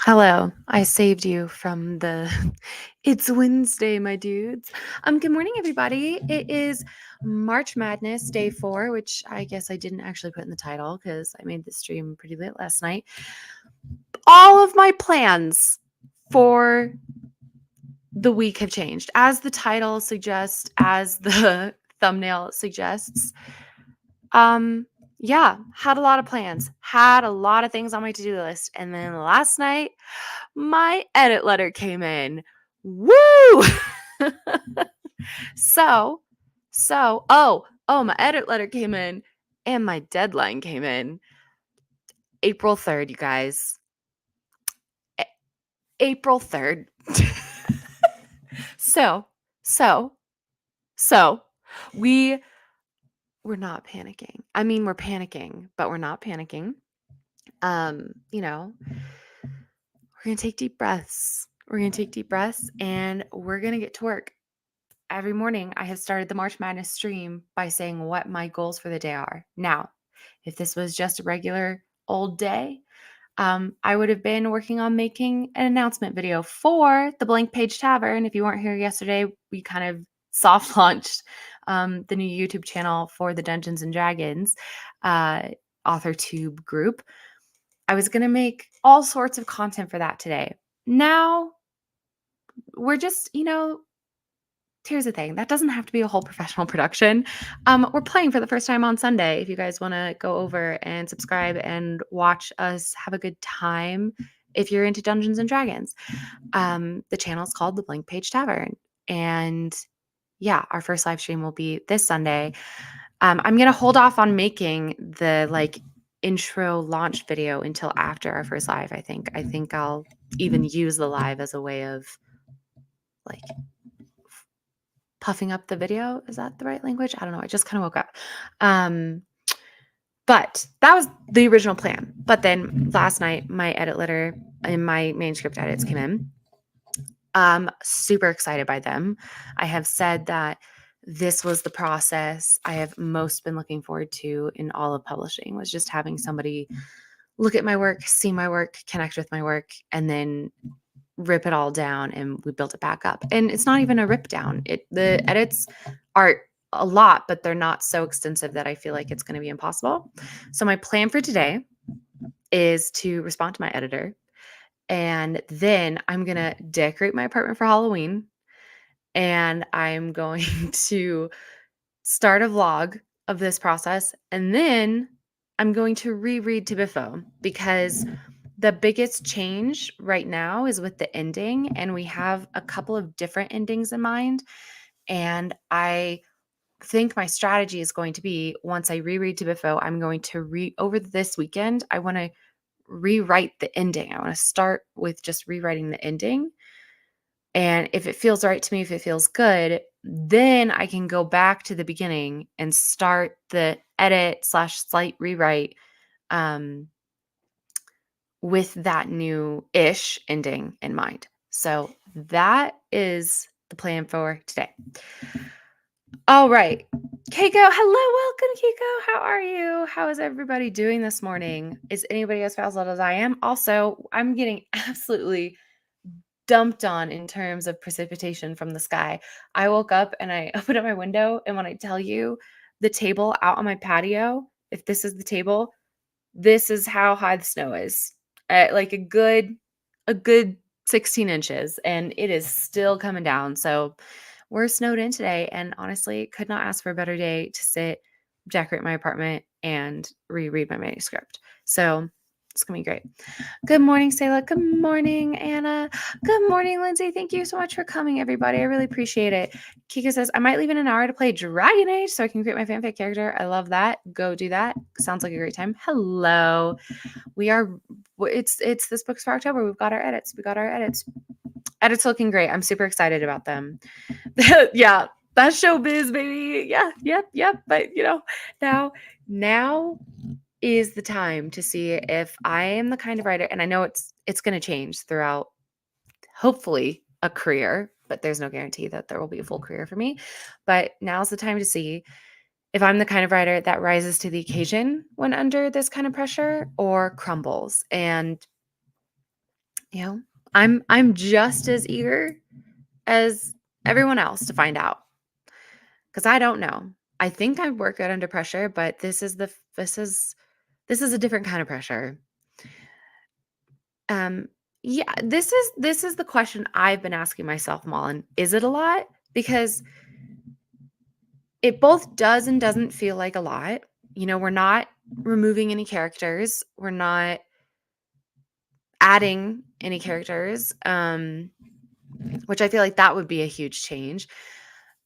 Hello, I saved you from the It's Wednesday, my dudes. Good morning, everybody. It is March Madness Day 4, which I guess I didn't actually put in the title because I made the stream pretty late last night. All of my plans for the week have changed. As the title suggests, as the thumbnail suggests. Yeah, had a lot of plans, had a lot of things on my to-do list. And then last night, my edit letter came in. Woo! so, my edit letter came in and my deadline came in April 3rd, you guys. April 3rd. so, so, so we're not panicking. I mean, we're panicking, but we're not panicking. We're going to take deep breaths. We're going to take deep breaths and we're going to get to work. Every morning, I have started the March Madness stream by saying what my goals for the day are. Now, if this was just a regular old day, I would have been working on making an announcement video for the Blank Page Tavern. If you weren't here yesterday, we kind of soft launched the new YouTube channel for the Dungeons and Dragons AuthorTube group. I was going to make all sorts of content for that today. Now, we're just, here's the thing. That doesn't have to be a whole professional production. We're playing for the first time on Sunday. If you guys want to go over and subscribe and watch us have a good time, if you're into Dungeons and Dragons, the channel is called The Blank Page Tavern. And yeah, our first live stream will be this Sunday. I'm going to hold off on making the intro launch video until after our first live. I think I'll even use the live as a way of puffing up the video. Is that the right language? I don't know. I just kind of woke up. But that was the original plan. But then last night, my edit letter and my manuscript edits came in. Super excited by them. I have said that this was the process I have most been looking forward to in all of publishing, was just having somebody look at my work, see my work, connect with my work, and then rip it all down, and we built it back up. And it's not even a rip down. The edits are a lot, but they're not so extensive that I feel like it's going to be impossible. So my plan for today is to respond to my editor, and then I'm going to decorate my apartment for Halloween, and I'm going to start a vlog of this process, and then I'm going to reread to Biffo, because the biggest change right now is with the ending, and we have a couple of different endings in mind. And I think my strategy is going to be, once I reread to Biffo, I'm going to over this weekend, I want to rewrite the ending. I want to start with just rewriting the ending. And if it feels right to me, if it feels good, then I can go back to the beginning and start the edit / slight rewrite with that new-ish ending in mind. So that is the plan for today. All right. Keiko, hello, welcome, Keiko. How are you? How is everybody doing this morning? Is anybody as frazzled as I am? Also, I'm getting absolutely dumped on in terms of precipitation from the sky. I woke up and I opened up my window, and when I tell you the table out on my patio, if this is the table, this is how high the snow is. Like a good 16 inches, and it is still coming down. So we're snowed in today, and honestly, could not ask for a better day to sit, decorate my apartment, and reread my manuscript. So it's gonna be great. Good morning, Sayla. Good morning, Anna. Good morning, Lindsay. Thank you so much for coming, everybody. I really appreciate it. Kika says, I might leave in an hour to play Dragon Age so I can create my fanfic character. I love that. Go do that. Sounds like a great time. Hello. It's this book's for October. We've got our edits. Edits looking great. I'm super excited about them. Yeah, that's showbiz, baby. Yeah, yep. But now is the time to see if I am the kind of writer, and I know it's going to change throughout, hopefully, a career, but there's no guarantee that there will be a full career for me. But now's the time to see if I'm the kind of writer that rises to the occasion when under this kind of pressure, or crumbles. And You know, I'm just as eager as everyone else to find out because I don't know. I think I work good under pressure, but this is a different kind of pressure. Um, yeah, this is the question I've been asking myself, Mullen. Is it a lot? Because it both does and doesn't feel like a lot. You know, we're not removing any characters. We're not adding any characters, which I feel like that would be a huge change.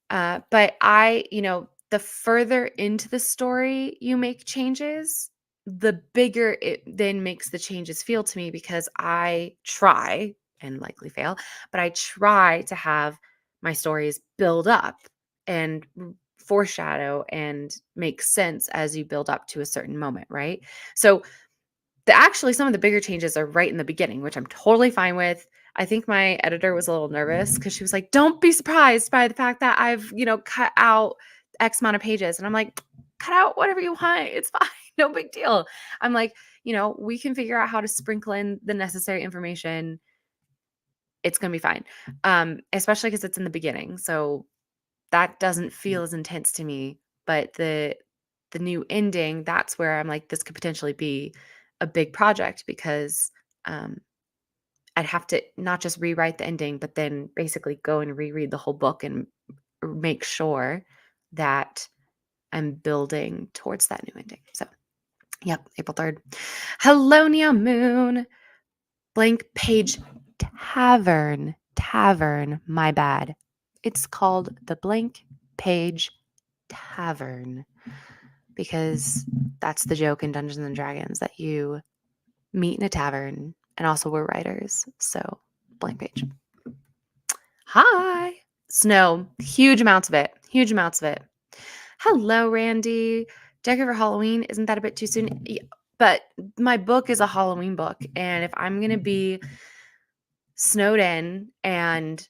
But the further into the story you make changes, the bigger it then makes the changes feel to me because I try and likely fail, but I try to have my stories build up and foreshadow and make sense as you build up to a certain moment, right? So actually some of the bigger changes are right in the beginning, which I'm totally fine with. I think my editor was a little nervous because she was like, "Don't be surprised by the fact that I've, cut out X amount of pages." And I'm like, "Cut out whatever you want. It's fine. No big deal." I'm like, we can figure out how to sprinkle in the necessary information. It's going to be fine. Especially because it's in the beginning. So that doesn't feel as intense to me. But the new ending, that's where I'm like, this could potentially be a big project because um, I'd have to not just rewrite the ending, but then basically go and reread the whole book and make sure that I'm building towards that new ending. So, yep, April 3rd. Hello, Neo Moon. Blank Page Tavern. Tavern, my bad. It's called the Blank Page Tavern because that's the joke in Dungeons and Dragons that you meet in a tavern and also we're writers. So, Blank Page. Hi. Snow, huge amounts of it. Huge amounts of it. Hello, Randy. Decorate for Halloween. Isn't that a bit too soon? But my book is a Halloween book. And if I'm going to be snowed in and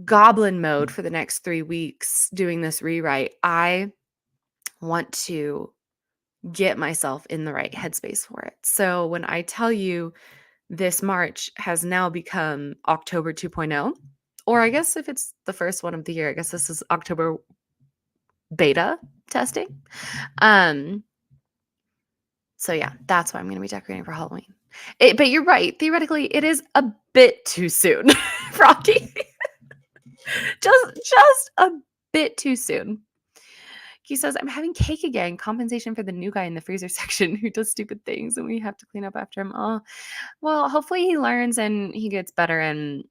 goblin mode for the next 3 weeks doing this rewrite, I want to get myself in the right headspace for it. So when I tell you this March has now become October 2.0, or I guess if it's the first one of the year, I guess this is October beta testing. So yeah, that's why I'm going to be decorating for Halloween. But you're right. Theoretically, it is a bit too soon, Rocky. just a bit too soon. He says, "I'm having cake again. Compensation for the new guy in the freezer section who does stupid things, and we have to clean up after him." Oh, well, hopefully he learns and he gets better, and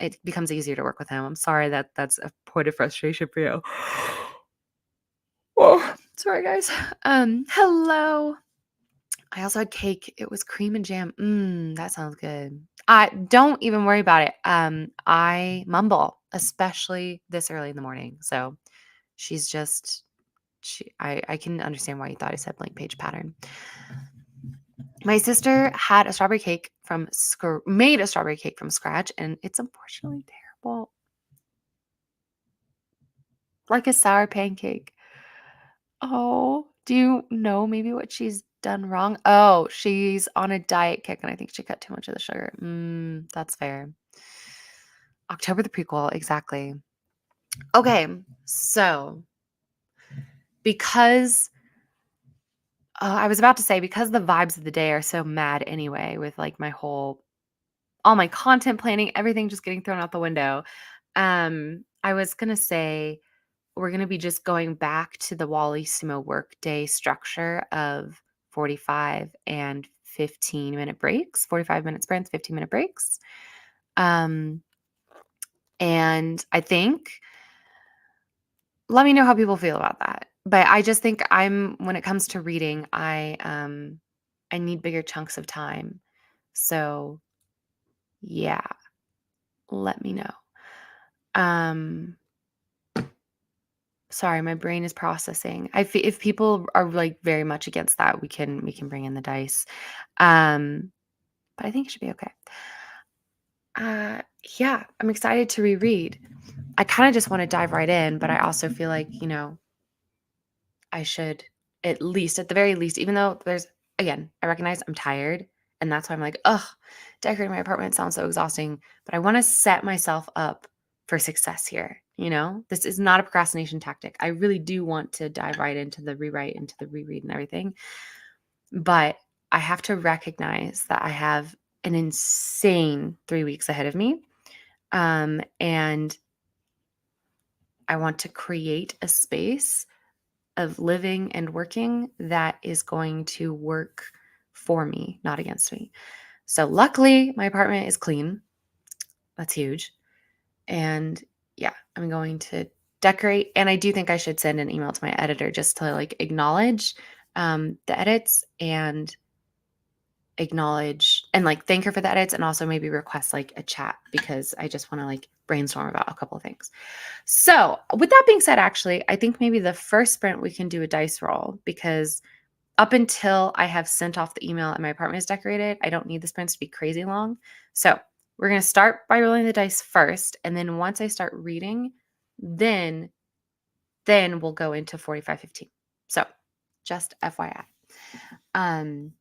it becomes easier to work with him. I'm sorry that that's a point of frustration for you. Oh, sorry, guys. Hello. I also had cake. It was cream and jam. That sounds good. I don't even worry about it. I mumble, especially this early in the morning. So she's just I can understand why you thought I said blank page pattern. My sister had a strawberry cake made a strawberry cake from scratch, and it's unfortunately terrible. Like a sour pancake. Oh, do you know maybe what she's done wrong? Oh, she's on a diet kick, and I think she cut too much of the sugar. That's fair. October the prequel, exactly. Okay, so because I was about to say because the vibes of the day are so mad anyway, with like all my content planning, everything just getting thrown out the window. I was gonna say we're gonna be just going back to the Wally Sumo workday structure of 45 and 15-minute breaks, 45-minute sprints, 15-minute breaks. And I think let me know how people feel about that. But I just think when it comes to reading, I need bigger chunks of time. So yeah, let me know. Sorry, my brain is processing. If people are like very much against that, we can bring in the dice. But I think it should be okay. Yeah, I'm excited to reread. I kind of just want to dive right in, but I also feel like, I should at the very least, even though I recognize I'm tired And that's why I'm like, ugh, decorating my apartment sounds so exhausting, but I want to set myself up for success here. This is not a procrastination tactic. I really do want to dive right into the rewrite, into the reread and everything. But I have to recognize that I have an insane 3 weeks ahead of me. And I want to create a space of living and working that is going to work for me, not against me. So luckily, my apartment is clean. That's huge. And yeah, I'm going to decorate. And I do think I should send an email to my editor just to like acknowledge the edits and acknowledge and like thank her for the edits, and also maybe request like a chat because I just want to like brainstorm about a couple of things. So with that being said, actually, I think maybe the first sprint we can do a dice roll, because up until I have sent off the email and my apartment is decorated, I don't need the sprints to be crazy long. So we're going to start by rolling the dice first. And then once I start reading, then we'll go into 45-15. So just FYI. Kiko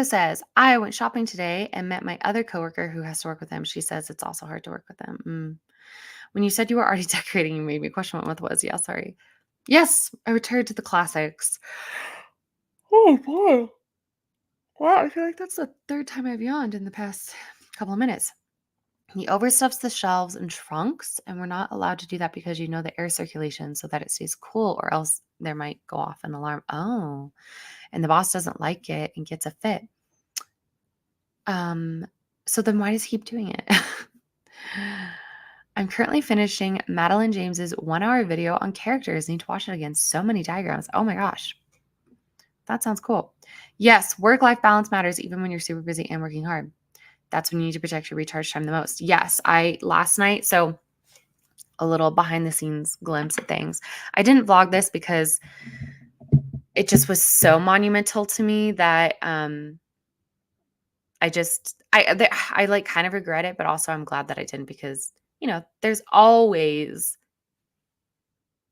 says, I went shopping today and met my other coworker who has to work with him. She says it's also hard to work with them. When you said you were already decorating, you made me question what month was. Yeah, sorry. Yes, I returned to the classics. Oh, boy. Wow, I feel like that's the third time I've yawned in the past couple of minutes. He overstuffs the shelves and trunks, and we're not allowed to do that because the air circulation so that it stays cool, or else there might go off an alarm. Oh, and the boss doesn't like it and gets a fit. So then why does he keep doing it? I'm currently finishing Madeline James's 1-hour video on characters. Need to watch it again. So many diagrams. Oh my gosh. That sounds cool. Yes, work-life balance matters even when you're super busy and working hard. That's when you need to protect your recharge time the most. Yes, last night, so a little behind the scenes glimpse at things. I didn't vlog this because it just was so monumental to me that I like kind of regret it, but also I'm glad that I didn't, because there's always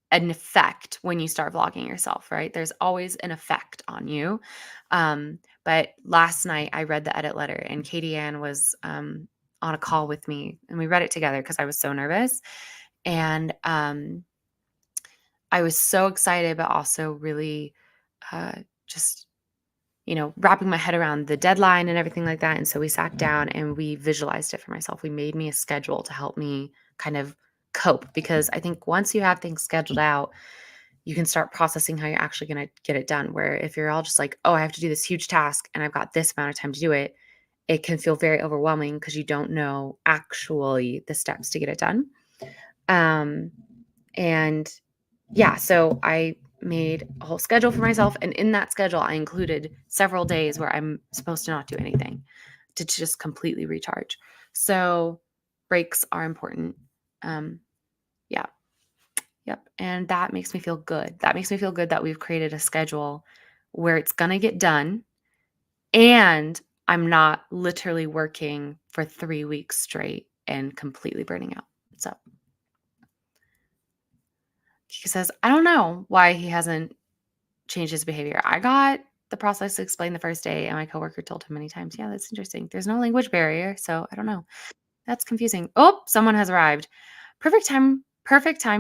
an effect when you start vlogging yourself, right? There's always an effect on you. But last night I read the edit letter, and Katie Ann was on a call with me, and we read it together because I was so nervous. And I was so excited, but also really just wrapping my head around the deadline and everything like that. And so we sat down and we visualized it for myself. We made me a schedule to help me kind of cope, because I think once you have things scheduled out, you can start processing how you're actually going to get it done. Where if you're all just like, oh, I have to do this huge task and I've got this amount of time to do it, it can feel very overwhelming because you don't know actually the steps to get it done. And yeah, so I made a whole schedule for myself. And in that schedule, I included several days where I'm supposed to not do anything, to just completely recharge. So breaks are important. Yeah. Yep. And that makes me feel good. That makes me feel good that we've created a schedule where it's going to get done, and I'm not literally working for 3 weeks straight and completely burning out. So he says, I don't know why he hasn't changed his behavior. I got the process explained the first day, and my coworker told him many times. Yeah, that's interesting. There's no language barrier, so I don't know. That's confusing. Oh, someone has arrived. Perfect time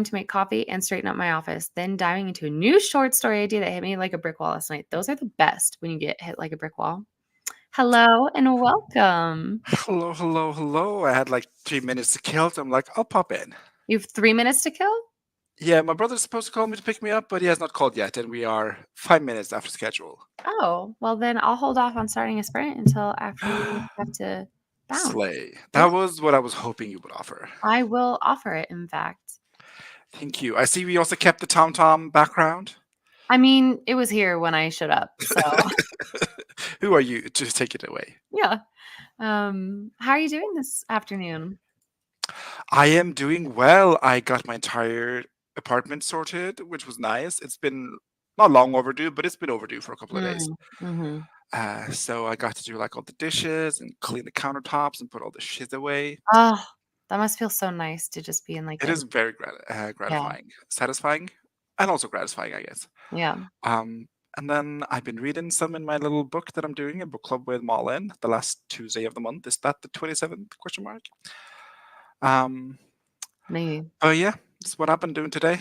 to make coffee and straighten up my office. Then diving into a new short story idea that hit me like a brick wall last night. Those are the best when you get hit like a brick wall. Hello and welcome. Hello, hello, hello. I had like 3 minutes to kill, so I'm like, I'll pop in. You have 3 minutes to kill? Yeah, my brother's supposed to call me to pick me up, but he has not called yet, and we are 5 minutes after schedule. Oh, well then I'll hold off on starting a sprint until after you have to bounce. Slay. Yeah, That was what I was hoping you would offer. I will offer it, in fact. Thank you. I see we also kept the Tom Tom background. I mean, it was here when I showed up, so Who are you? Just take it away. yeah. How are you doing this afternoon? I am doing well. I got my entire apartment sorted, which was nice. It's been not long overdue, but it's been overdue for a couple of days. Mhm. So I got to do like all the dishes and clean the countertops and put all the shit away. Oh, that must feel so nice to just be in like It a is very yeah, gratifying, satisfying, and also gratifying, I guess. yeah. Um, And then I've been reading some in my little book that I'm doing, a book club with Malin, the last Tuesday of the month. Is that the 27th question mark? Maybe. Oh yeah, that's what I've been doing today.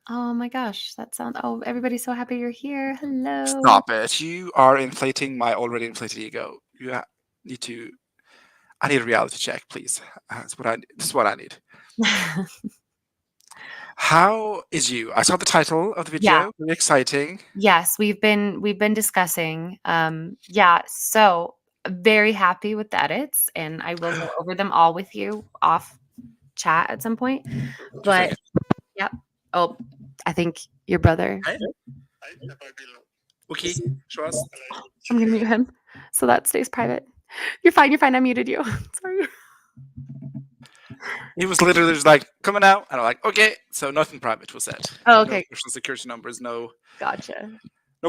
Oh my gosh, that sounds. Oh, everybody's so happy you're here. Hello. Stop it. You are inflating my already inflated ego. Need to. I need a reality check, please. That's what I. This is what I need. How is you? I saw the title of the video. Yeah. Very exciting. Yes, we've been discussing. Yeah, so very happy with the edits, and I will go over them all with you off chat at some point. But Perfect. yep. Oh, I think your brother. Hey. Okay, show us. I'm gonna mute him so that stays private. You're fine. You're fine. I muted you. Sorry. He was literally just like coming out, and I'm like, okay. So nothing private was said. Oh, No okay. social security numbers. No Gotcha.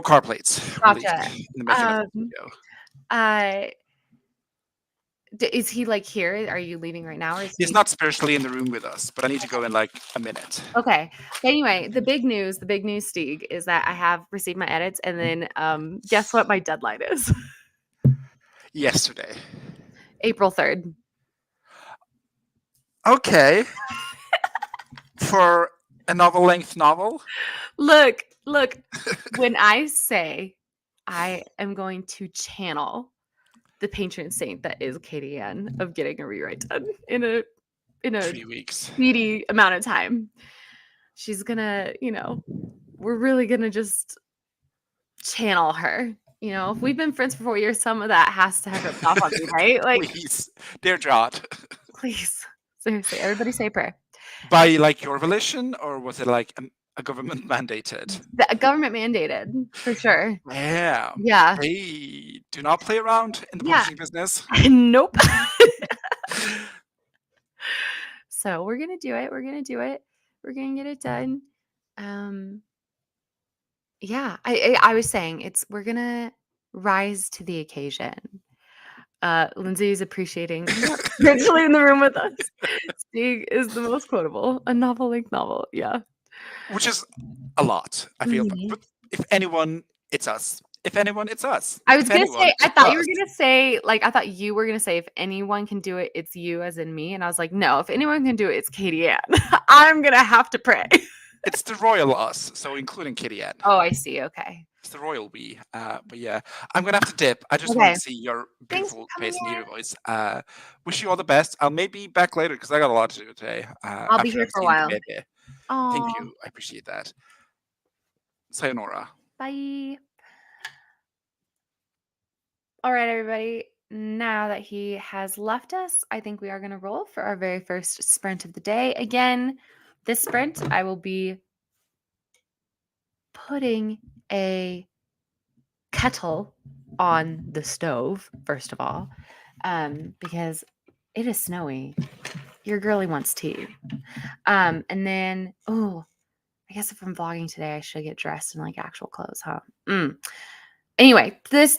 car plates. Gotcha. Released in the making of the video. Is he like here? Are you leaving right now? Or is He's he? not spiritually in the room with us, but I need to go in like a minute. Okay. Anyway, the big news, Stieg, is that I have received my edits, and then guess what my deadline is? Yesterday. April 3rd. Okay. For a novel-length novel? Look, when I say I am going to channel the patron saint that is Katie Ann of getting a rewrite done in a 3 weeks. speedy amount of time, she's gonna, we're really gonna just channel her. If we've been friends for 4 years, some of that has to have rubbed off on me, right? Like, Please, dear John. please, seriously, everybody say a prayer. By like your volition, or was it like a government mandated? The government mandated, for sure. Yeah. Yeah. They do not play around in the Yeah. publishing business. Nope. So we're gonna do it. We're gonna get it done. Yeah, I was saying we're gonna rise to the occasion. Lindsay is appreciating virtually in the room with us. Stieg is the most quotable, a novel-length novel. Yeah. Which is a lot, I feel. Mhm. But if anyone, it's us. If anyone, it's us. I was If gonna anyone, say, I it's thought you were us. gonna say, like, I thought you were gonna say, if anyone can do it, it's you, as in me. And I was like, no, if anyone can do it, it's Katie Ann. I'm gonna have to pray. It's the royal us, so including Kitty Ann. Oh, I see. Okay. It's the royal we. But yeah, I'm gonna have to dip. I just Okay. wanted to see your Thanks for beautiful coming face and hear in. your voice. Wish you all the best. I'll maybe be back later because I got a lot to do today. I'll be after here I've for a seen the while. baby. Aw, Thank you. I appreciate that. Sayonara. bye. All right, everybody. Now that he has left us, I think we are going to roll for our very first sprint of the day. Again, this sprint, I will be putting a kettle on the stove, first of all, because it is snowy. Your girly wants tea. And then, I guess if I'm vlogging today, I should get dressed in like actual clothes, huh? Anyway, this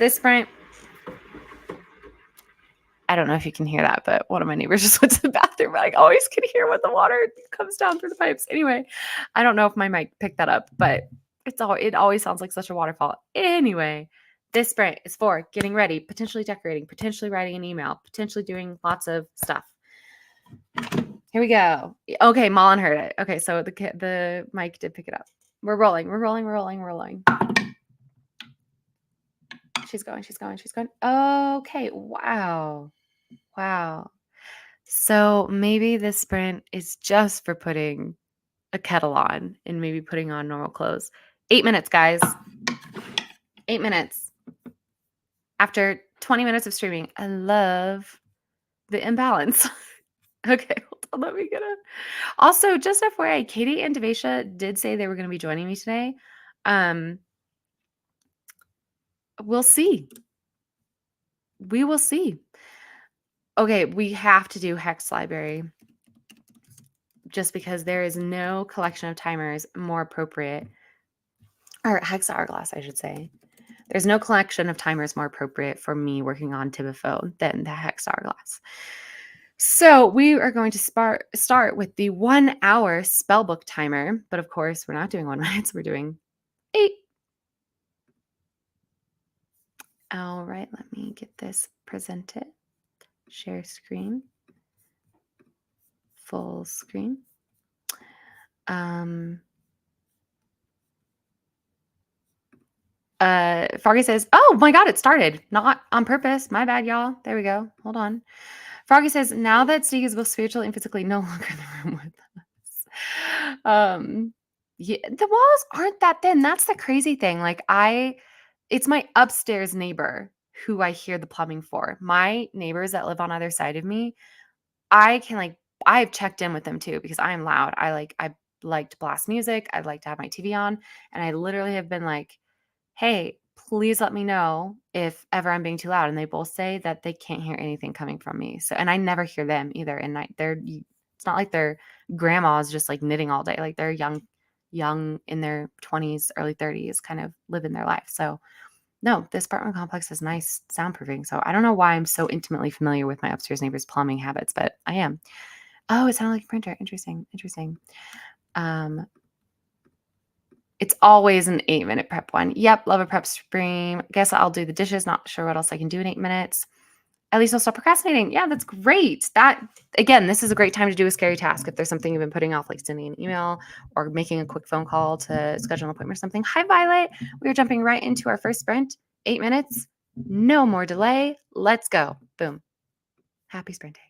sprint. I don't know if you can hear that, but one of my neighbors just went to the bathroom. I always can hear when the water comes down through the pipes. Anyway, I don't know if my mic picked that up, but it always sounds like such a waterfall. Anyway, this sprint is for getting ready, potentially decorating, potentially writing an email, potentially doing lots of stuff. Here we go. Okay, Malin heard it. Okay, so the mic did pick it up. We're rolling. She's going. Okay, wow. So maybe this sprint is just for putting a kettle on and maybe putting on normal clothes. 8 minutes, guys. 8 minutes. After 20 minutes of streaming, I love the imbalance. Okay, hold on. Let me get it. Also, just FYI, Katie and Devesha did say they were going to be joining me today. We'll see. We will see. Okay, we have to do Hex Library just because there is no collection of timers more appropriate, or Hex Hourglass, I should say. There's no collection of timers more appropriate for me working on Tibiphone than the Hex Hourglass. So we are going to start with the 1 hour spellbook timer, but of course we're not doing 1 minute, we're doing 8 All right, let me get this presented. Share screen. Full screen. Froggy says, "Oh my God, it started. Not on purpose. My bad, y'all. There we go. Hold on." Froggy says, "Now that Steve is both spiritually and physically no longer in the room with us." Yeah, the walls aren't that thin. That's the crazy thing. Like it's my upstairs neighbor who I hear the plumbing for. My neighbors that live on either side of me, I can I've checked in with them too because I am loud. I like to blast music. I like to have my TV on, and I literally have been like, "Hey, please let me know if ever I'm being too loud." And they both say that they can't hear anything coming from me. So, and I never hear them either. And it's not like their grandma's just like knitting all day. Like they're young in their 20s, early 30s, kind of living their life. So, no, this apartment complex has nice soundproofing. So I don't know why I'm so intimately familiar with my upstairs neighbor's plumbing habits, but I am. Oh, it sounded like a printer. Interesting. Interesting. Um, it's always an 8-minute prep one. Yep, love a prep stream. Guess I'll do the dishes. Not sure what else I can do in 8 minutes. At least I'll stop procrastinating. Yeah, that's great. That again, this is a great time to do a scary task. If there's something you've been putting off, like sending an email or making a quick phone call to schedule an appointment or something. Hi, Violet. We are jumping right into our first sprint. 8 minutes. No more delay. Let's go. Boom. Happy sprinting.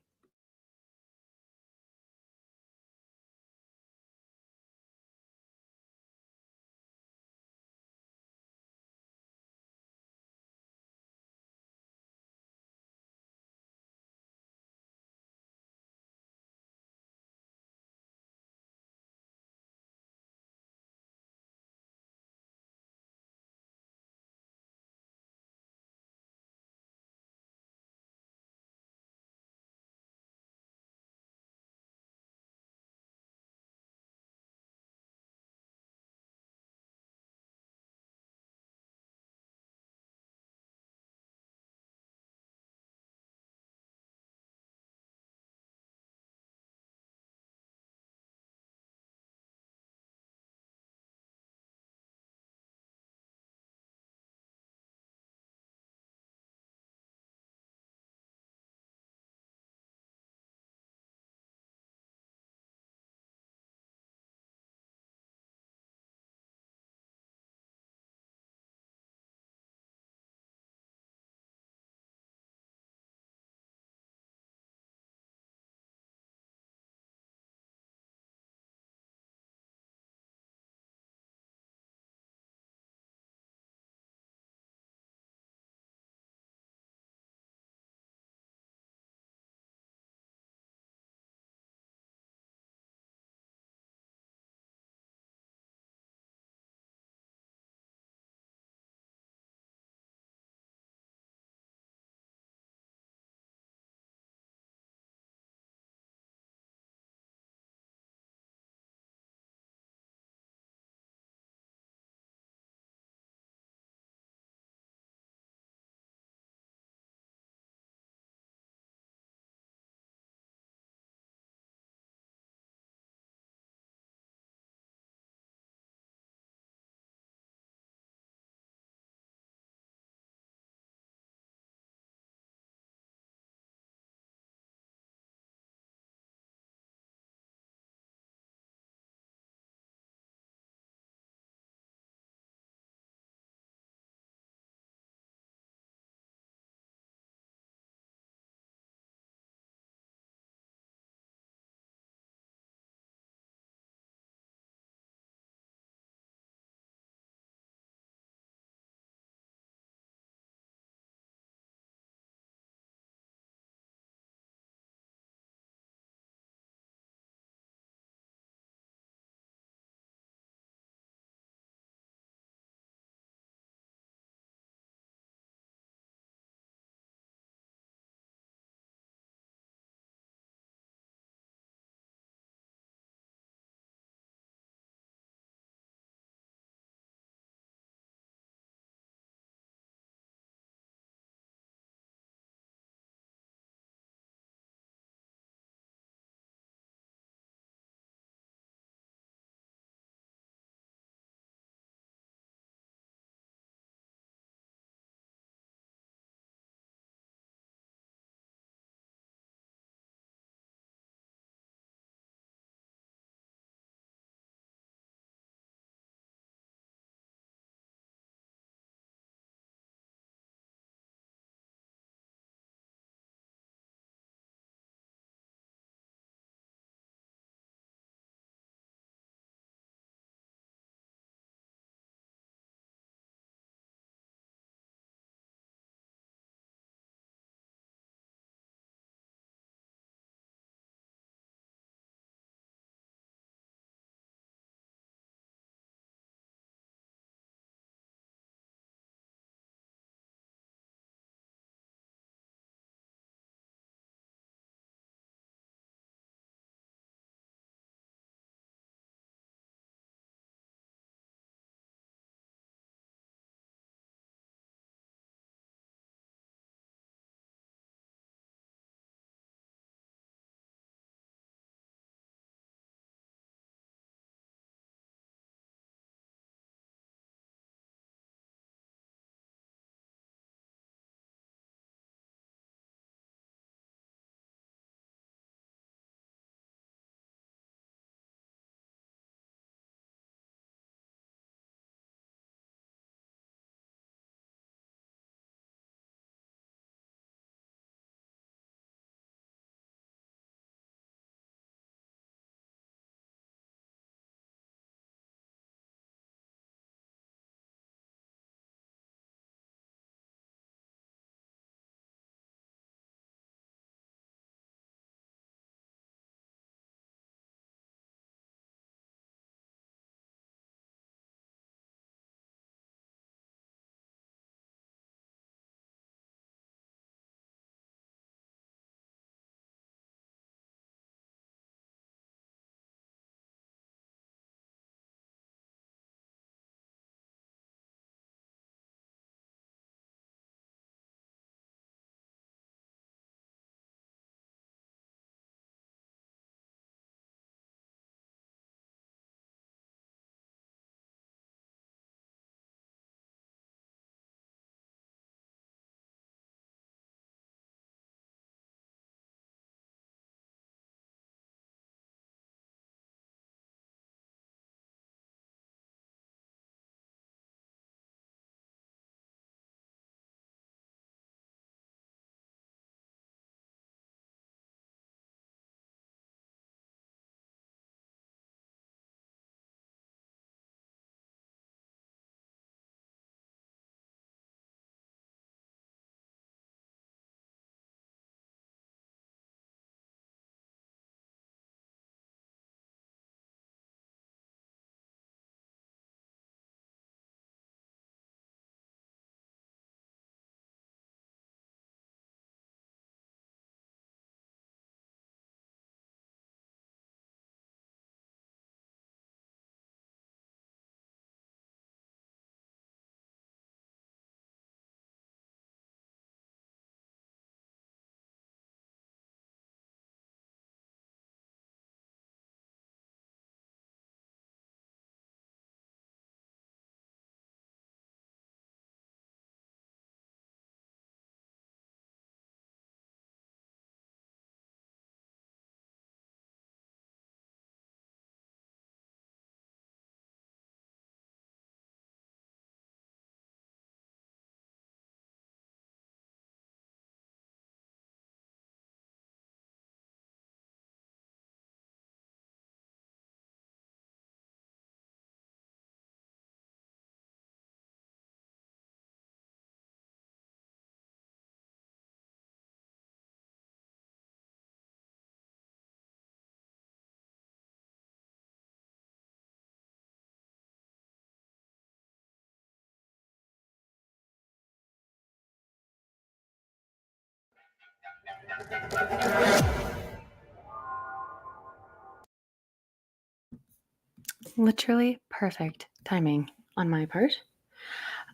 Literally perfect timing on my part.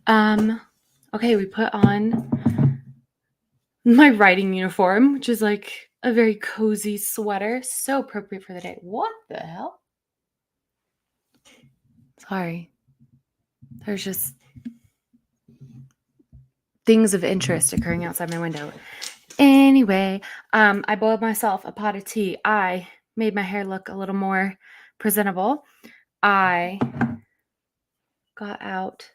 Okay, we put on my writing uniform, which is like a very cozy sweater. So appropriate for the day. What the hell? Sorry. There's just things of interest occurring outside my window. Anyway, I boiled myself a pot of tea. I made my hair look a little more presentable. I got out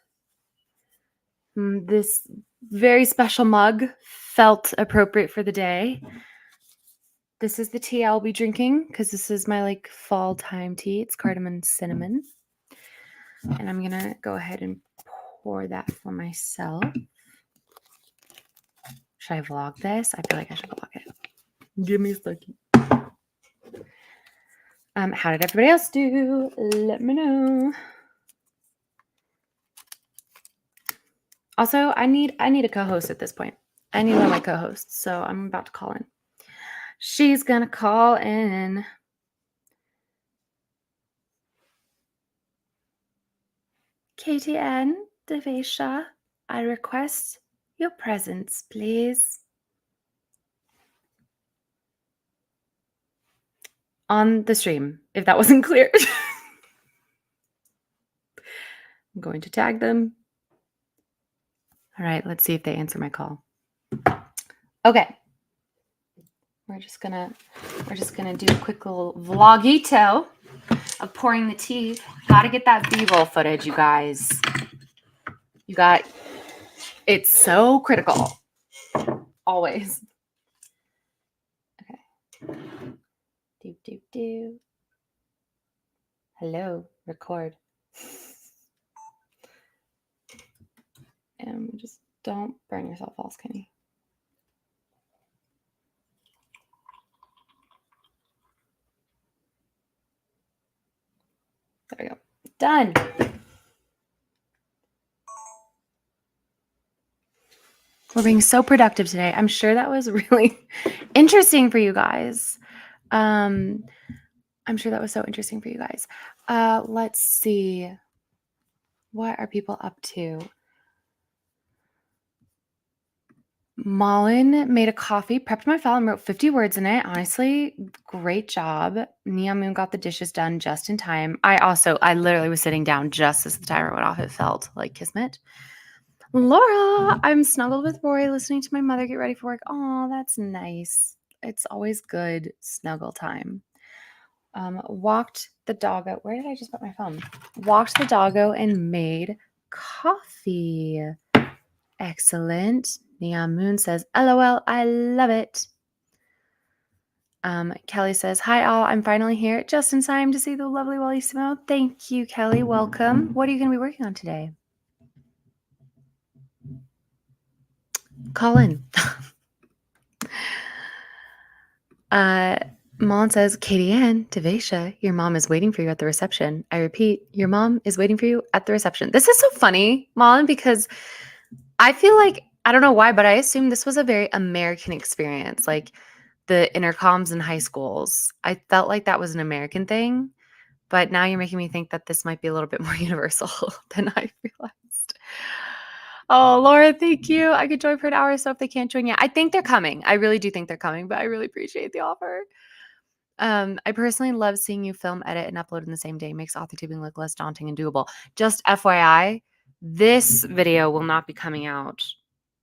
this very special mug, felt appropriate for the day. This is the tea I'll be drinking because this is my like fall time tea. It's cardamom cinnamon. And I'm gonna go ahead and pour that for myself. Should I vlog this? I feel like I should vlog it. Give me a second. How did everybody else do? Let me know. Also, I need a co-host at this point. I need one of my co-hosts, so I'm about to call in. She's gonna call in. KTN Devesha, I request your presence, please. On the stream, if that wasn't clear. I'm going to tag them. All right, let's see if they answer my call. Okay. We're just gonna do a quick little vlogito of pouring the tea. Gotta get that B-roll footage, you guys. It's so critical. Always. Okay. Do. Hello, record. And just don't burn yourself false, Kenny. There we go. Done. We're being so productive today. I'm sure that was really interesting for you guys. I'm sure that was so interesting for you guys. Let's see. What are people up to? Malin made a coffee, prepped my file, and wrote 50 words in it. Honestly, great job. Nia Moon got the dishes done just in time. I literally was sitting down just as the timer went off. It felt like kismet. Laura, I'm snuggled with Rory, listening to my mother get ready for work. Oh, that's nice. It's always good snuggle time. Walked the doggo. Where did I just put my phone? Walked the doggo and made coffee. Excellent. Neon Moon says, LOL, I love it. Kelly says, hi all, I'm finally here just in time to see the lovely Wallissimo. Thank you, Kelly. Welcome. What are you going to be working on today? Call in. Mullen says, Katie Ann, Devesha, your mom is waiting for you at the reception. I repeat, your mom is waiting for you at the reception. This is so funny, Mullen, because I feel like, I don't know why, but I assume this was a very American experience. Like the intercoms in high schools. I felt like that was an American thing, but now you're making me think that this might be a little bit more universal than I realized. Oh, Laura, thank you. I could join for an hour or so if they can't join yet. I think they're coming. I really do think they're coming, but I really appreciate the offer. I personally love seeing you film, edit, and upload in the same day. Makes author tubing look less daunting and doable. Just FYI, this video will not be coming out.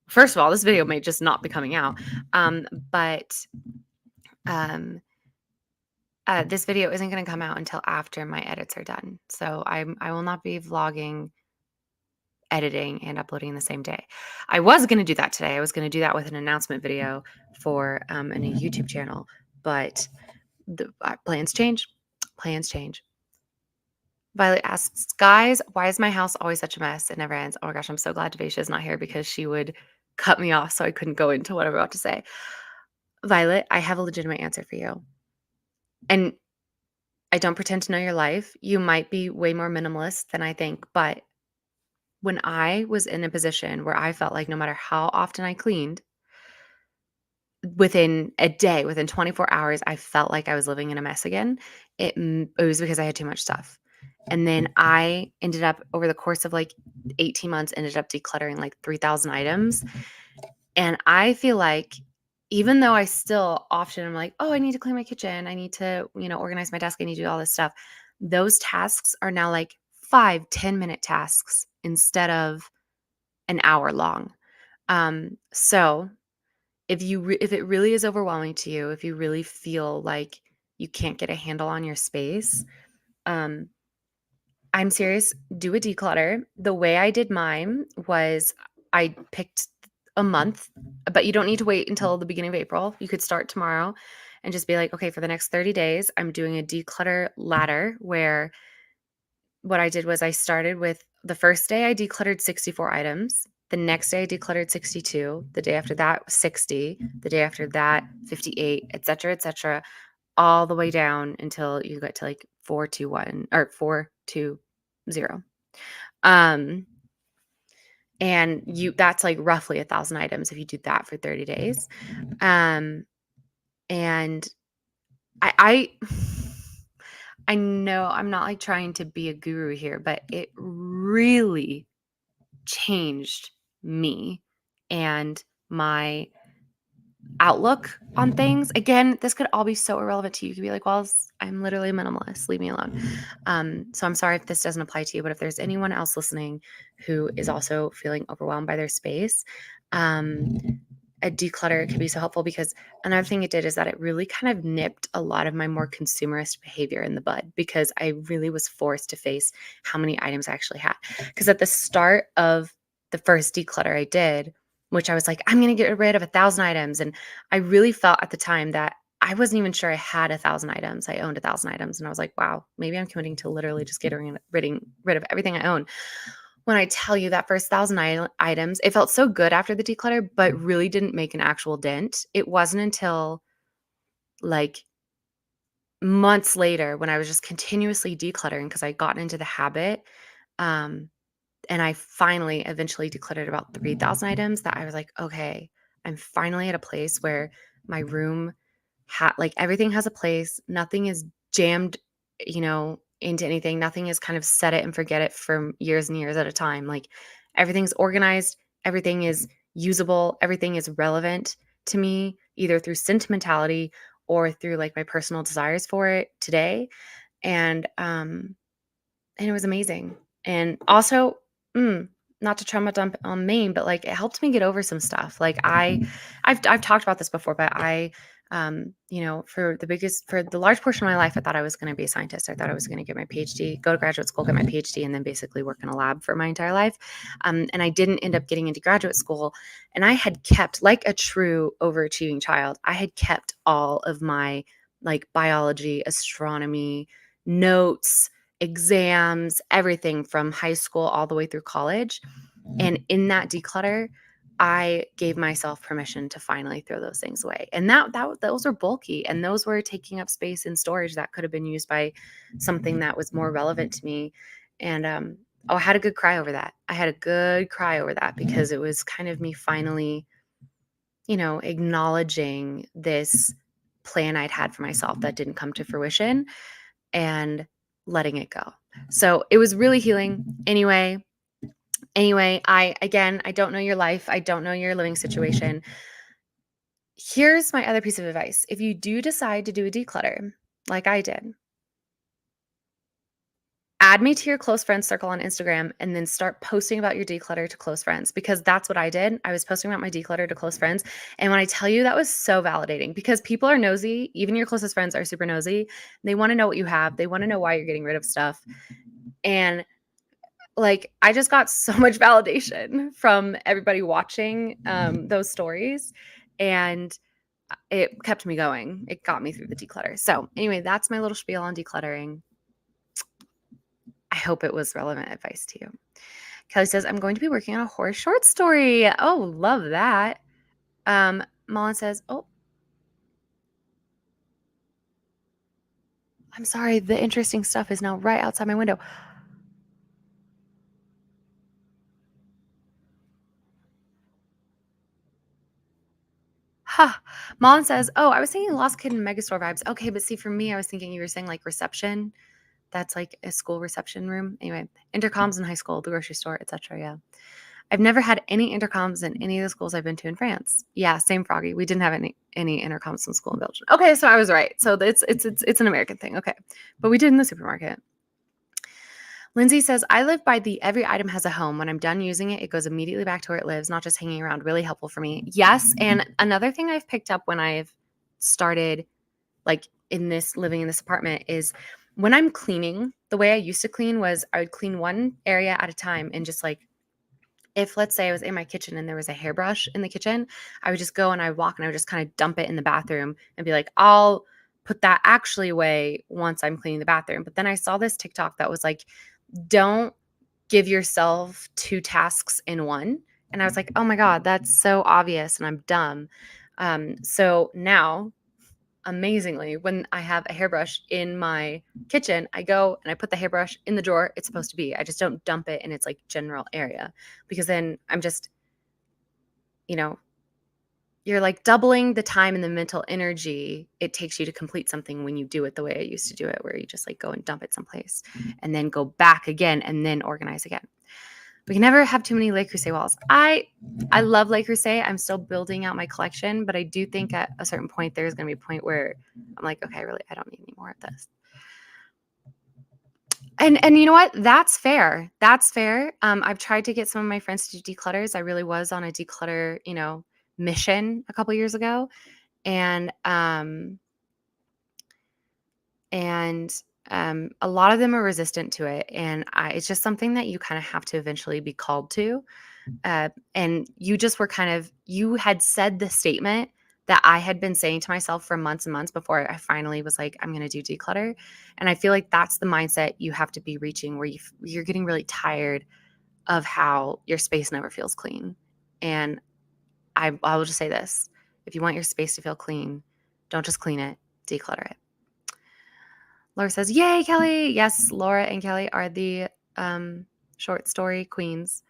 First of all, this video may just not be coming out. This video isn't going to come out until after my edits are done. So I will not be vlogging, editing, and uploading the same day. I was going to do that today. I was going to do that with an announcement video for a YouTube channel, but the plans change. Violet asks, guys, why is my house always such a mess? It never ends. Oh my gosh, I'm so glad Devesha is not here because she would cut me off so I couldn't go into what I'm about to say. Violet, I have a legitimate answer for you. And I don't pretend to know your life. You might be way more minimalist than I think, but when I was in a position where I felt like no matter how often I cleaned, within a day, within 24 hours, I felt like I was living in a mess again. It was because I had too much stuff. And then I ended up, over the course of like 18 months, ended up decluttering like 3,000 items. And I feel like even though I still often am like, oh, I need to clean my kitchen, I need to, organize my desk, I need to do all this stuff. Those tasks are now like 5-10 minute tasks instead of an hour long. So if it really is overwhelming to you, if you really feel like you can't get a handle on your space, um, I'm serious, do a declutter. The way I did mine was I picked a month, but you don't need to wait until the beginning of April. You could start tomorrow and just be like, okay, for the next 30 days, I'm doing a declutter ladder where what I did was I started with the first day I decluttered 64 items. The next day I decluttered 62. The day after that, 60. The day after that, 58, et cetera, all the way down until you get to like 421 or 420. Um, and that's like roughly 1,000 items if you do that for 30 days. Um, and I I know I'm not like trying to be a guru here, but it really changed me and my outlook on things. Again, this could all be so irrelevant to you. You could be like, well, I'm literally a minimalist. Leave me alone. So I'm sorry if this doesn't apply to you, but if there's anyone else listening who is also feeling overwhelmed by their space, a declutter can be so helpful, because another thing it did is that it really kind of nipped a lot of my more consumerist behavior in the bud, because I really was forced to face how many items I actually had. Because at the start of the first declutter I did, which I was like, I'm going to get rid of 1,000 items. And I really felt at the time that I wasn't even sure I had 1,000 items. I owned 1,000 items. And I was like, wow, maybe I'm committing to literally just getting rid of everything I own. When I tell you that first 1,000 items, it felt so good after the declutter, but really didn't make an actual dent. It wasn't until like months later, when I was just continuously decluttering because I'd gotten into the habit, um, and I finally eventually decluttered about 3,000 items, that I was like, okay, I'm finally at a place where my room like everything has a place. Nothing is jammed, into anything. Nothing is kind of set it and forget it for years and years at a time. Like everything's organized, everything is usable, everything is relevant to me, either through sentimentality or through like my personal desires for it today. And it was amazing. And also, not to trauma dump on Maine, but like it helped me get over some stuff. Like I've talked about this before, but for the large portion of my life, I thought I was going to be a scientist. I thought I was going to get my PhD, go to graduate school, get my PhD, and then basically work in a lab for my entire life. And I didn't end up getting into graduate school. And I had kept, like a true overachieving child, I had kept all of my like biology, astronomy notes, exams, everything from high school all the way through college. And in that declutter, I gave myself permission to finally throw those things away. And those were bulky, and those were taking up space in storage that could have been used by something that was more relevant to me. And I had a good cry over that. I had a good cry over that, because it was kind of me finally, acknowledging this plan I'd had for myself that didn't come to fruition, and letting it go. So it was really healing. Anyway, I don't know your life. I don't know your living situation. Here's my other piece of advice. If you do decide to do a declutter, like I did, add me to your close friends circle on Instagram, and then start posting about your declutter to close friends, because that's what I did. I was posting about my declutter to close friends. And when I tell you, that was so validating, because people are nosy. Even your closest friends are super nosy. They want to know what you have. They want to know why you're getting rid of stuff. And like, I just got so much validation from everybody watching those stories, and it kept me going. It got me through the declutter. So anyway, that's my little spiel on decluttering. I hope it was relevant advice to you. Kelly says, I'm going to be working on a horror short story. Oh, love that. Mullen says, oh, I'm sorry. The interesting stuff is now right outside my window. Ha. Mullen says, "Oh, I was thinking Lost Kid and Megastore vibes." Okay, but see, for me, I was thinking you were saying like reception. That's like a school reception room. Anyway, intercoms in high school, the grocery store, etc. Yeah. I've never had any intercoms in any of the schools I've been to in France. Yeah, same Froggy. We didn't have any intercoms in school in Belgium. Okay, so I was right. So it's an American thing. Okay, but we did in the supermarket. Lindsay says, I live by the every item has a home. When I'm done using it, it goes immediately back to where it lives, not just hanging around. Really helpful for me. Yes. And another thing I've picked up when I've started like living in this apartment is when I'm cleaning, the way I used to clean was I would clean one area at a time and just like if let's say I was in my kitchen and there was a hairbrush in the kitchen, I would just go and I would walk and I would just kind of dump it in the bathroom and be like, I'll put that actually away once I'm cleaning the bathroom. But then I saw this TikTok that was like, don't give yourself two tasks in one. And I was like, oh my God, that's so obvious and I'm dumb. So now amazingly, when I have a hairbrush in my kitchen, I go and I put the hairbrush in the drawer it's supposed to be. I just don't dump it in its like general area because then I'm just, you know, you're like doubling the time and the mental energy it takes you to complete something when you do it the way I used to do it, where you just like go and dump it someplace and then go back again and then organize again. We can never have too many Le Creuset walls. I love Le Creuset. I'm still building out my collection, but I do think at a certain point there's going to be a point where I'm like, okay, I don't need any more of this. And you know what? That's fair. That's fair. I've tried to get some of my friends to do declutters. I really was on a declutter, mission a couple years ago, and and a lot of them are resistant to it, and it's just something that you kind of have to eventually be called to. And you had said the statement that I had been saying to myself for months and months before I finally was like, I'm going to do declutter. And I feel like that's the mindset you have to be reaching where you're getting really tired of how your space never feels clean. And I will just say this. If you want your space to feel clean, don't just clean it, declutter it. Laura says, yay, Kelly. Yes, Laura and Kelly are the short story queens,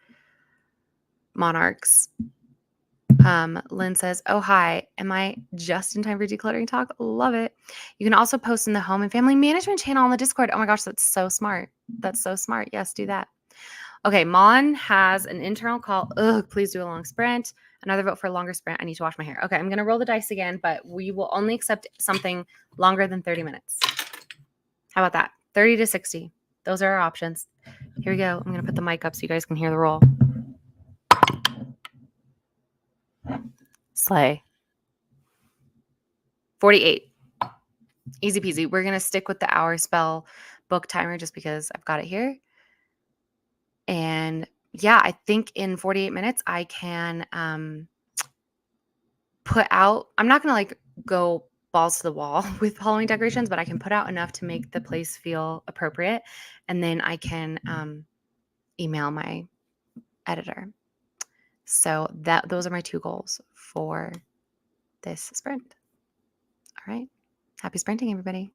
monarchs. Lynn says, oh, hi. Am I just in time for decluttering talk? Love it. You can also post in the home and family management channel on the Discord. Oh my gosh, that's so smart. That's so smart. Yes, do that. Okay, Mon has an internal call. Ugh, please do a long sprint. Another vote for a longer sprint. I need to wash my hair. Okay, I'm going to roll the dice again, but we will only accept something longer than 30 minutes. How about that? 30 to 60. Those are our options. Here we go. I'm going to put the mic up so you guys can hear the roll. Slay. 48. Easy peasy. We're going to stick with the hour spell book timer just because I've got it here. And yeah, I think in 48 minutes, I can put out, I'm not going to like go balls to the wall with Halloween decorations, but I can put out enough to make the place feel appropriate. And then I can email my editor. So those are my two goals for this sprint. All right. Happy sprinting, everybody.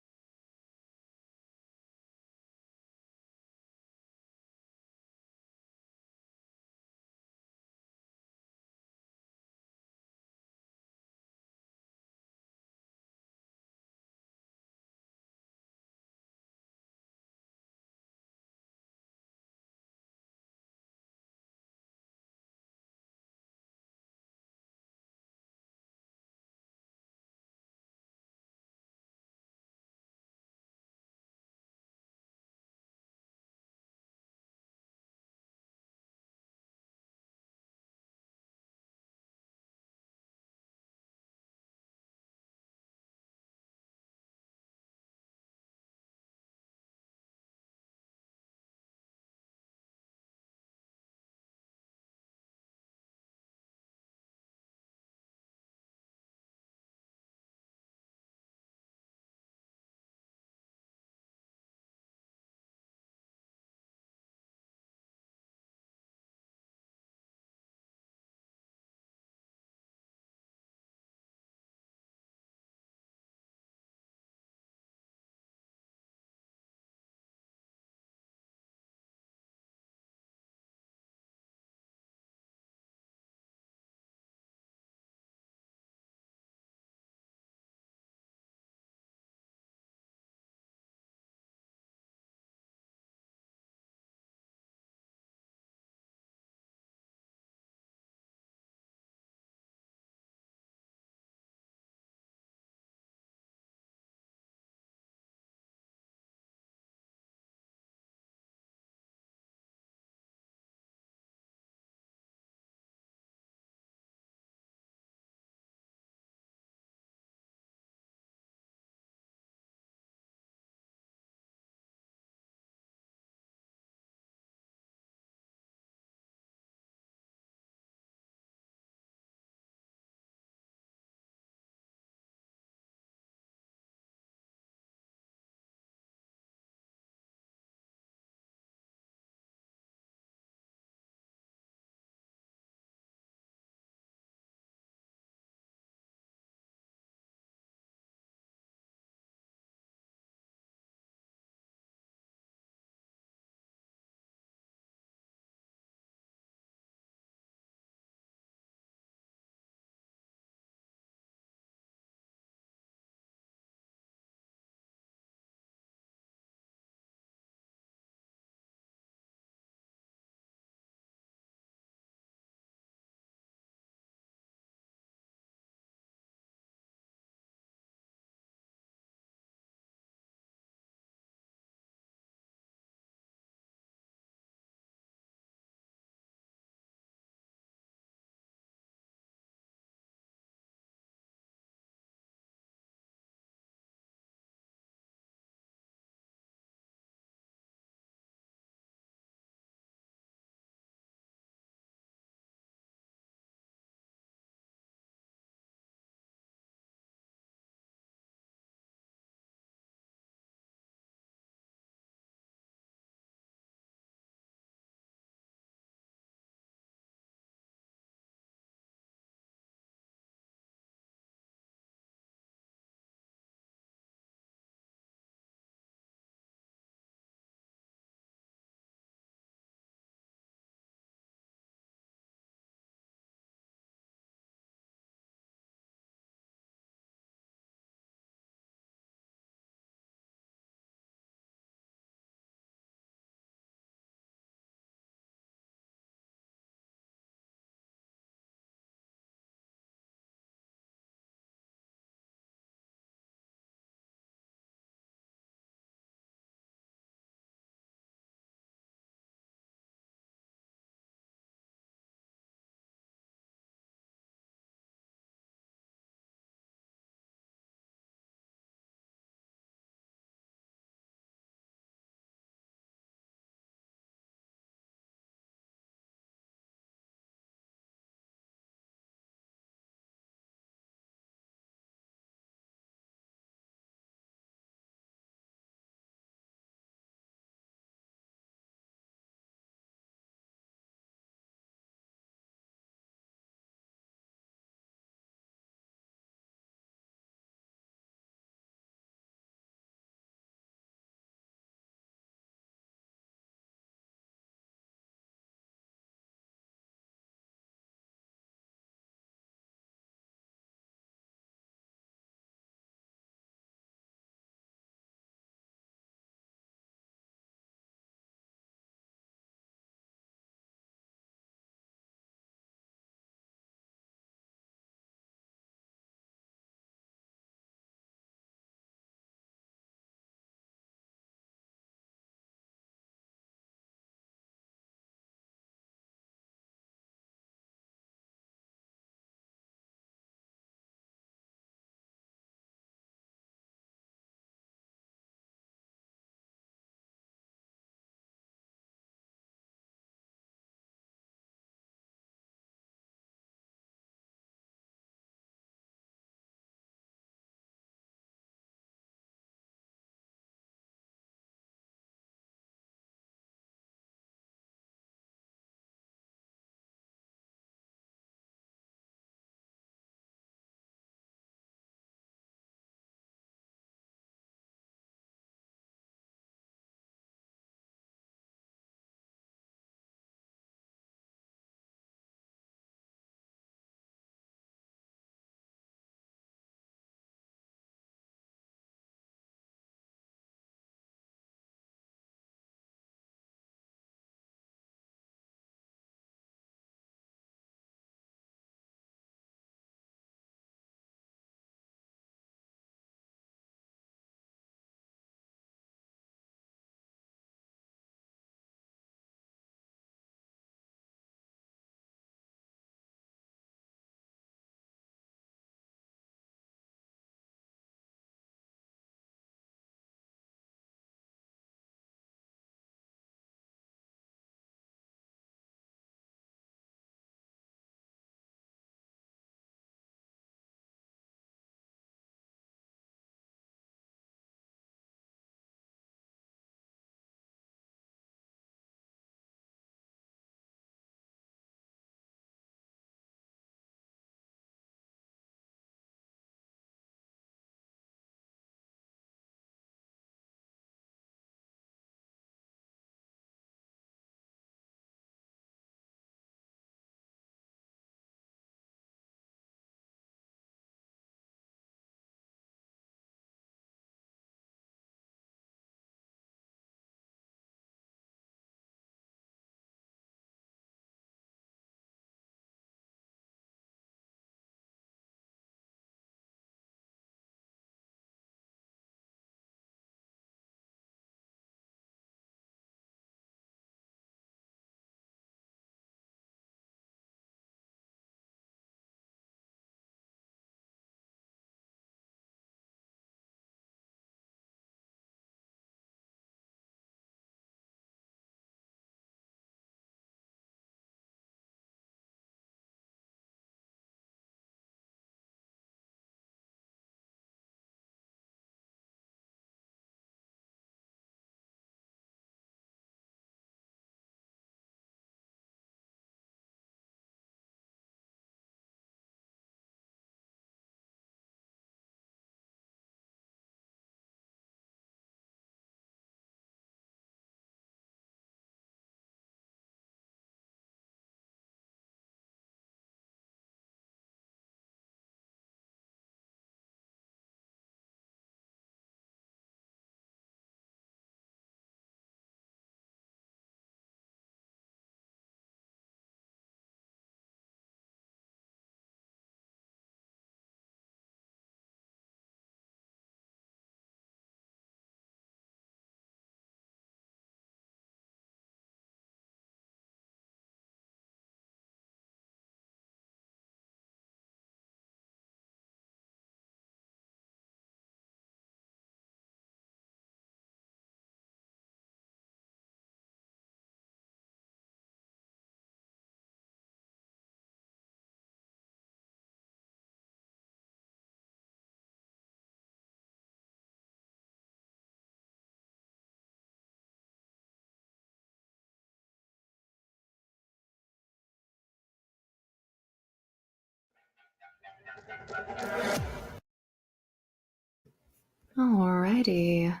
Alrighty.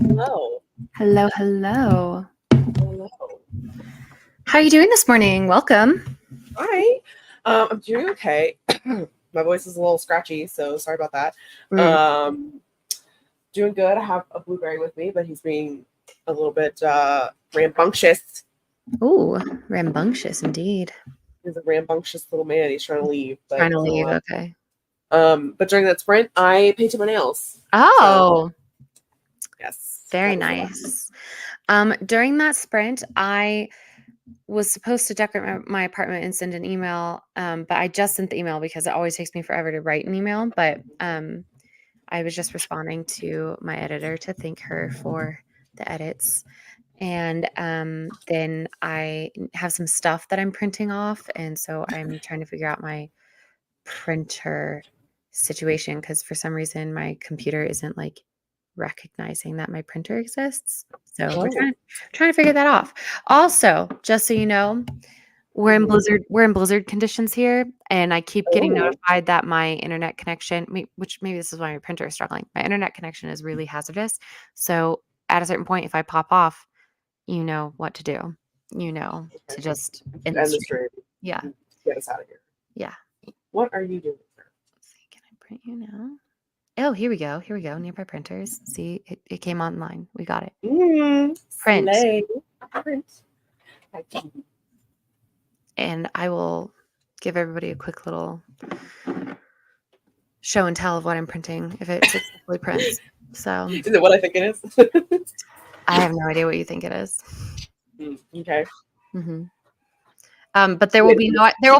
Hello. Hello, hello. Hello. How are you doing this morning? Welcome. Hi. I'm doing okay. My voice is a little scratchy, so sorry about that. Doing good. I have a blueberry with me, but he's being a little bit rambunctious. Ooh, rambunctious indeed. He's a rambunctious little man. He's trying to leave. But Trying to leave. Okay. But during that sprint, I painted my nails. Oh, Yes. very that was nice. During that sprint, I was supposed to decorate my apartment and send an email, but I just sent the email because it always takes me forever to write an email. But I was just responding to my editor to thank her for the edits. And then I have some stuff that I'm printing off. And so I'm trying to figure out my printer situation because for some reason my computer isn't like recognizing that my printer exists. So we're trying to figure that off. Also, just so you know, we're in blizzard conditions here, and I keep getting notified that my internet connection, which maybe this is why my printer is struggling. My internet connection is really hazardous. So at a certain point, if I pop off, you know what to do. You know to just end the stream. Yeah. Get us out of here. Yeah. What are you doing? Let's see, can I print you now? Oh, here we go. Here we go. Nearby printers. See, it came online. We got it. Print. Print. And I will give everybody a quick little show and tell of what I'm printing if it successfully prints. So is it what I think it is? I have no idea what you think it is. Okay. Mm-hmm. But there will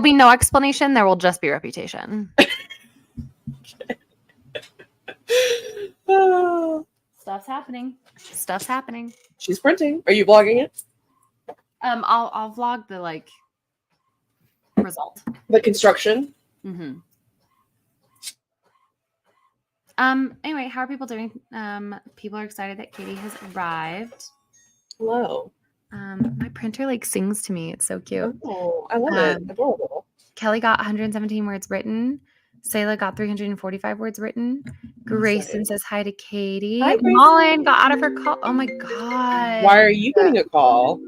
be no explanation. There will just be reputation. Stuff's happening. Stuff's happening. She's printing. Are you vlogging it? I'll vlog the result. The construction. Mm-hmm. Anyway, how are people doing? People are excited that Katie has arrived. Hello. My printer sings to me. It's so cute. Oh, I love it. Adorable. Kelly got 117 words written. Sayla got 345 words written. Grayson says hi to Katie. Hi, Grayson. Mullen got out of her call. Oh my god. Why are you getting a call?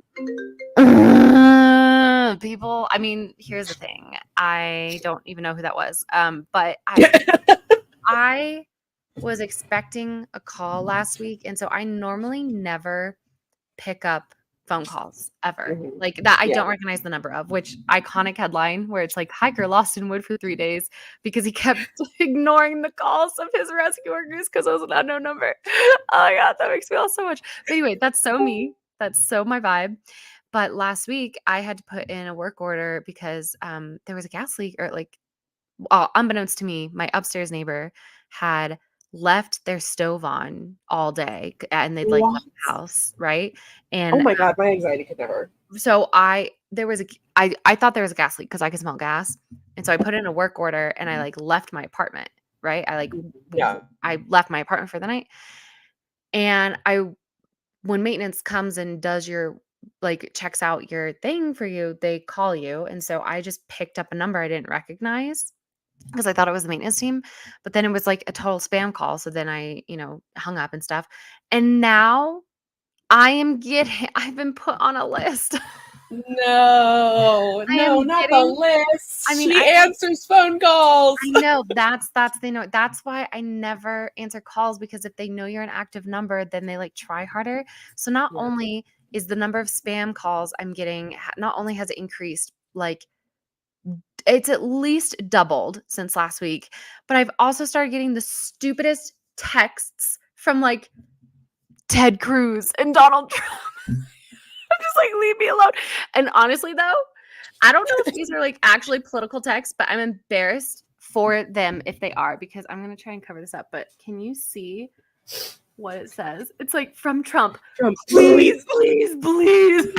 People, I mean, here's the thing. I don't even know who that was. But I was expecting a call last week, and so I normally never pick up phone calls ever like that. I don't recognize the number of, which iconic headline where it's hiker lost in wood for 3 days because he kept ignoring the calls of his rescue workers because it was an unknown number. Oh my god, that makes me laugh so much. But anyway, that's so me. That's so my vibe. But last week I had to put in a work order because there was a gas leak, or unbeknownst to me, my upstairs neighbor had left their stove on all day and they'd left the house, right? And oh my god, my anxiety could never. So I thought there was a gas leak because I could smell gas. And so I put in a work order and I left my apartment, right? I left my apartment for the night. And when maintenance comes and does your checks out your thing for you, they call you. And so I just picked up a number I didn't recognize because I thought it was the maintenance team, but then it was a total spam call. So then I, hung up and stuff. And now I've been put on a list. No, not the list. I mean, she answers phone calls. I know that's why I never answer calls, because if they know you're an active number, then they try harder. So not only is the number of spam calls I'm getting, not only has it increased, it's at least doubled since last week, but I've also started getting the stupidest texts from Ted Cruz and Donald Trump. I'm just leave me alone. And honestly, though, I don't know if these are actually political texts, but I'm embarrassed for them if they are, because I'm going to try and cover this up. But can you see what it says? It's from Trump. Please, please, please.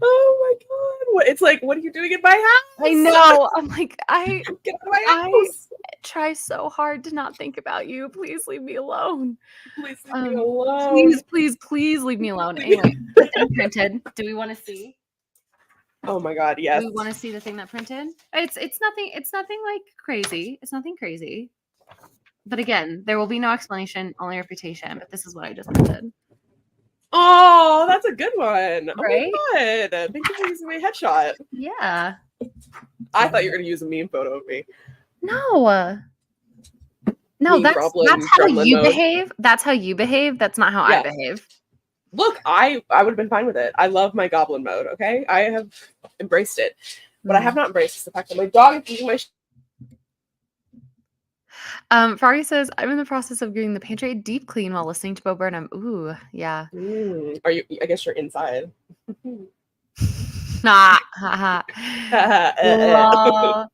Oh my god! What it's what are you doing in my house? I know. I'm get out of my house. I try so hard to not think about you. Please leave me alone. Please leave me alone. Please leave me alone. Anyway, it's printed. Do we want to see? Oh my god, yes. We want to see the thing that printed. It's nothing. It's nothing like crazy. It's nothing crazy. But again, there will be no explanation, only reputation. But this is what I just printed. Oh, that's a good one. Right? Oh my god. Thank you for using my headshot. Yeah. I thought you were gonna use a meme photo of me. No. No, Me, that's Gremlin how you mode. behave. That's how you behave. That's not how I Yeah. behave. Look, I would have been fine with it. I love my goblin mode, okay? I have embraced it. What I have not embraced is the fact that my dog is eating my Froggy says, I'm in the process of getting the pantry a deep clean while listening to Bo Burnham. Ooh, yeah. Are you I guess you're inside. Nah. Haha. Lol.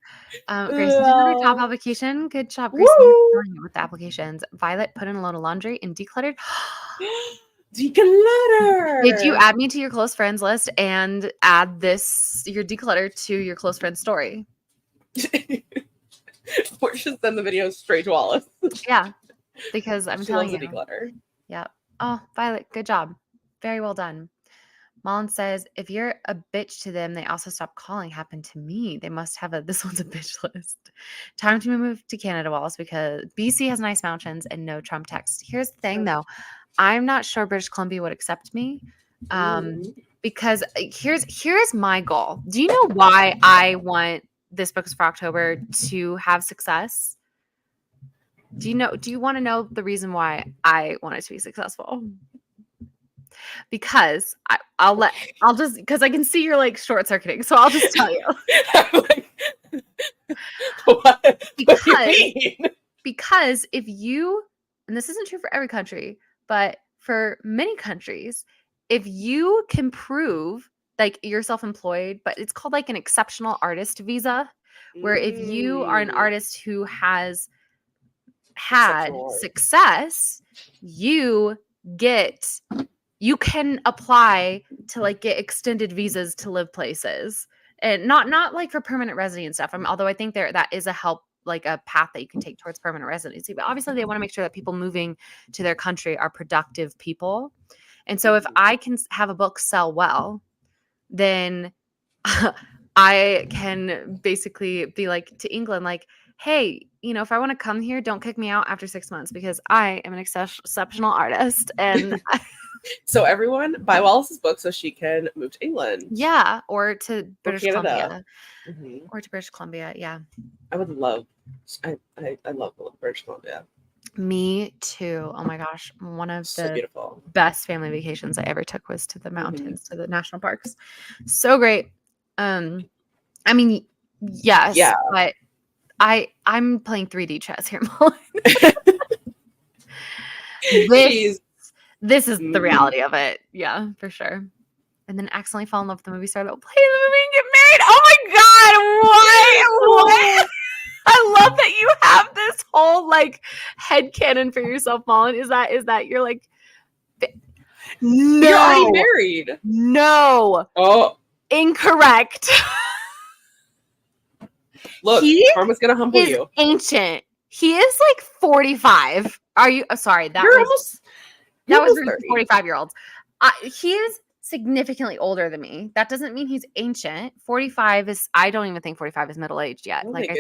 Grayson did another top application. Good job, Grayson. You're Woo! killing it with the applications. Violet put in a load of laundry and decluttered. Declutter. Did you add me to your close friends list and add your declutter to your close friends story? Or just send the video straight to Wallace. Yeah, because I'm She telling loves you. a declutter. Yeah. Oh, Violet, good job. Very well done. Mullen says, if you're a bitch to them, they also stop calling. Happened to me. They must have a this one's a bitch list. Time to move to Canada, Wallace, because BC has nice mountains and no Trump text. Here's the thing, though. I'm not sure British Columbia would accept me. Because here's my goal. Do you know why I want this Books for October to have success? Do you want to know the reason why I want it to be successful? Because I'll just because I can see you're like short circuiting, so I'll just tell you. What do you mean? Because if you, and this isn't true for every country, but for many countries, if you can prove like you're self-employed, but it's called like an exceptional artist visa, where if you are an artist who has had success, you can apply to like get extended visas to live places, and not like for permanent residency and stuff. Although I think that is a help, like a path that you can take towards permanent residency. But obviously they want to make sure that people moving to their country are productive people. And so if I can have a book sell well, then I can basically be like to England, like, hey, if I want to come here, don't kick me out after 6 months because I am an exceptional artist. And so everyone buy Wallace's book so she can move to England. Yeah, or to British Canada. Columbia. Or to British Columbia, yeah. I would love, I love British Columbia. Me too. Oh my gosh. One of So the beautiful. best family vacations I ever took was to the mountains, to the national parks. So great. I mean, yes, Yeah. but I'm playing 3D chess here, Mullen. This is the reality of it. Yeah, for sure. And then accidentally fall in love with the movie star that will play the movie and get married. Oh my god, why? I love that you have this whole like headcanon for yourself, Mullen. Is that you're like no, you're already married. No. Oh, incorrect. Look, karma's gonna humble you. Ancient. He is like 45. Are you sorry? That was 45-year-olds. He is significantly older than me. That doesn't mean he's ancient. 45 is, I don't even think 45 is middle-aged yet. Like I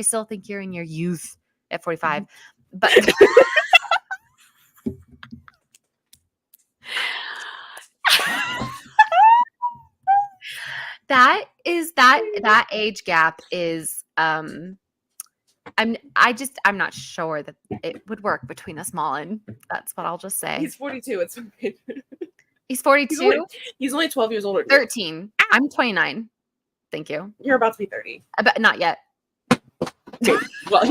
still think you're in your youth at 45. But that age gap is I'm not sure that it would work between us, Mullen. That's what I'll just say. He's 42. It's okay. He's 42. He's only 12 years older. 13. I'm 29. Thank you. You're about to be 30. But not yet. Okay. Well,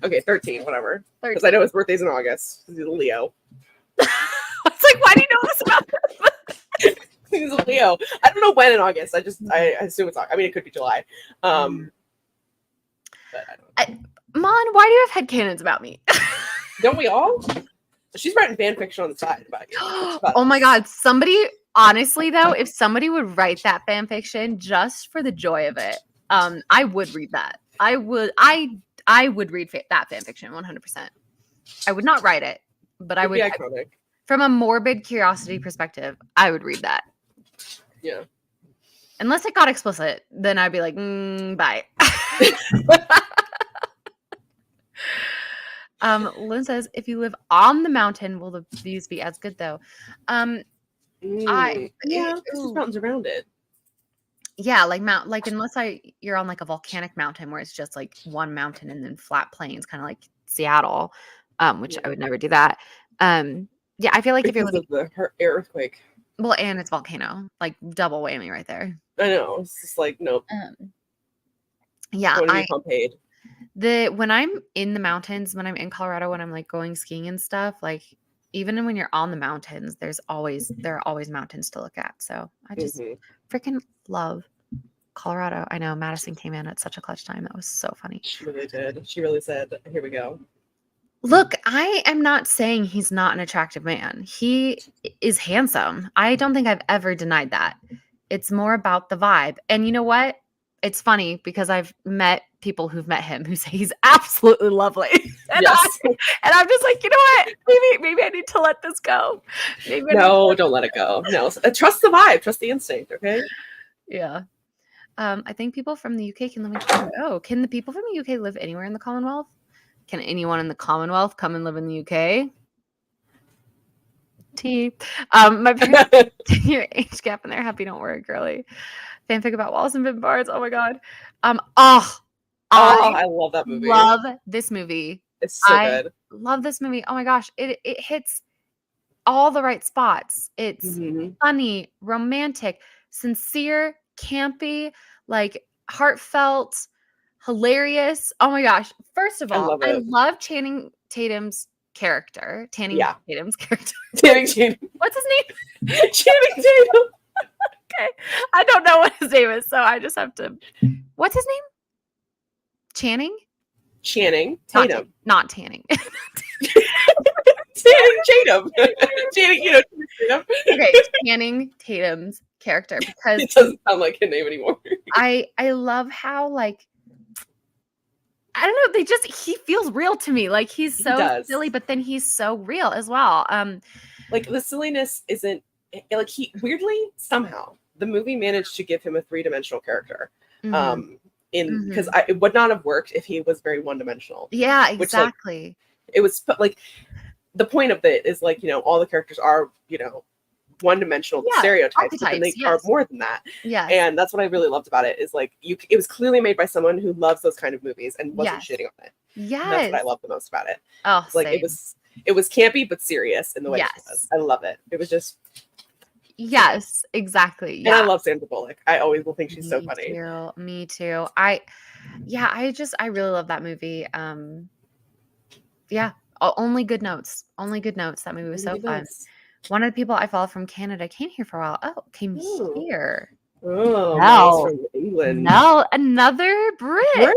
13, whatever. Because I know his birthday's in August. He's a Leo. I was like, why do you know this about him? He's a Leo. I don't know when in August. I assume it's August. I mean, it could be July. But I don't know. Mon, why do you have headcanons about me? Don't we all? She's writing fan fiction on the side about you. Oh my god. Honestly though, if somebody would write that fan fiction just for the joy of it, I would read that. I would read that fan fiction 100%. I would not write it, but I would. From a morbid curiosity perspective, I would read that. Yeah. Unless it got explicit, then I'd be like, bye. Lynn says, if you live on the mountain, will the views be as good though? Yeah, Ooh. because there's mountains around it. Yeah, like unless you're on like a volcanic mountain where it's just like one mountain and then flat plains, kind of like Seattle, which I would never do that. Yeah, I feel like if you're Because living, of the earthquake. well, and it's volcano, like double whammy right there. I know. It's just like, nope. Yeah, I want to be Pompeii. when I'm in the mountains, when I'm in Colorado, when I'm like going skiing and stuff, like even when you're on the mountains, there are always mountains to look at. So I just freaking love Colorado. I know Madison came in at such a clutch time. That was so funny. She really did. She really said, here we go. Look, I am not saying he's not an attractive man. He is handsome. I don't think I've ever denied that. It's more about the vibe. And you know what? It's funny because I've met people who've met him who say he's absolutely lovely. And, Yes. I'm just like, you know what? Maybe I need to let this go. No, don't let it go. No, trust the vibe. Trust the instinct, okay? Yeah. I think people from the UK can live in Canada. Oh, can the people from the UK live anywhere in the Commonwealth? Can anyone in the Commonwealth come and live in the UK? T. My parents your age gap and they're happy. Don't worry, girly. Fanfic about Wallace and Ben Barnes. Oh my god. I love that movie. Love this movie. It's so good. Love this movie. Oh my gosh. It hits all the right spots. It's funny, romantic, sincere, campy, like heartfelt, hilarious. Oh my gosh. First of all, I love Channing Tatum's character. Tatum's character. Channing Tatum. What's his name? Channing Tatum. Okay. I don't know what his name is, so I just have to. What's his name? Channing Tatum. Not Tanning. Channing Tatum. Channing Tatum. Okay, Channing Tatum's character, because it doesn't sound like a name anymore. I love how, like, I don't know, he feels real to me. Like, he's so silly, but then he's so real as well. Like, the silliness isn't like, he weirdly somehow the movie managed to give him a 3-dimensional character. Because it would not have worked if he was very one-dimensional. Yeah, exactly. Which, like, it was like, the point of it is, like, all the characters are, one-dimensional stereotypes, but then they are more than that. Yeah. And that's what I really loved about it, is like, it was clearly made by someone who loves those kind of movies and wasn't shitting on it. Yeah. That's what I love the most about it. Oh, like, same. it was campy but serious in the way it was. I love it. It was just yes, exactly. Yeah. And I love Sandra Bullock. I always will think she's so funny. Me too. I really love that movie. Yeah. Only good notes. That movie was so fun. One of the people I follow from Canada came here for a while. Oh, came here. Oh, no. From England. No, another Brit.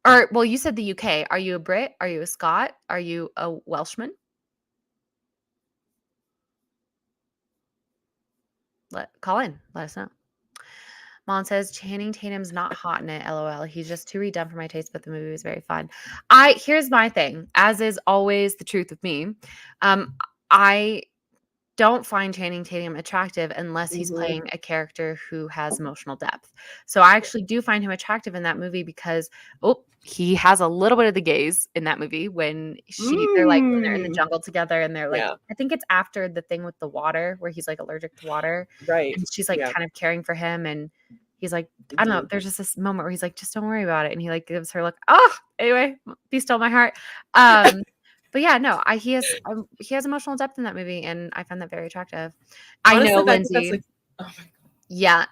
Or, well, you said the UK. Are you a Brit? Are you a Scot? Are you a Welshman? Call in. Let us know. Mom says Channing Tatum's not hot in it. LOL. He's just too redone for my taste, but the movie was very fun. Here's my thing, as is always the truth with me. I don't find Channing Tatum attractive unless he's playing a character who has emotional depth. So I actually do find him attractive in that movie because he has a little bit of the gaze in that movie when they're like when they're in the jungle together and they're like I think it's after the thing with the water where he's like allergic to water. Right. And she's like kind of caring for him and he's like, I don't know, there's just this moment where he's like, just don't worry about it. And he like gives her like, anyway, be still my heart. But yeah, no, he has emotional depth in that movie, and I find that very attractive. Honestly, I know, Lindsay. Like, oh my god. Yeah,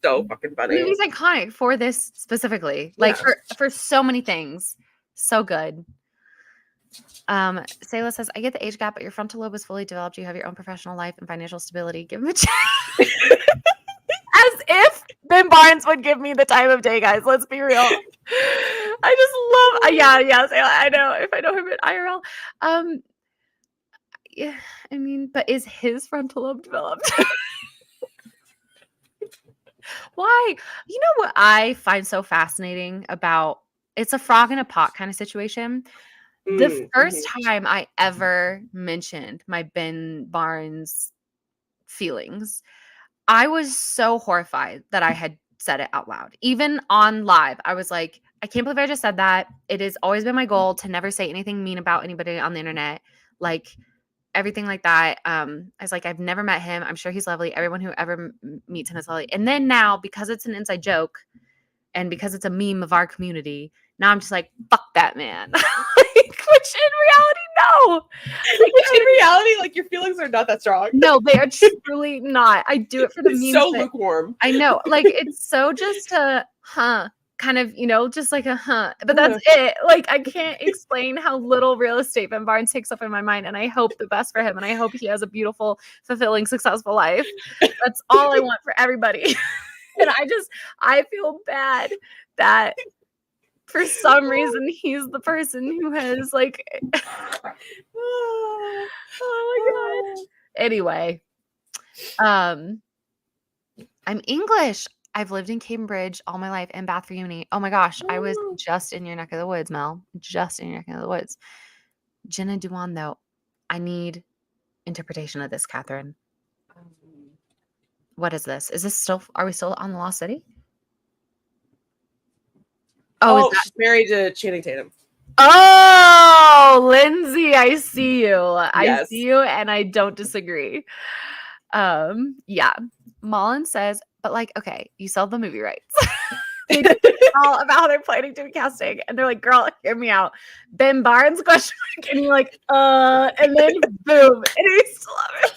so fucking funny. The movie's iconic for this specifically, like for so many things. So good. Sayla says, I get the age gap, but your frontal lobe is fully developed. You have your own professional life and financial stability. Give him a chance. As if Ben Barnes would give me the time of day, guys. Let's be real. I just love, yeah. I know if I know him in IRL. Yeah, I mean, but is his frontal lobe developed? Why? You know what I find so fascinating about it's a frog in a pot kind of situation. The first time I ever mentioned my Ben Barnes feelings, I was so horrified that I had said it out loud. Even on live, I was like, I can't believe I just said that. It has always been my goal to never say anything mean about anybody on the internet. Like everything like that. I was like, I've never met him. I'm sure he's lovely. Everyone who ever meets him is lovely. And then now, because it's an inside joke and because it's a meme of our community, now I'm just like, fuck that man. Which in reality, no. Which in reality, like your feelings are not that strong. No, they are truly not. I do it for the It's memes. so lukewarm. I know. Like it's so just a kind of, just like a but that's it. Like I can't explain how little real estate Ben Barnes takes up in my mind. And I hope the best for him. And I hope he has a beautiful, fulfilling, successful life. That's all I want for everybody. And I feel bad that for some reason he's the person who has like oh my god. Anyway, I'm English. I've lived in Cambridge all my life and Bath for uni. Oh my gosh, I was just in your neck of the woods, Mel. Just in your neck of the woods. Jenna Dewan, though, I need interpretation of this, Catherine. What is this? Is this still? Are we still on the Lost City? Oh, she's married to Channing Tatum. Oh, Lindsay, I see you. I Yes. see you, and I don't disagree. Yeah. Mullen says, but like, okay, you sell the movie rights. They did all about how they're planning to do casting, and they're like, girl, hear me out. Ben Barnes question mark, and you're like, and then boom, and he's love it.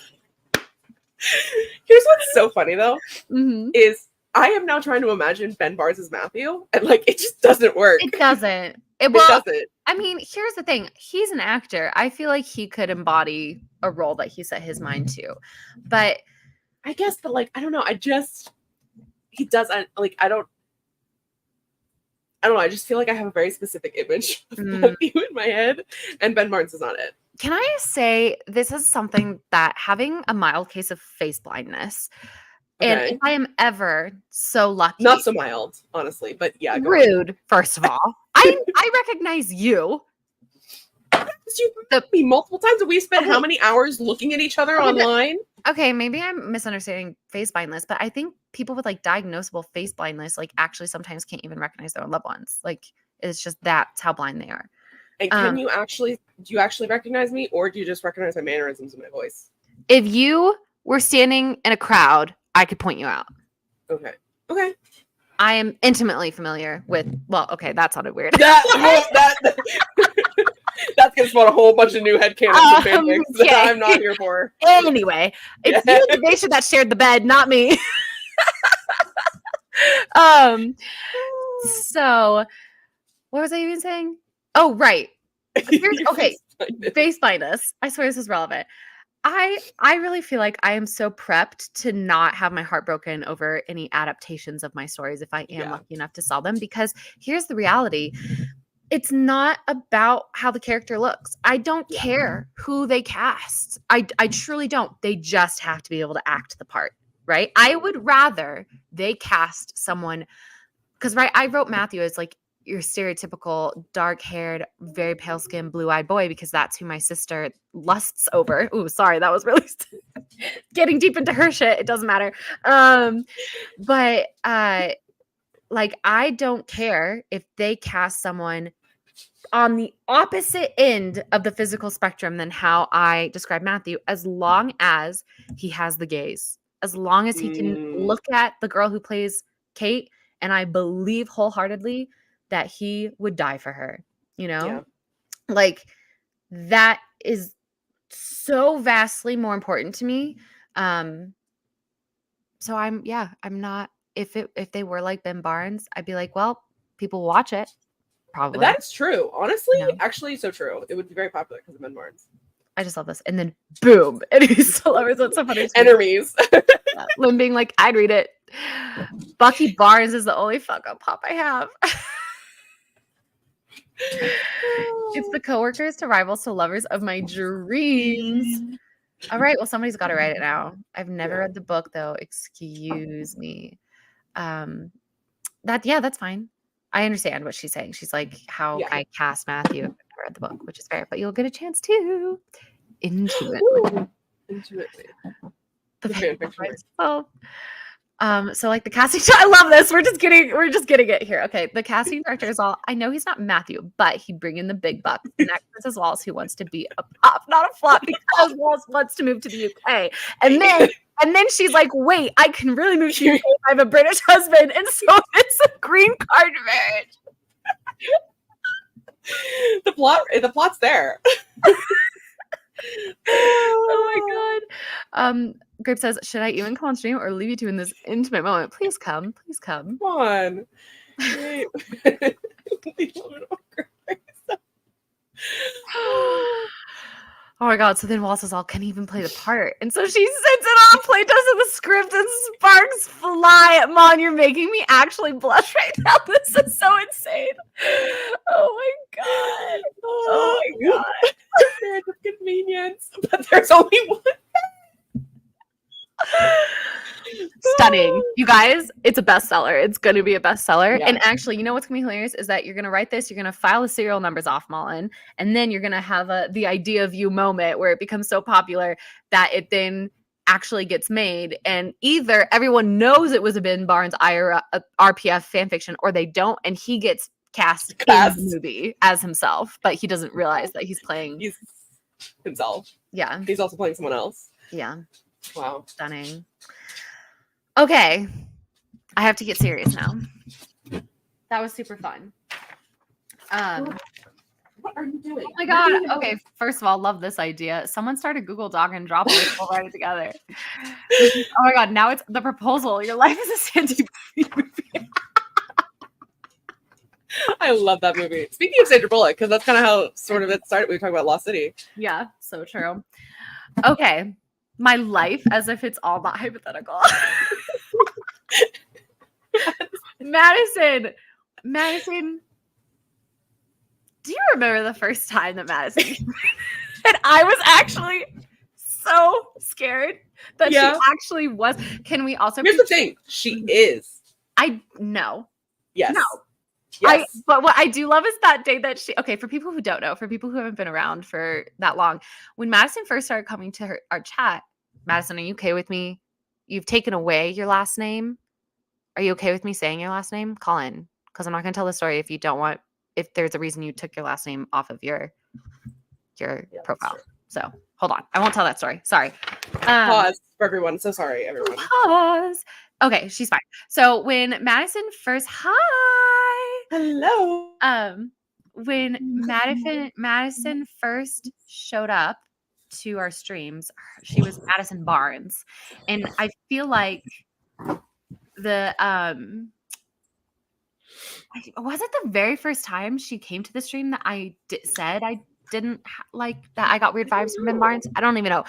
Here's what's so funny though, Mhm. is I am now trying to imagine Ben Barnes as Matthew, and like it just doesn't work. It doesn't. It doesn't. I mean, here's the thing. He's an actor. I feel like he could embody a role that he set his mind to. But I guess, but like I don't know. He does. I don't know. I just feel like I have a very specific image of Matthew in my head, and Ben Barnes is not it. Can I say this is something that having a mild case of face blindness, and if I am ever so lucky, not so mild, honestly, but yeah, rude. First of all, I recognize you. You me multiple times. We spent how many hours looking at each other online? Okay, maybe I'm misunderstanding face blindness, but I think people with like diagnosable face blindness, like actually sometimes can't even recognize their own loved ones. Like it's just that's how blind they are. And do you actually recognize me, or do you just recognize my mannerisms and my voice? If you were standing in a crowd, I could point you out. Okay. I am intimately familiar with. Well, okay, that sounded weird. That's gonna spawn a whole bunch of new headcanons and fanfics that I'm not here for. Anyway, it's you, the nation that shared the bed, not me. So what was I even saying? Oh, right. Okay. Face blindness. I swear this is relevant. I really feel like I am so prepped to not have my heart broken over any adaptations of my stories if I am lucky enough to sell them, because here's the reality. It's not about how the character looks. I don't care who they cast. I truly don't. They just have to be able to act the part, right? I would rather they cast someone, because I wrote Matthew as like your stereotypical dark-haired, very pale-skinned, blue-eyed boy, because that's who my sister lusts over. Ooh, sorry, that was really getting deep into her shit. It doesn't matter. But like, I don't care if they cast someone on the opposite end of the physical spectrum than how I describe Matthew, as long as he has the gaze, as long as he can look at the girl who plays Kate, and I believe wholeheartedly that he would die for her, like that is so vastly more important to me. So I'm not, if they were like Ben Barnes, I'd be like, well, people watch it. Probably. That's true. Honestly, actually so true. It would be very popular because of Ben Barnes. I just love this. And then boom. And he's so lovers. That's so funny. Enemies. Lynn being like, I'd read it. Bucky Barnes is the only fuck up pop I have. It's the coworkers to rivals to lovers of my dreams. All right. Well, somebody's got to write it now. I've never read the book though. Excuse me. That's fine. I understand what she's saying. She's like, how I cast Matthew. I've never read the book, which is fair, but you'll get a chance to. Intuitively. The fan fiction. Right. Well, so like the casting, I love this. We're just getting it here. Okay, the casting director is all. I know he's not Matthew, but he'd bring in the big bucks. And that Princess Wallace, who wants to be a pop, not a flop, because Wallace wants to move to the UK, and then she's like, wait, I can really move to the UK. I have a British husband, and so it's a green card marriage. The plot's there. Oh my god. Grape says, should I even come on stream or leave you two in this intimate moment? Please come. Please come. Come on. Wait. Oh my god. So then Wallace is all, can he even play the part? And so she sends it on, play does the script, and sparks fly. Mon, you're making me actually blush right now. This is so insane. Oh my god. Oh my god. There's a convenience, but there's only one. Stunning. You guys, it's a bestseller. It's going to be a bestseller. Yeah. And actually, you know what's going to be hilarious is that you're going to write this, you're going to file the serial numbers off, Mullen, and then you're going to have the idea of you moment where it becomes so popular that it then actually gets made. And either everyone knows it was a Ben Barnes RPF fanfiction or they don't, and he gets cast in the movie as himself, but he doesn't realize that he's playing himself. Yeah. He's also playing someone else. Yeah. Wow. Stunning. Okay. I have to get serious now. That was super fun. What are you doing? Oh my god. Okay, first of all, love this idea. Someone start a Google Doc and drop it. We'll write it together. Oh my god, now it's the proposal. Your life is a Sandy movie. I love that movie. Speaking of Sandra Bullock, because that's kind of how sort of it started. We were talking about Lost City. Yeah, so true. Okay. My life as if it's all not hypothetical. Madison, do you remember the first time that Madison came? And I was actually so scared that she actually was. Can we also Here's the thing. She is. I know. Yes. No. Yes. But what I do love is that day that for people who don't know, for people who haven't been around for that long, when Madison first started coming to our chat, Madison, are you okay with me? You've taken away your last name. Are you okay with me saying your last name? Call in, because I'm not going to tell the story if there's a reason you took your last name off of your profile. So hold on. I won't tell that story. Sorry. Pause for everyone. So sorry, everyone. Pause. Okay, she's fine. So when Madison first, hello. When Madison first showed up to our streams, she was Madison Barnes, and I feel like was it the very first time she came to the stream that I said I didn't like that I got weird vibes from Ben Barnes? I don't even know,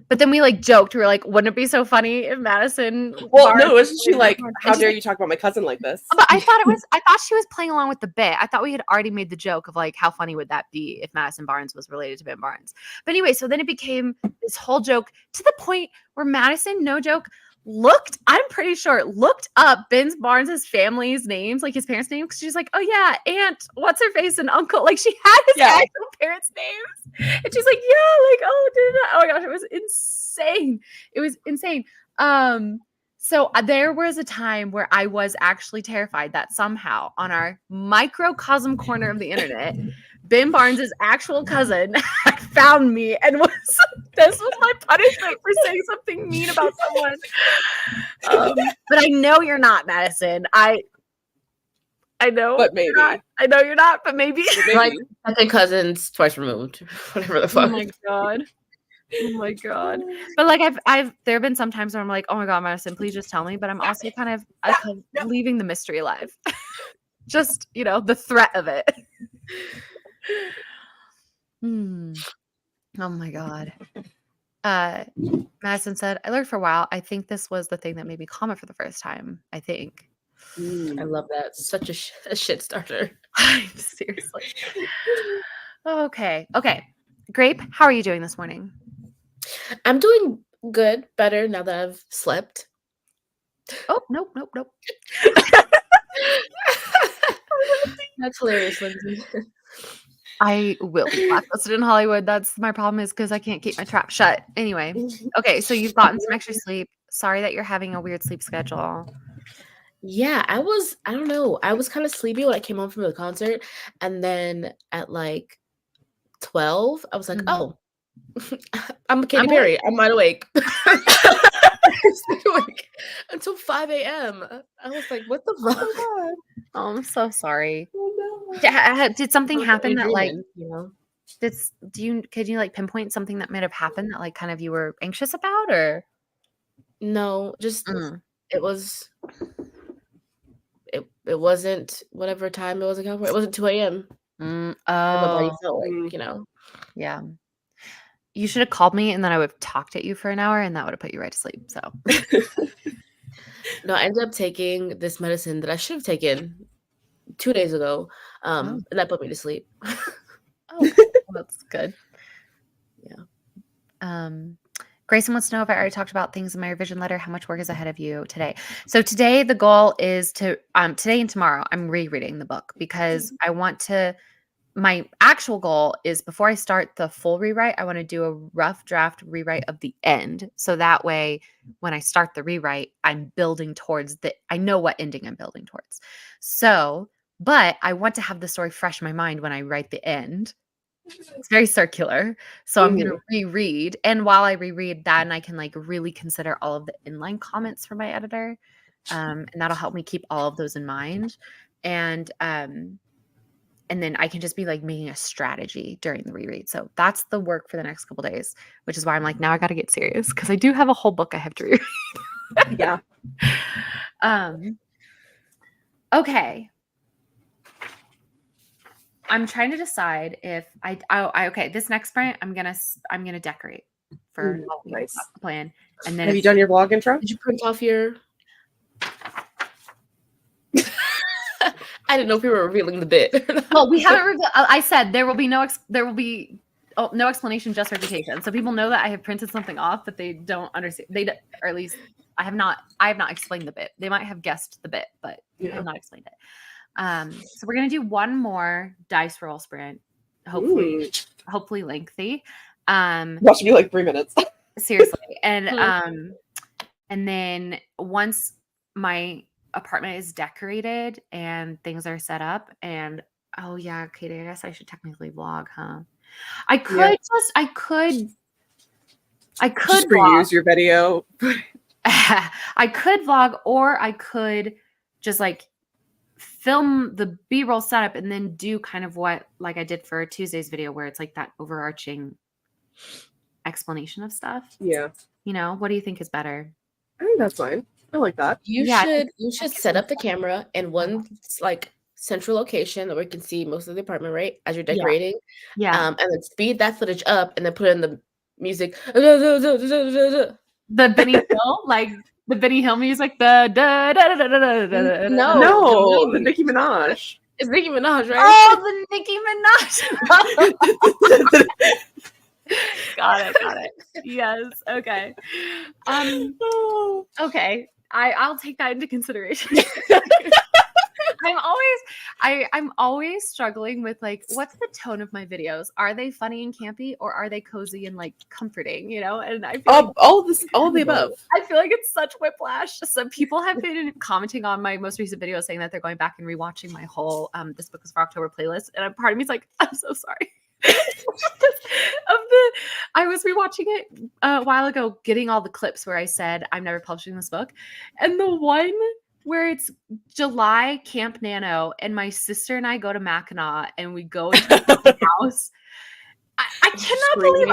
but then we like joked. We were like, "Wouldn't it be so funny if Madison?" Well, no, wasn't she like, "How dare you talk about my cousin like this?" But I thought she was playing along with the bit. I thought we had already made the joke of like, how funny would that be if Madison Barnes was related to Ben Barnes? But anyway, so then it became this whole joke to the point where Madison, no joke, looked up Ben Barnes' family's names, like his parents' names, because she's like, oh yeah, aunt, what's her face, and uncle. Like she had his actual parents' names. And she's like, yeah, like, oh my gosh, it was insane. It was insane. So there was a time where I was actually terrified that somehow on our microcosm corner of the internet, Ben Barnes' actual cousin found me and this was my punishment for saying something mean about someone. But I know you're not, Madison. I know, but maybe. I know you're not, but maybe. Like second cousins twice removed, whatever the fuck. Oh my god. But like there have been some times where I'm like, oh my god, Madison, please just tell me. But I'm also kind of leaving the mystery alive. Just, the threat of it. Oh my god. Madison said, I lurked for a while. I think this was the thing that made me comment for the first time. I think. I love that. Such a shit starter. Seriously. Okay. Grape, how are you doing this morning? I'm doing good, better now that I've slept. Oh, nope. That's hilarious, Lindsay. I will be blacklisted in Hollywood. That's my problem is because I can't keep my trap shut. Anyway, okay, so you've gotten some extra sleep. Sorry that you're having a weird sleep schedule. Yeah, I don't know. I was kind of sleepy when I came home from the concert. And then at like 12, I was like, Mhm. oh, I'm Katy I'm Perry. I'm wide awake. Like, until 5 a.m. I was like, what the fuck? Oh Oh, I'm so sorry. God. Oh no. Did something I was happen that like daydreaming, you know? could you like pinpoint something that might have happened that like kind of you were anxious about or No, just Mm. it was it wasn't whatever time it was in California. It wasn't 2 a.m. And my body Oh, felt like, Mm. you know. yeah. You should have called me and then I would have talked at you for an hour and that would have put you right to sleep. So No, I ended up taking this medicine that I should have taken 2 days ago. And that put me to sleep. well, that's good. Yeah. Grayson wants to know if I already talked about things in my revision letter. How much work is ahead of you today? So today the goal is to today and tomorrow I'm rereading the book because I want to. My actual goal is before I start the full rewrite, I want to do a rough draft rewrite of the end. So that way, when I start the rewrite, I'm building towards I know what ending I'm building towards. So, but I want to have the story fresh in my mind when I write the end. It's very circular. So I'm going to reread. And while I reread that, and I can like really consider all of the inline comments from my editor. And that'll help me keep all of those in mind. And then I can just be like making a strategy during the reread. So that's the work for the next couple days, which is why I'm like, now I got to get serious because I do have a whole book I have to reread. Yeah. Okay. I'm trying to decide if I okay, this next sprint I'm gonna decorate for Halloween. Nice. That's the plan. And then Have you done your vlog intro? Did you print off your I didn't know if we were revealing the bit. Well, we haven't I said there will be no no explanation, just reputation. So people know that I have printed something off, but they don't understand. Or at least I have not explained the bit. They might have guessed the bit, but I have not explained it. So we're gonna do one more dice roll sprint, hopefully lengthy. That should be like 3 minutes. Seriously, and then once my apartment is decorated and things are set up and oh yeah, Katie, I guess I should technically vlog, huh? I could Just vlog. reuse your video. I could vlog, or I could just like film the B-roll setup and then do kind of what like I did for Tuesday's video where it's like that overarching explanation of stuff. Yeah. You know, what do you think is better? I think that's fine. I like that. You should set up the camera in one like central location that we can see most of the apartment, right? As you're decorating. Yeah. And then speed that footage up and then put in the music. The Benny Hill, like the Benny Hill music, the da da da da da da da. No, the Nicki Minaj. It's Nicki Minaj, right? Oh, the Nicki Minaj. Got it. Yes. Okay. Okay. I'll take that into consideration. I'm always struggling with like, what's the tone of my videos? Are they funny and campy, or are they cozy and like comforting? You know, and I feel like, all of the above. I feel like it's such whiplash. So people have been commenting on my most recent video saying that they're going back and rewatching my whole This Book is for October playlist, and a part of me is like, I'm so sorry. I was rewatching it a while ago, getting all the clips where I said I'm never publishing this book, and the one where it's July Camp Nano and my sister and I go to Mackinac and we go into the house. I cannot believe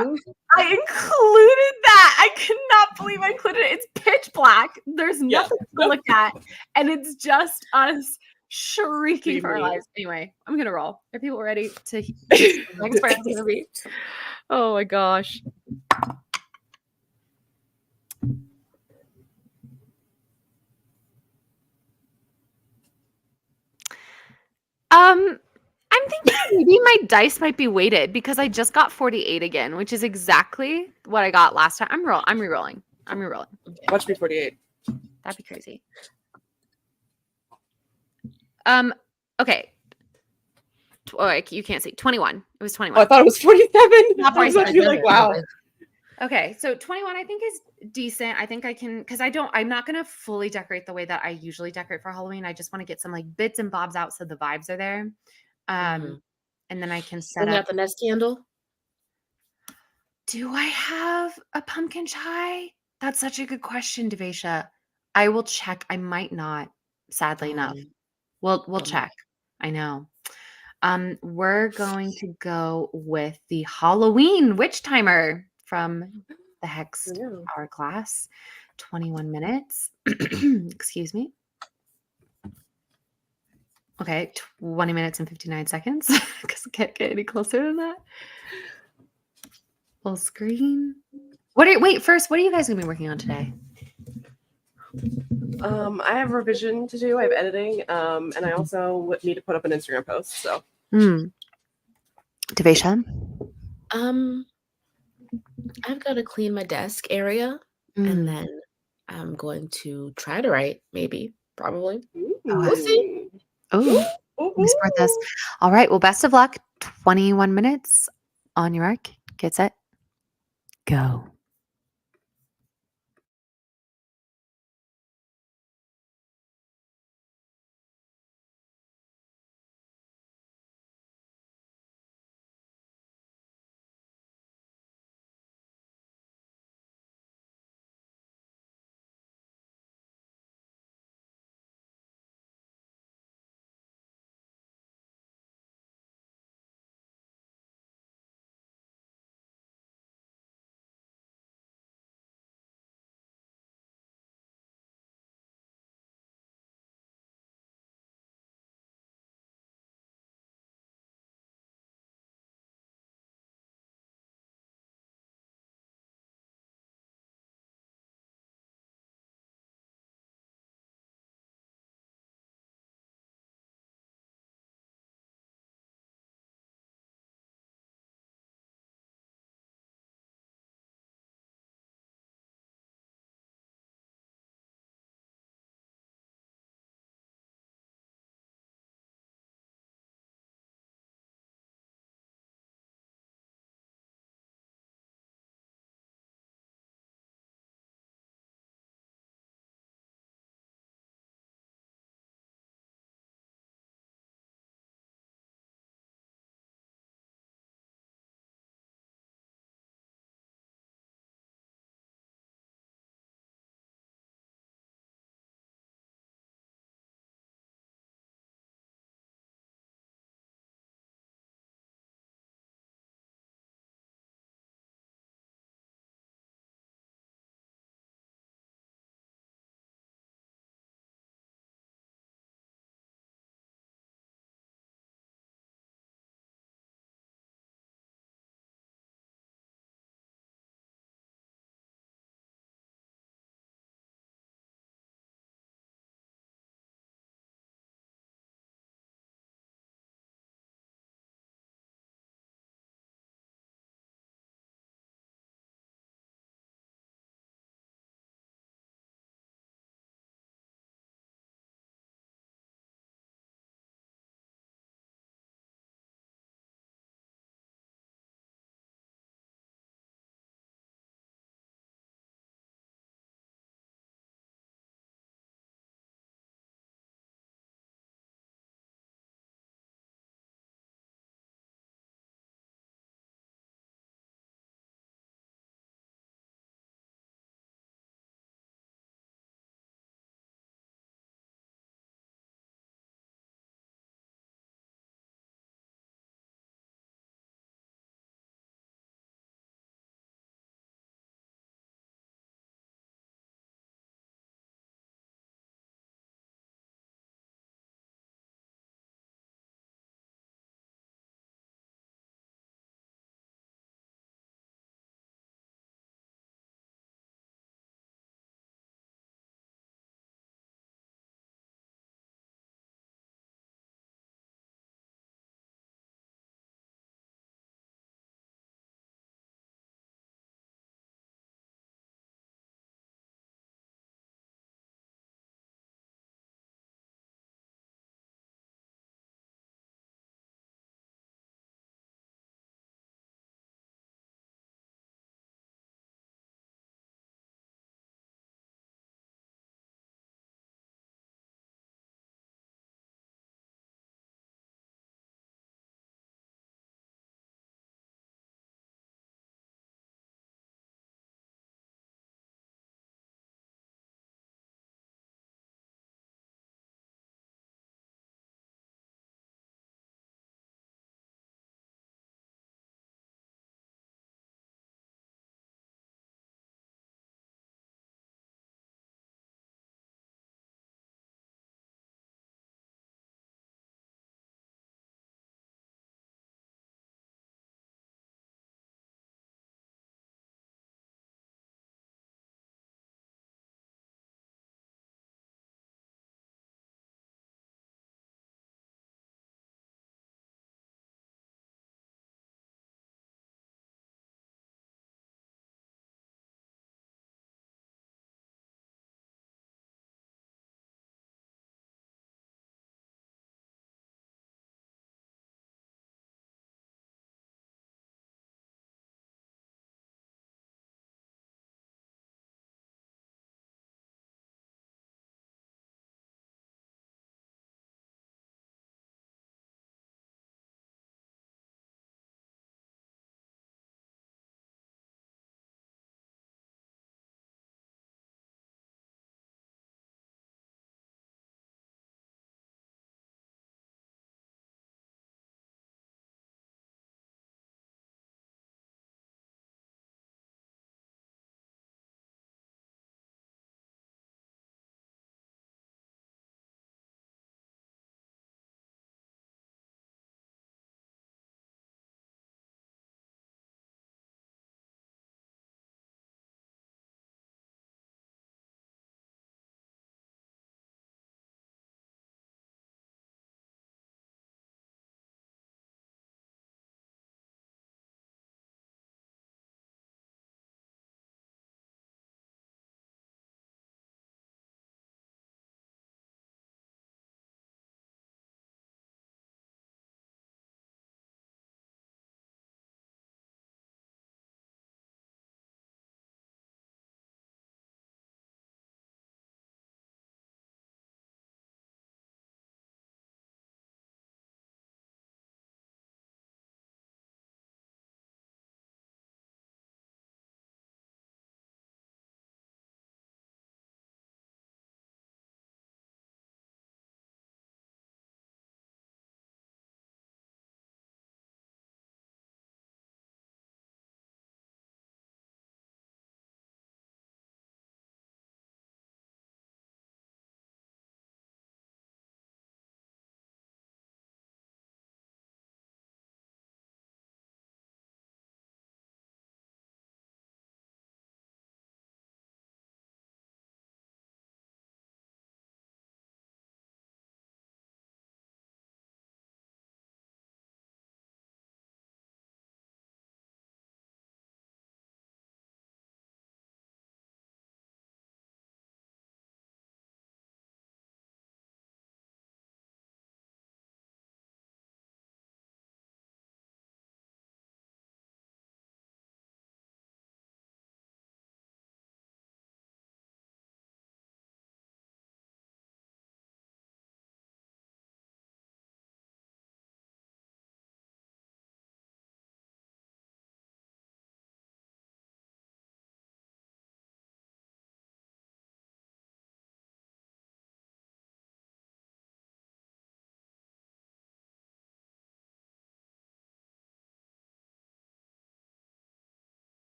I included that. I cannot believe I included it. It's pitch black. There's nothing to look at, and it's just us shrieking for our lives. Anyway, I'm gonna roll. Are people ready to hear the next part is gonna be? Oh my gosh. I'm thinking maybe my dice might be weighted because I just got 48 again, which is exactly what I got last time. I'm re-rolling. Watch me 48. That'd be crazy. Okay. you can't see. 21. It was Oh, I 21. thought it was 47. Not I was 47. actually like, wow. Okay, so 21 I think is decent. I think I can because I'm not gonna fully decorate the way that I usually decorate for Halloween. I just want to get some like bits and bobs out so the vibes are there. Mhm. And then I can set Bring up. out the nest candle. Do I have a pumpkin chai? That's such a good question, Devesha. I will check. I might not, sadly enough. We'll bummer. check. I know. We're going to go with the Halloween witch timer from the Hex Yeah. Hourglass. 21 minutes. Excuse me. Okay, 20 minutes and 59 seconds. Because I can't get any closer than that. Full screen. First, what are you guys gonna be working on today? I have revision to do. I have editing, and I also need to put up an Instagram post. So Devesha? I've got to clean my desk area, and then I'm going to try to write. Maybe, probably. We'll see. Oh, we support this. All right. Well, best of luck. 21 minutes on your arc. Get set. Go.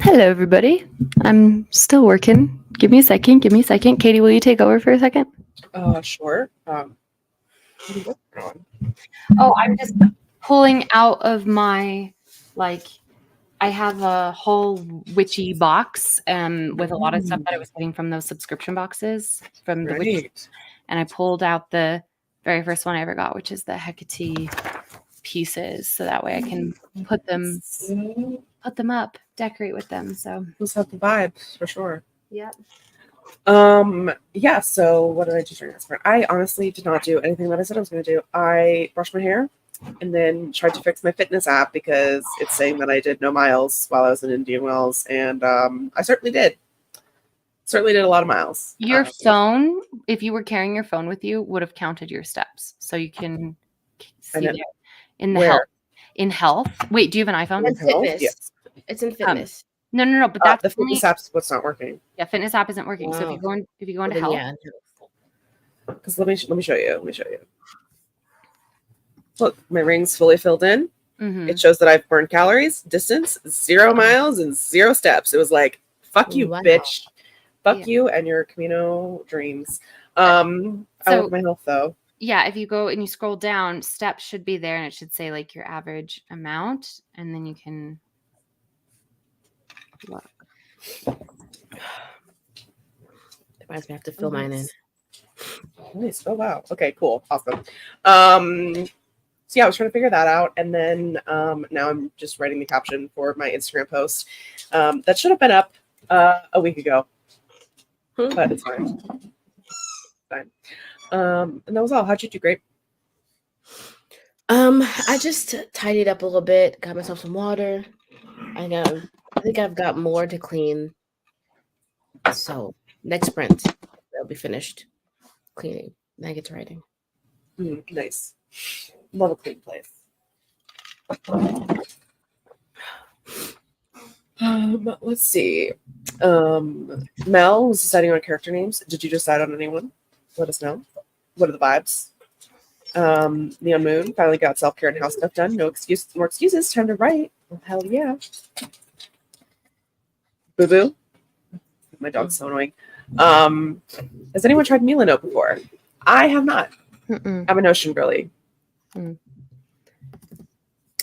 Hello, everybody. I'm still working. Give me a second. Give me a second. Katie, will you take over for a second? Sure. What are you working on? Oh, I'm just pulling out of my, like, I have a whole witchy box with a lot of stuff that I was getting from those subscription boxes from the witch. Right. And I pulled out the very first one I ever got, which is the Hecate pieces. So that way I can put them up, decorate with them. So Those have the vibes for sure. yeah. Yeah, so what did I do during that sprint? I honestly did not do anything that I said I was going to do. I brushed my hair and then tried to fix my fitness app because it's saying that I did no miles while I was in Indian Wells, and I certainly did. Certainly did a lot of miles. Your phone, if you were carrying your phone with you, would have counted your steps. So you can see know. there in the Where? health. In health. Wait, do you have an iPhone? It's Health? fitness. Yes. It's in fitness. No. But that's The fitness app's what's not working. Yeah, fitness app isn't working. So if Wow. you go into Well, health, then, yeah. Because let me show you. Let me show you. Look, my ring's fully filled in. mhm. It shows that I've burned calories, distance, 0 miles, and 0 steps. It was like, fuck you, Wow. bitch. Fuck Yeah. you and your Camino dreams. I So- love my health though. Yeah, if you go and you scroll down, steps should be there, and it should say like your average amount, and then you can look. Reminds me, I have to fill mine in. Nice. Oh wow. Okay, cool. Awesome. So yeah, I was trying to figure that out, and then now I'm just writing the caption for my Instagram post. That should have been up a week ago, but it's fine. Fine. And that was all. How'd you do? Great. I just tidied up a little bit, got myself some water. I think I've got more to clean. So next sprint, I'll be finished cleaning. Then I get to writing. Nice. Love a clean place. Let's see. Mel was deciding on character names. Did you decide on anyone? Let us know. What are the vibes? Neon Moon finally got self-care and house stuff done. No more excuses. Time to write. Well, hell yeah. Boo Boo. My dog's so annoying. Has anyone tried Milano before? I have not. Mm-mm. I'm an ocean girly. Mm.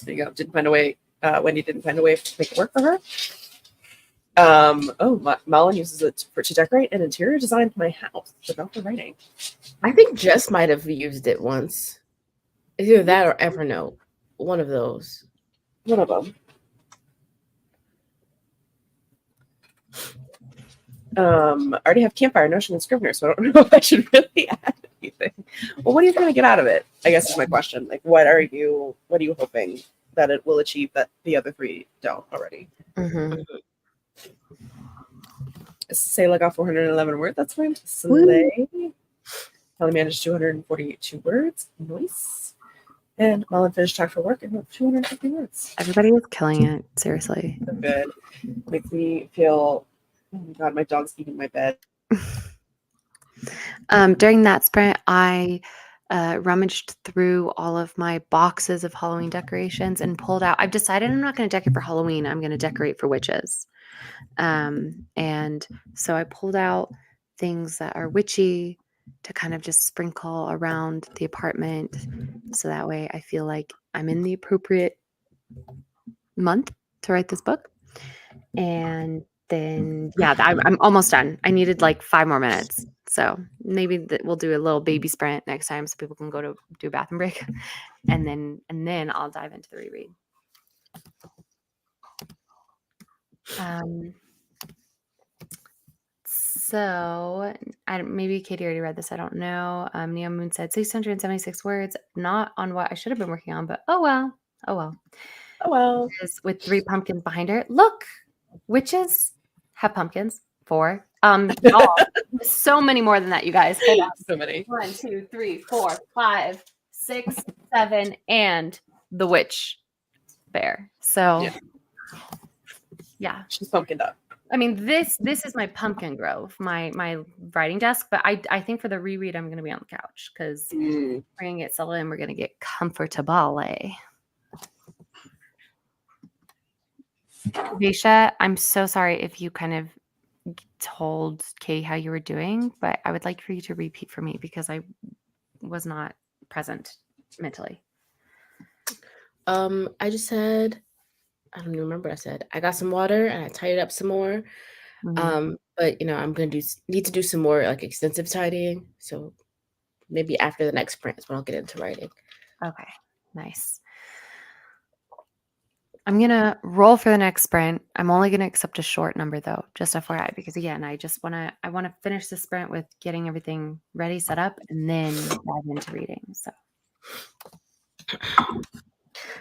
There you go. Didn't find a way. Wendy didn't find a way to make it work for her. Malin uses it to decorate and interior design my house, but not for writing. I think Jess might have used it once. Either that or Evernote. One of those. One of them. I already have Campfire, Notion, and Scrivener, so I don't know if I should really add anything. Well, what are you trying to get out of it? I guess is my question. Like, what are you hoping that it will achieve that the other three don't already? Mhm. Sayla got 411 words. That's fine. Slay. Kelly managed 242 words. Nice. And Mullen finished time for work and wrote 250 words. Everybody is killing it. Seriously. So good. Makes me feel, oh my God, my dog's eating my bed. During that sprint, I rummaged through all of my boxes of Halloween decorations and pulled out. I've decided I'm not going to decorate for Halloween. I'm going to decorate for witches. And so I pulled out things that are witchy to kind of just sprinkle around the apartment. So that way I feel like I'm in the appropriate month to write this book. And then, yeah, I'm almost done. I needed like 5 more minutes. So maybe we'll do a little baby sprint next time so people can go to do a bathroom break. And then I'll dive into the reread. So maybe Katie already read this. I don't know. Neo Moon said 676 words, not on what I should have been working on, but oh well. Oh, well. Is with 3 pumpkins behind her. Look, witches have pumpkins. 4. Y'all, so many more than that, you guys. Hold on. So many. 1, 2, 3, 4, 5, 6, 7, and the witch bear. So, yeah. She's pumpkined up. I mean, this is my pumpkin grove, my writing desk. But I think for the reread, I'm gonna be on the couch because we're gonna get settled in. We're gonna get comfortable. Visha, I'm so sorry if you kind of told Kay how you were doing, but I would like for you to repeat for me because I was not present mentally. I just said, I don't even remember what I said. I got some water and I tidied up some more. But I'm gonna need to do some more like extensive tidying. So maybe after the next sprint is when I'll get into writing. Okay, nice. I'm gonna roll for the next sprint. I'm only gonna accept a short number though, just FYI, because again, I wanna finish the sprint with getting everything ready, set up, and then dive into reading. So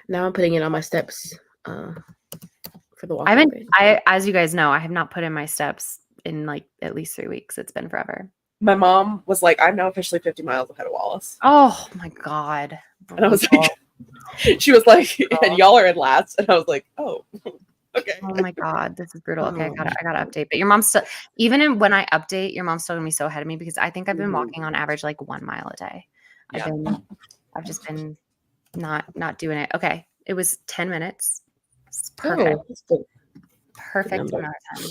Now I'm putting in all my steps for the walk. As you guys know, I have not put in my steps in like at least 3 weeks. It's been forever. My mom was like, I'm now officially 50 miles ahead of Wallace. Oh my God. And I was like, she was like, and y'all are in last. And I was like, oh, okay. Oh my God, this is brutal. Okay, I gotta update. But your mom's still, even when I update, your mom's still gonna be so ahead of me because I think I've been walking on average like 1 mile a day. Yeah. I've just been not doing it. Okay, it was 10 minutes. It's perfect. Perfect amount of time.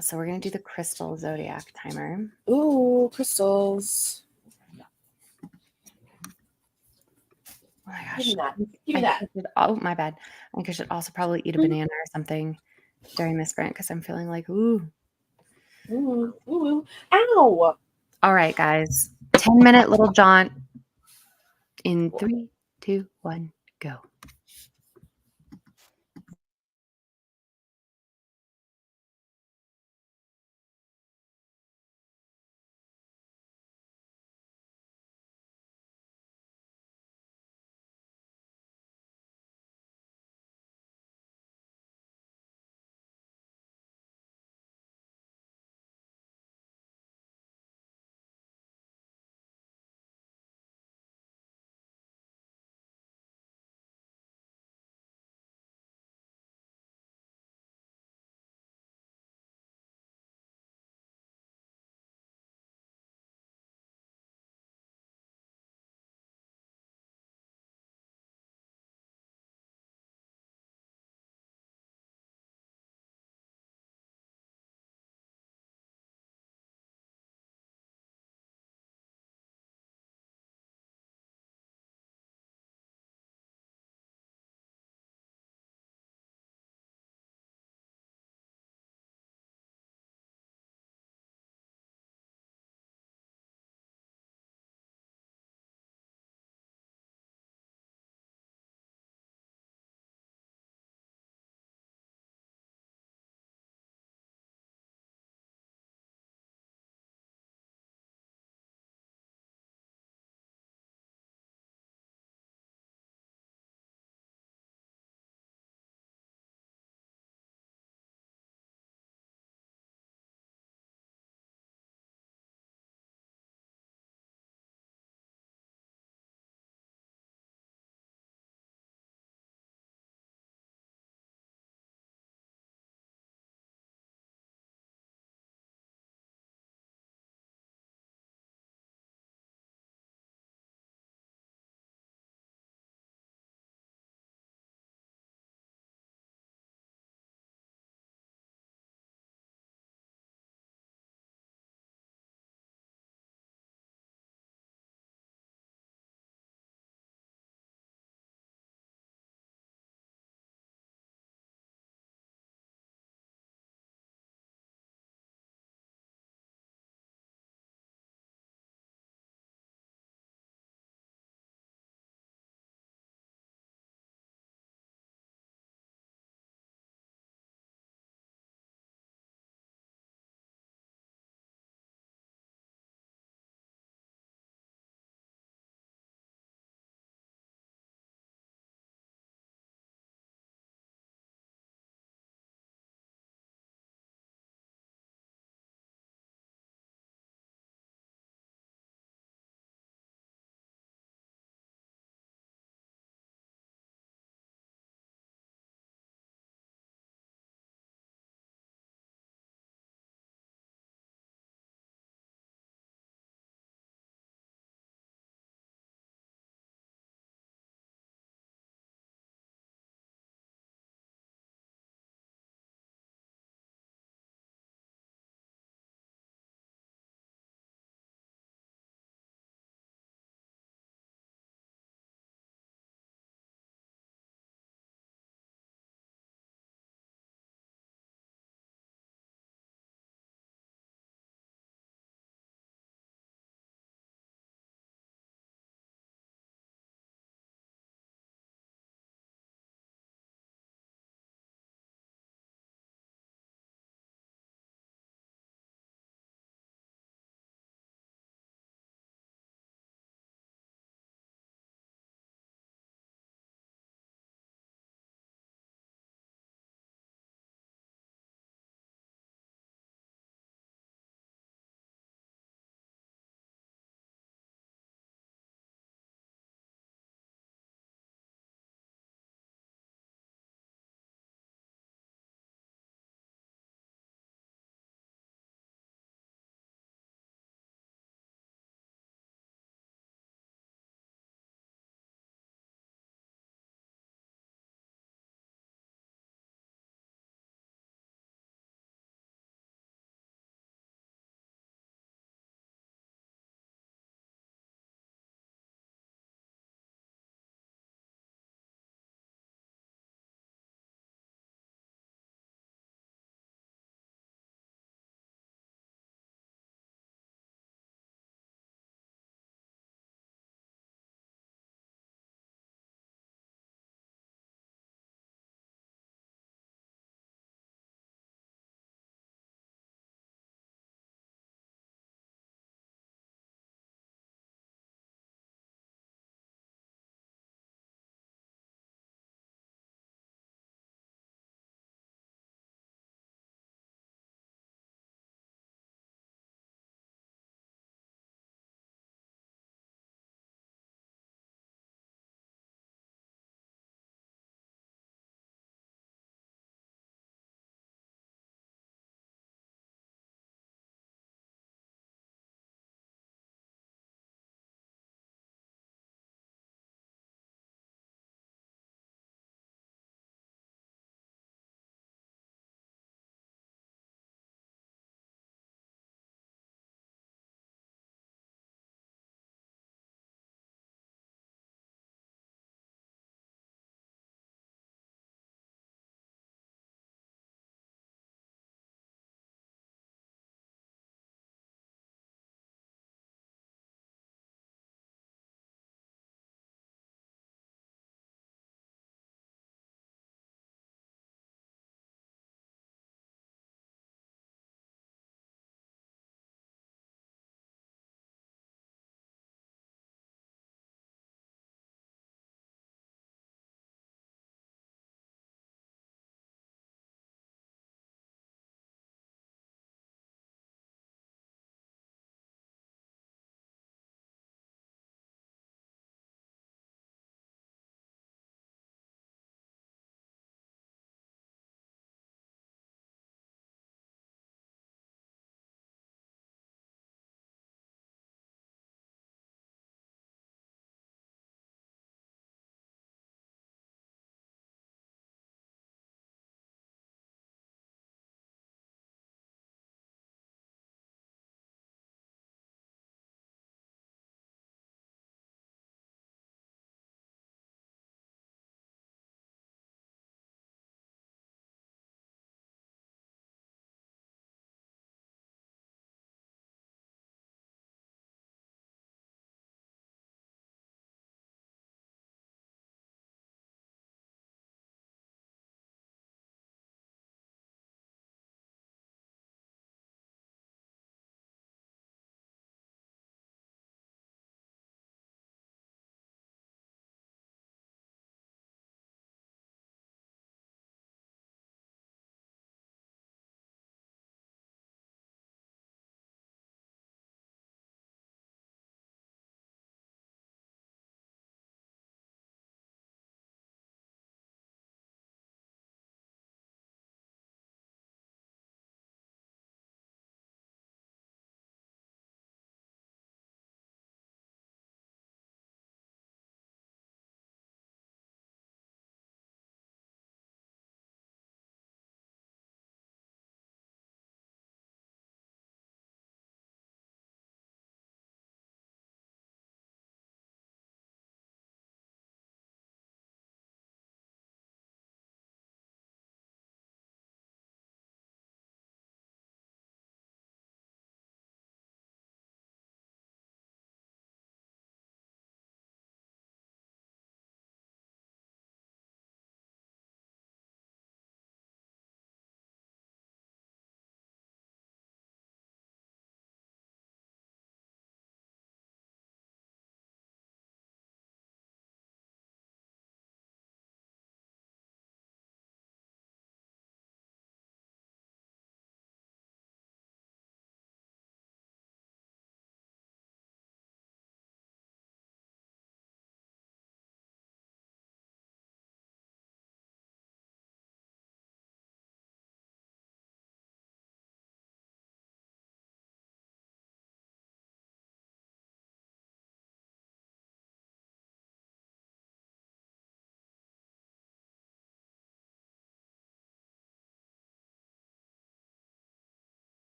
So we're gonna do the crystal zodiac timer. Ooh, crystals. Oh my gosh. Give me that. Oh, my bad. I think I should also probably eat a banana or something during this sprint because I'm feeling like, ooh. Ooh. Ow. All right, guys. 10-minute little jaunt in 3, 2, 1, go.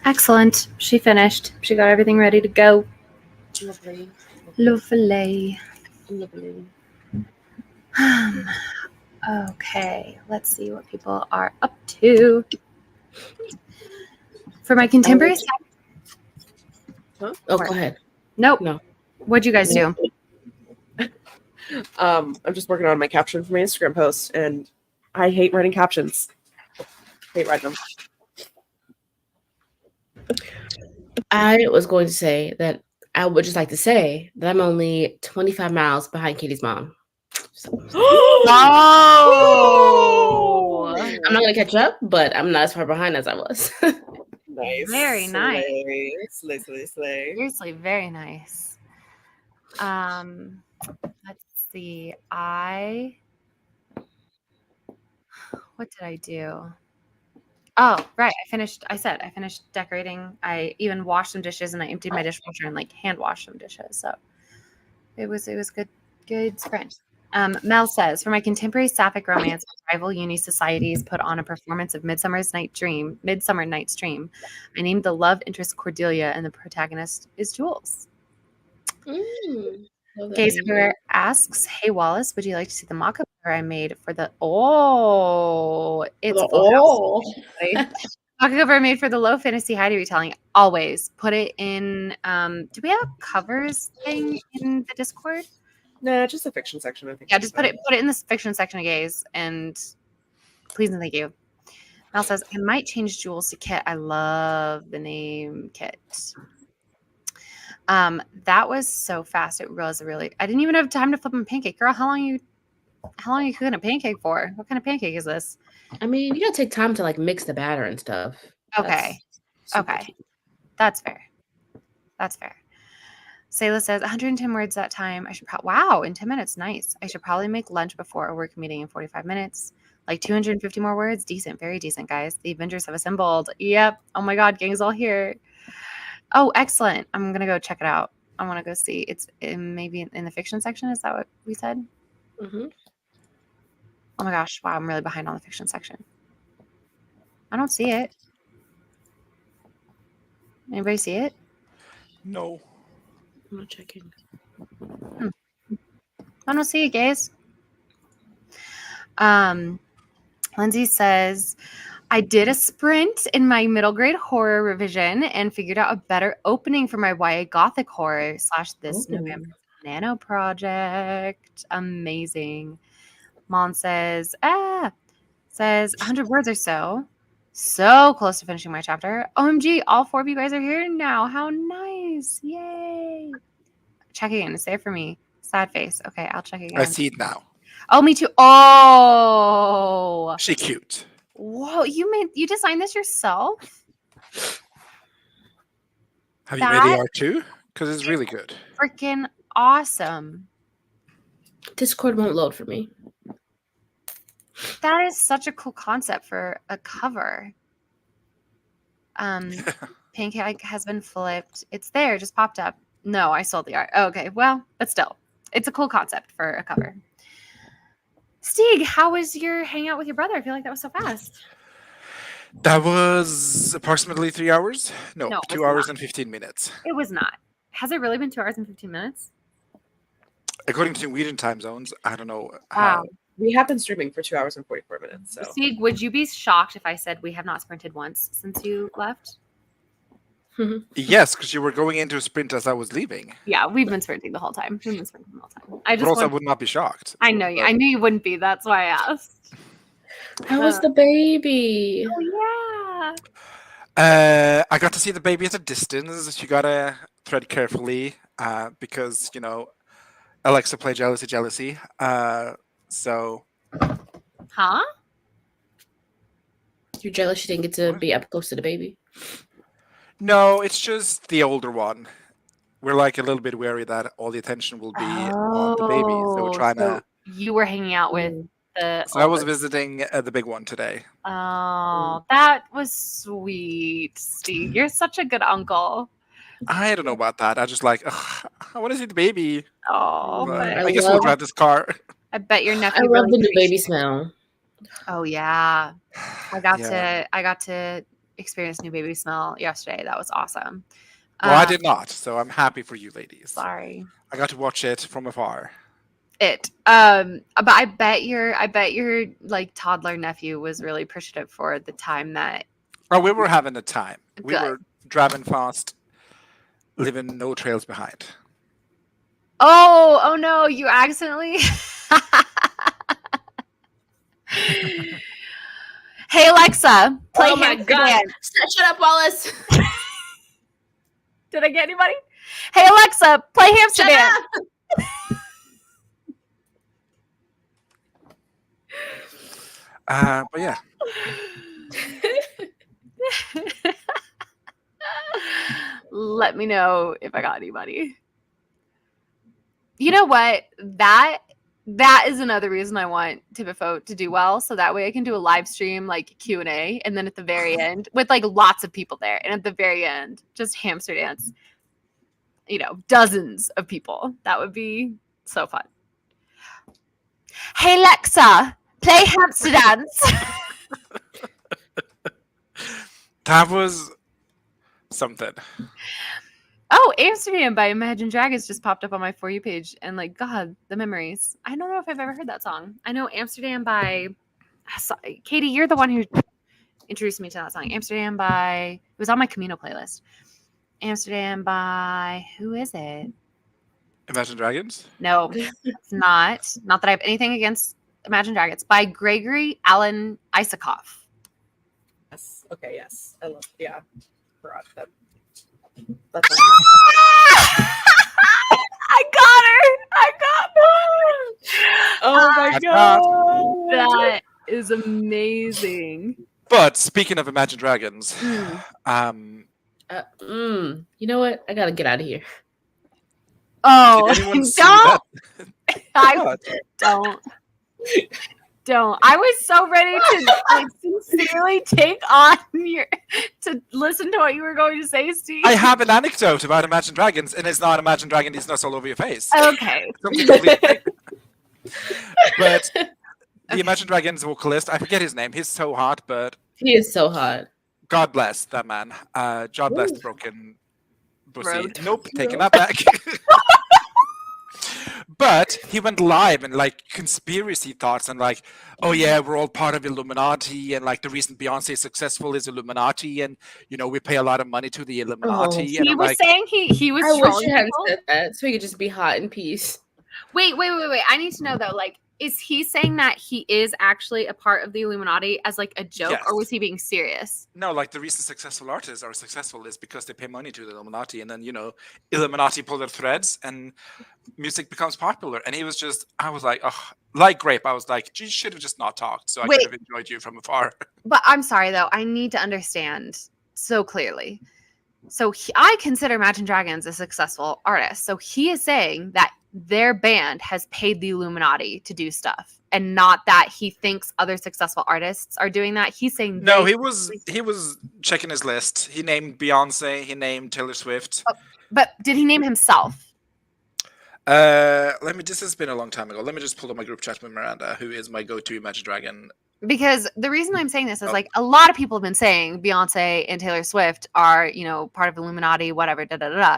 Excellent. She finished. She got everything ready to go. Lovely. Lovely. Lovely. Okay, let's see what people are up to. For my contemporary. Oh, go ahead. Nope. No. What'd you guys do? I'm just working on my caption for my Instagram post, and I hate writing captions. Hate writing them. I was going to say that I would just like to say that I'm only 25 miles behind Katie's mom. So Oh, I'm not going to catch up, but I'm not as far behind as I was. Nice. Very nice. Slay. seriously, very nice. Let's see. What did I do? Oh, right. I said I finished decorating. I even washed some dishes and I emptied my dishwasher and like hand washed some dishes. So it was good sprint. Mel says, for my contemporary sapphic romance, rival uni societies put on a performance of Midsummer Night's Dream. I named the love interest Cordelia and the protagonist is Jules. Gaze Everywhere asks, hey Wallace, would you like to see the mock-up cover I made for the it's Full House. Mock-up cover I made for the low fantasy Heidi retelling. Always put it in. Do we have a covers thing in the Discord? Nah, just the fiction section. I think. Yeah, just put it in the fiction section of Gaze, and please and thank you. Mel says, I might change Jules to Kit. I love the name Kit. That was so fast. It was really. I didn't even have time to flip a pancake, girl. How long are you cooking a pancake for? What kind of pancake is this? I mean, you gotta take time to like mix the batter and stuff. Okay. Okay. That's fair. Sayla says 110 words that time. I should wow, in 10 minutes. Nice. I should probably make lunch before a work meeting in 45 minutes. Like 250 more words. Decent. Very decent, guys. The Avengers have assembled. Yep. Oh my God. Gang's all here. Oh, excellent. I'm going to go check it out. I want to go see. It's maybe in the fiction section. Is that what we said? Mm-hmm. Oh my gosh. Wow. I'm really behind on the fiction section. I don't see it. Anybody see it? No. I'm not checking. I don't see it, guys. Lindsay says, I did a sprint in my middle grade horror revision and figured out a better opening for my YA Gothic horror / this November Nano project. Amazing. Mon says 100 words or so. So close to finishing my chapter. OMG, all 4 of you guys are here now. How nice. Yay. Check again. It's there for me. Sad face. Okay, I'll check again. I see it now. Oh, me too. Oh. She cute. Whoa, you designed this yourself? Have you made the art too? Because it's really good. Freaking awesome. Discord won't load for me. That is such a cool concept for a cover. Pancake has been flipped. It's there, just popped up. No, I sold the art. Oh, okay, well, but still, it's a cool concept for a cover. Stieg, how was your hangout with your brother? I feel like that was so fast. That was approximately 3 hours. No, No, 2 hours and 15 minutes. It was not. Has it really been 2 hours and 15 minutes? According to Norwegian time zones, I don't know. Wow. We have been streaming for 2 hours and 44 minutes. So, Stieg, would you be shocked if I said we have not sprinted once since you left? Yes, because you were going into a sprint as I was leaving. Yeah, we've been sprinting the whole time. I But also, I would not be shocked. I know you. I knew you wouldn't be. That's why I asked. How was the baby? Oh yeah. I got to see the baby at a distance. You gotta tread carefully because Alexa play jealousy. So. Huh? You're jealous you didn't get to be up close to the baby? No, it's just the older one. We're like a little bit wary that all the attention will be on the baby. So we're trying to. You were hanging out with the. So I was visiting the big one today. Oh, that was sweet, Steve. You're such a good uncle. I don't know about that. I just like, ugh, I want to see the baby. Oh, But but I guess we'll drive this car. I bet your I nephew love really the new baby appreciates- smell. Oh yeah. I got to experience new baby smell yesterday. That was awesome. Well, I did not, so I'm happy for you ladies. Sorry. I got to watch it from afar. But I bet your like toddler nephew was really appreciative for the time that Oh, we were having a time. We Good. were driving fast, leaving no trails behind. oh no, you accidentally Hey Alexa, play Oh my Hamster god! Dance. Shut up, Wallace. Did I get anybody? Hey Alexa, play Hamster Shut Dance. up. But yeah, Let me know if I got anybody. You know what? That is another reason I want Tibifo to do well, so that way I can do a live stream like Q&A, and then at the very end with like lots of people there, and at the very end just Hamster Dance. You know, dozens of people. That would be so fun. Hey Alexa, play Hamster Dance. that was something. Oh, Amsterdam by Imagine Dragons just popped up on my For You page. And like, God, the memories. I don't know if I've ever heard that song. I know Amsterdam by Katie, you're the one who introduced me to that song. Amsterdam by, it was on my Camino playlist. Amsterdam by, who is it? Imagine Dragons? No, it's not. Not that I have anything against Imagine Dragons. By Gregory Alan Isakov. Yes. Okay. Yes. I love. Yeah. Forgot that. That's I got her. I got her. oh my That's god. That is amazing. But speaking of Imagine Dragons, Mm. You know what? I gotta get out of here. Oh, did anyone see don't. that? I God. don't. Don't. I was so ready to like, sincerely take on to listen to what you were going to say, Steve. I have an anecdote about Imagine Dragons, and it's not Imagine Dragon, these nuts all over your face. Okay. Something completely different. But the Imagine Dragons vocalist, I forget his name, he's so hot, but He is so hot. God bless that man. God bless the Ooh. broken pussy. Road. Nope, taking that back. But he went live and like conspiracy thoughts and like, oh yeah, we're all part of Illuminati, and like the reason Beyonce is successful is Illuminati, and you know we pay a lot of money to the Illuminati. and He I'm was like, saying he was I wish trolling you hadn't people. said that, so he could just be hot in peace. Wait. I need to know though, like, is he saying that he is actually a part of the Illuminati as like a joke, Yes. or was he being serious? no, like the reason successful artists are successful is because they pay money to the Illuminati, and then you know Illuminati pull their threads and music becomes popular. And he was just, I was like, oh, like Grape, I was like, you should have just not talked, so I Wait. could have enjoyed you from afar. But I'm sorry though, I need to understand so clearly. So I consider Imagine Dragons a successful artist. So he is saying that their band has paid the Illuminati to do stuff, and not that he thinks other successful artists are doing that. He's saying No, they- he was checking his list. He named Beyonce. He named Taylor Swift. But did he name himself? Let me. This has been a long time ago. Let me just pull up my group chat with Miranda, who is my go-to Imagine Dragon. Because the reason I'm saying this is Oh. like a lot of people have been saying Beyonce and Taylor Swift are, you know, part of Illuminati, whatever, da da da da.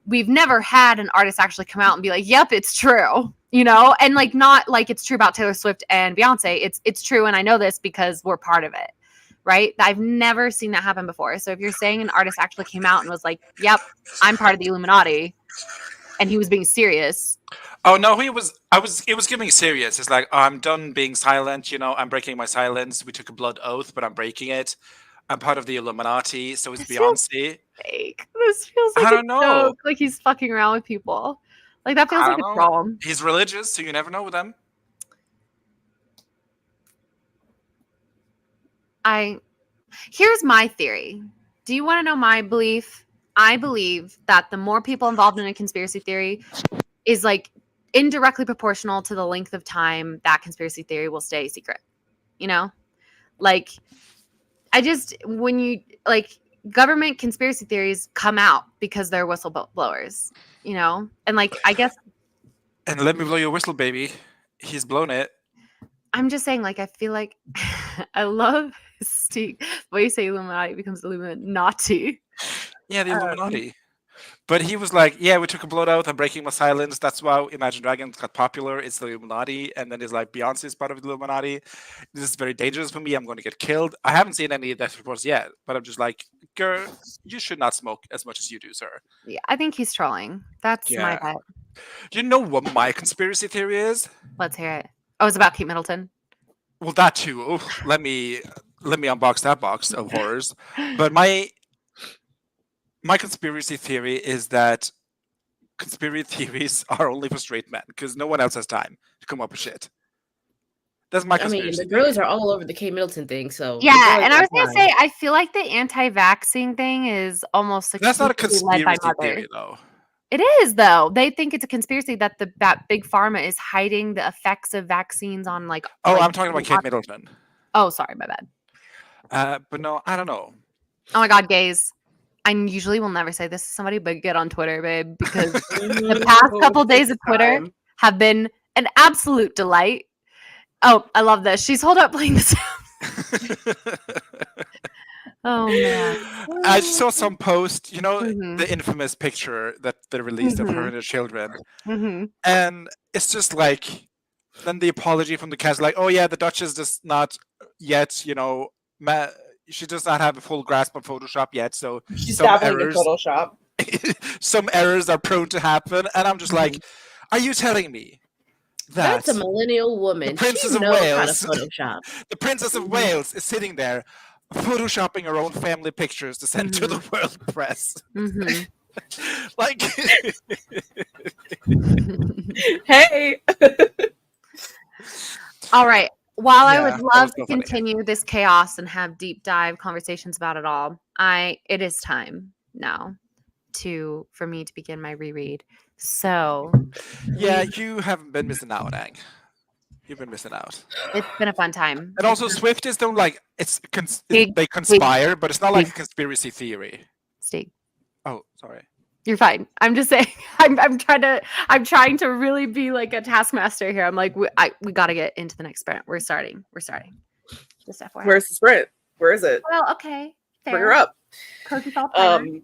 We've never had an artist actually come out and be like, "Yep, it's true," you know, and like not like it's true about Taylor Swift and Beyonce. It's true, and I know this because we're part of it, right? I've never seen that happen before. So if you're saying an artist actually came out and was like, "Yep, I'm part of the Illuminati," and he was being serious, Oh no, he was. It was giving serious. It's like, I'm done being silent. You know, I'm breaking my silence. We took a blood oath, but I'm breaking it. I'm part of the Illuminati. So is This feels Beyonce. fake. This feels like I a don't know. joke. Like he's fucking around with people. Like that feels I like a don't know. troll. He's religious, so you never know with them. Here's my theory. Do you want to know my belief? I believe that the more people involved in a conspiracy theory is like indirectly proportional to the length of time that conspiracy theory will stay secret. You know? Like I just when you like government conspiracy theories come out because they're whistleblowers, you know? And like, I guess And let me blow your whistle, baby. He's blown it. I'm just saying, like, I feel like I love Steve. When you say Illuminati, it becomes Illuminati. Yeah, the Um, Illuminati. But he was like, yeah, we took a blood oath. I'm breaking my silence. That's why Imagine Dragons got popular. It's the Illuminati. And then he's like, Beyonce is part of the Illuminati. This is very dangerous for me. I'm going to get killed. I haven't seen any death reports yet, but I'm just like, girl, you should not smoke as much as you do, sir. Yeah, I think he's trolling. That's my Yeah. bet. Do you know what my conspiracy theory is? Let's hear it. Oh, it's about Kate Middleton. Well, that too. Oh, let me unbox that box of horrors. But my conspiracy theory is that conspiracy theories are only for straight men because no one else has time to come up with shit. That's my I mean, conspiracy the girlies theory. are all over the Kate Middleton thing, so the Yeah, girlies and I are was gonna fine. say, I feel like the anti-vaxxing thing is almost That's not a exclusively led by conspiracy mothers. theory, though. It is though. They think it's a conspiracy that that big pharma is hiding the effects of vaccines on like. Oh, like, I'm talking about Kate Middleton. Oh, sorry, my bad. But no, I don't know. Oh my God, gays. I usually will never say this to somebody, but get on Twitter, babe, because the past couple days of Twitter have been an absolute delight. Oh, I love this. She's holed up playing this. Oh man. I saw some post, Mhm. the infamous picture that they released of her Mhm. and her children. Mm-hmm. And it's just like, then the apology from the cast, like, oh yeah, the Duchess does not yet, she does not have a full grasp of Photoshop yet, so She's some dabbling in errors, Photoshop. some errors are prone to happen. And I'm just like, are you telling me that That's a millennial woman. Princess She of knows how to Wales. Photoshop. the Princess of Wales is sitting there photoshopping her own family pictures to send to the world press? Mm-hmm. Like, Hey, All right. While I Yeah, would that love was to so funny. continue this chaos and have deep dive conversations about it all, it is time now for me to begin my reread. So yeah, you haven't been missing out, Ang. You've been missing out. it's been a fun time. And also, Swifties don't like Big, they conspire, but it's not like big. a conspiracy theory. Steve, Oh, sorry. you're fine. I'm just saying. I'm trying to really be like a taskmaster here. I'm like, we got to get into the next sprint. We're starting. Just FYI. where's the sprint? Where is it? Well, okay. Bring her Fair. up. Cookie salt timer.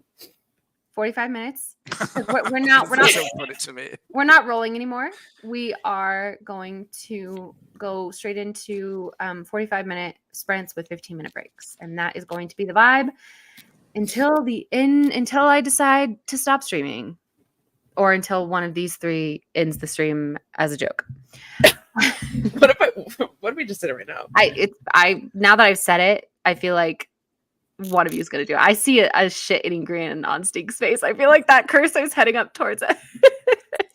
45 minutes. We're not That's so funny to me. we're not rolling anymore. We are going to go straight into 45-minute sprints with 15-minute breaks, and that is going to be the vibe until I decide to stop streaming, or until one of these three ends the stream as a joke. What if we just did it right now? I now that I've said it, I feel like one of you is going to do it. I see a shit-eating grin on Steek's face. I feel like that cursor is heading up towards it.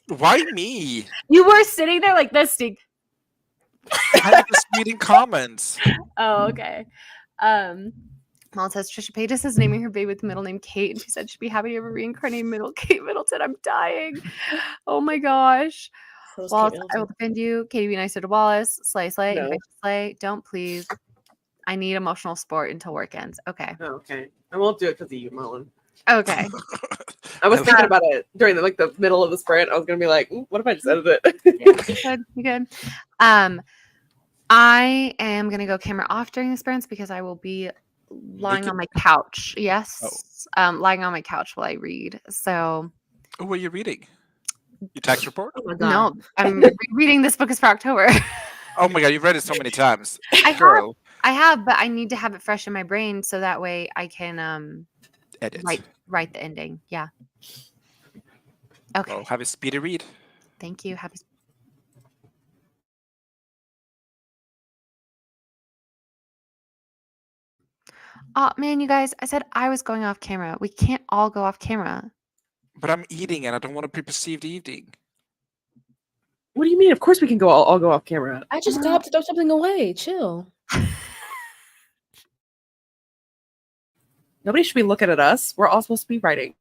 Why me? You were sitting there like this, Steek. I'm just reading comments. Oh, okay. Well, it says Trisha Paytas is naming her baby with the middle name Kate, and she said she'd be happy to have a reincarnated Kate Middleton. I'm dying. Oh my gosh. Who's Wallace, Kate I will Middleton? defend you. Katie, be nicer to Wallace. Slay, No. invite to slay. Don't please. I need emotional support until work ends. Okay. Oh, okay. I won't do it because of you, Mullen. Okay. I was I thinking about it during the middle of the sprint. I was gonna be like, "Ooh, what if I just edited it?" Yeah, you good. I am gonna go camera off during the sprints because I will be lying on my couch. Yes. Lying on my couch while I read. So Oh, what are you reading? Your tax report? Oh my god. no, I'm reading this book is for October. Oh my god, you've read it so many times. I Girl, have, but I need to have it fresh in my brain so that way I can edit. write the ending. Yeah. Okay. Well, have a speedy read. Thank you. Happy. Oh man, you guys! I said I was going off camera. We can't all go off camera. But I'm eating and I don't want to be perceived eating. What do you mean? Of course we can go all go off camera. I just got up to throw something away. Chill. Nobody should be looking at us. We're all supposed to be writing.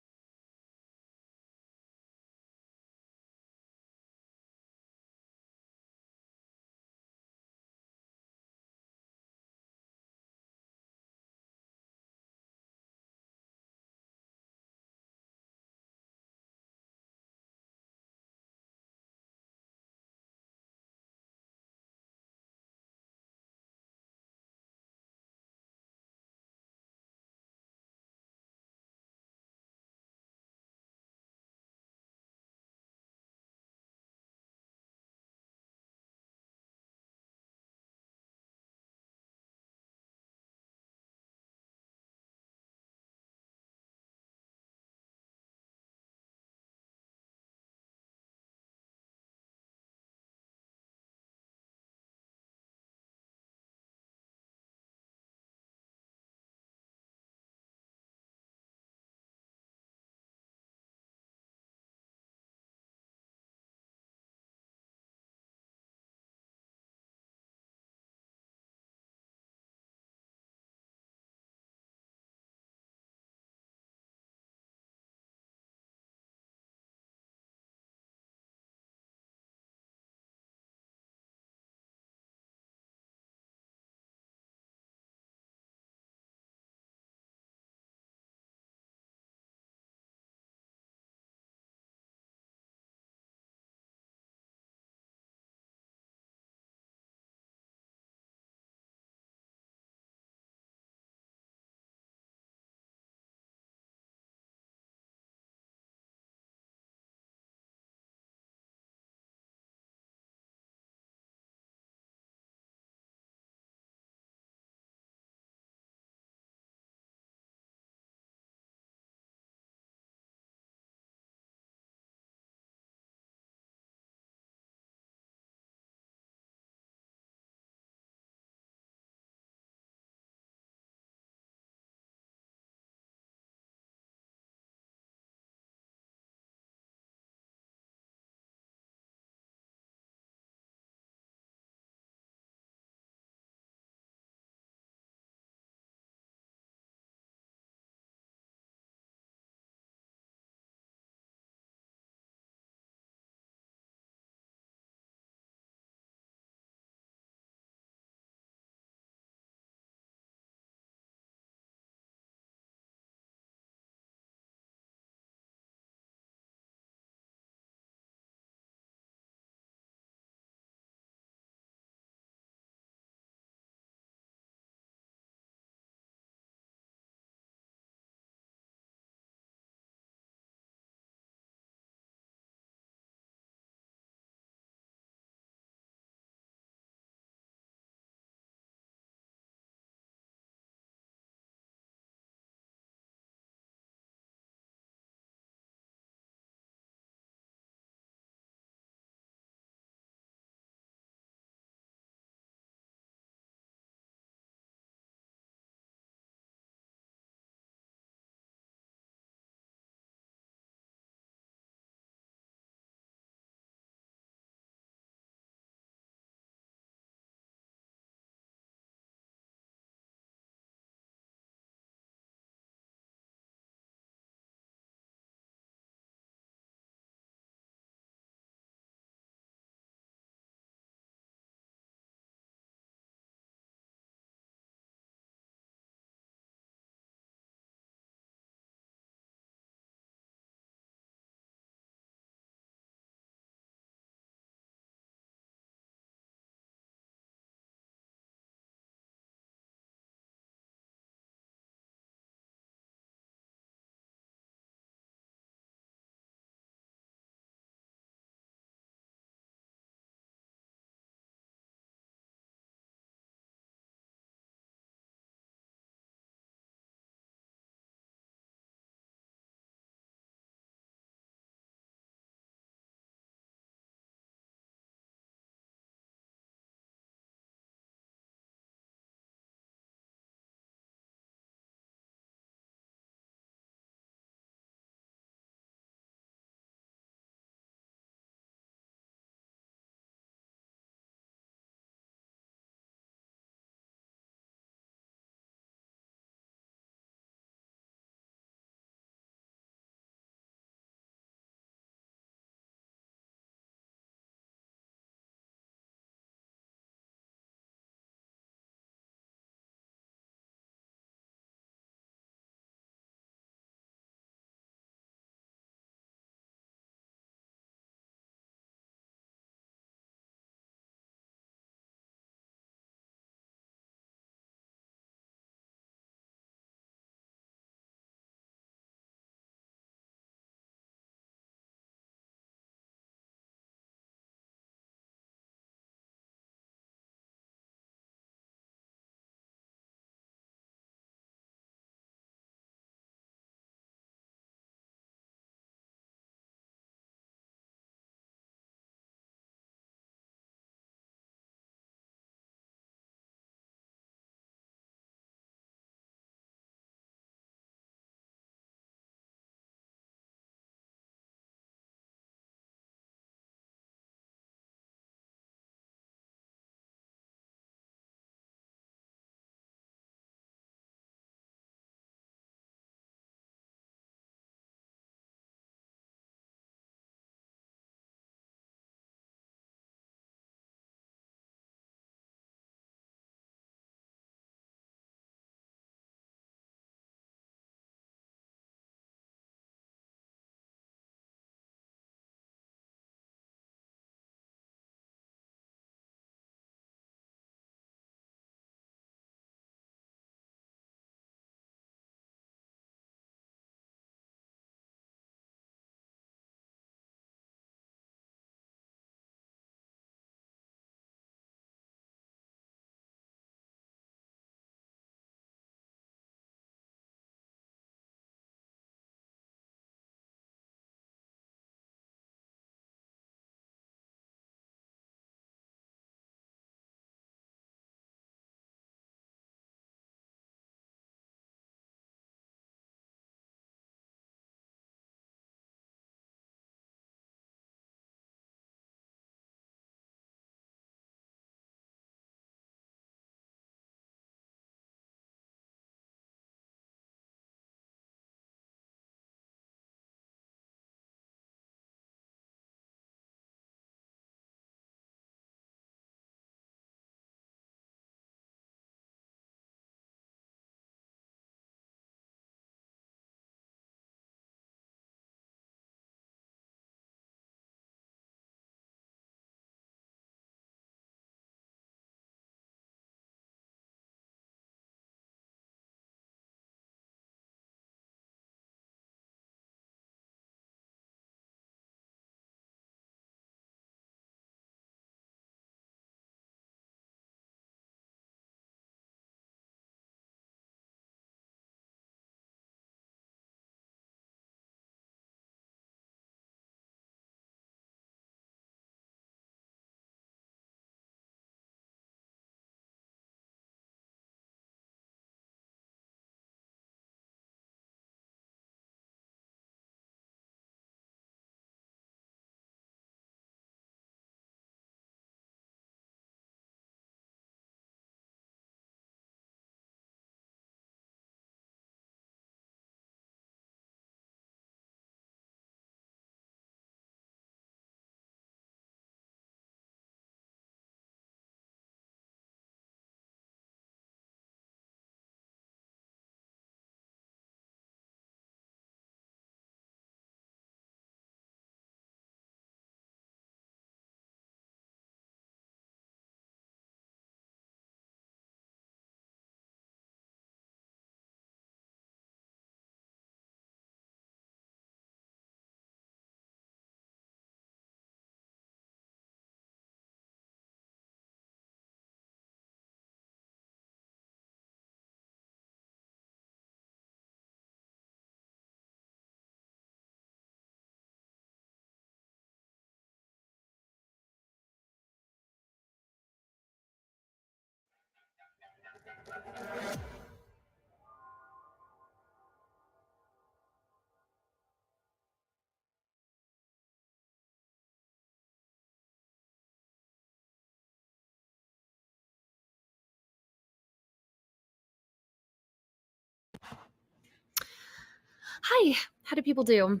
Hi, how do people do?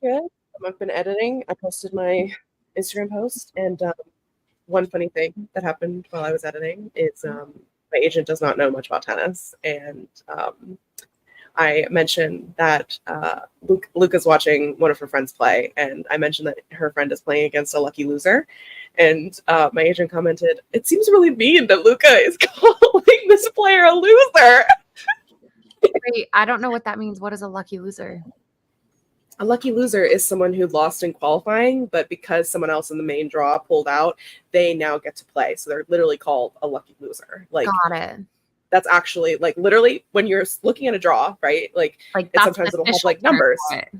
Good. I've been editing. I posted my Instagram post, and one funny thing that happened while I was editing is my agent does not know much about tennis, and I mentioned that Luca's watching one of her friends play, and I mentioned that her friend is playing against a lucky loser, and my agent commented, "It seems really mean that Luca is calling this player a loser." Wait, I don't know what that means. What is a lucky loser? A lucky loser is someone who lost in qualifying, but because someone else in the main draw pulled out, they now get to play. So they're literally called a lucky loser. Like Got it. that's actually like literally when you're looking at a draw, right? Like Like and that's sometimes an it'll have official like term numbers. for it.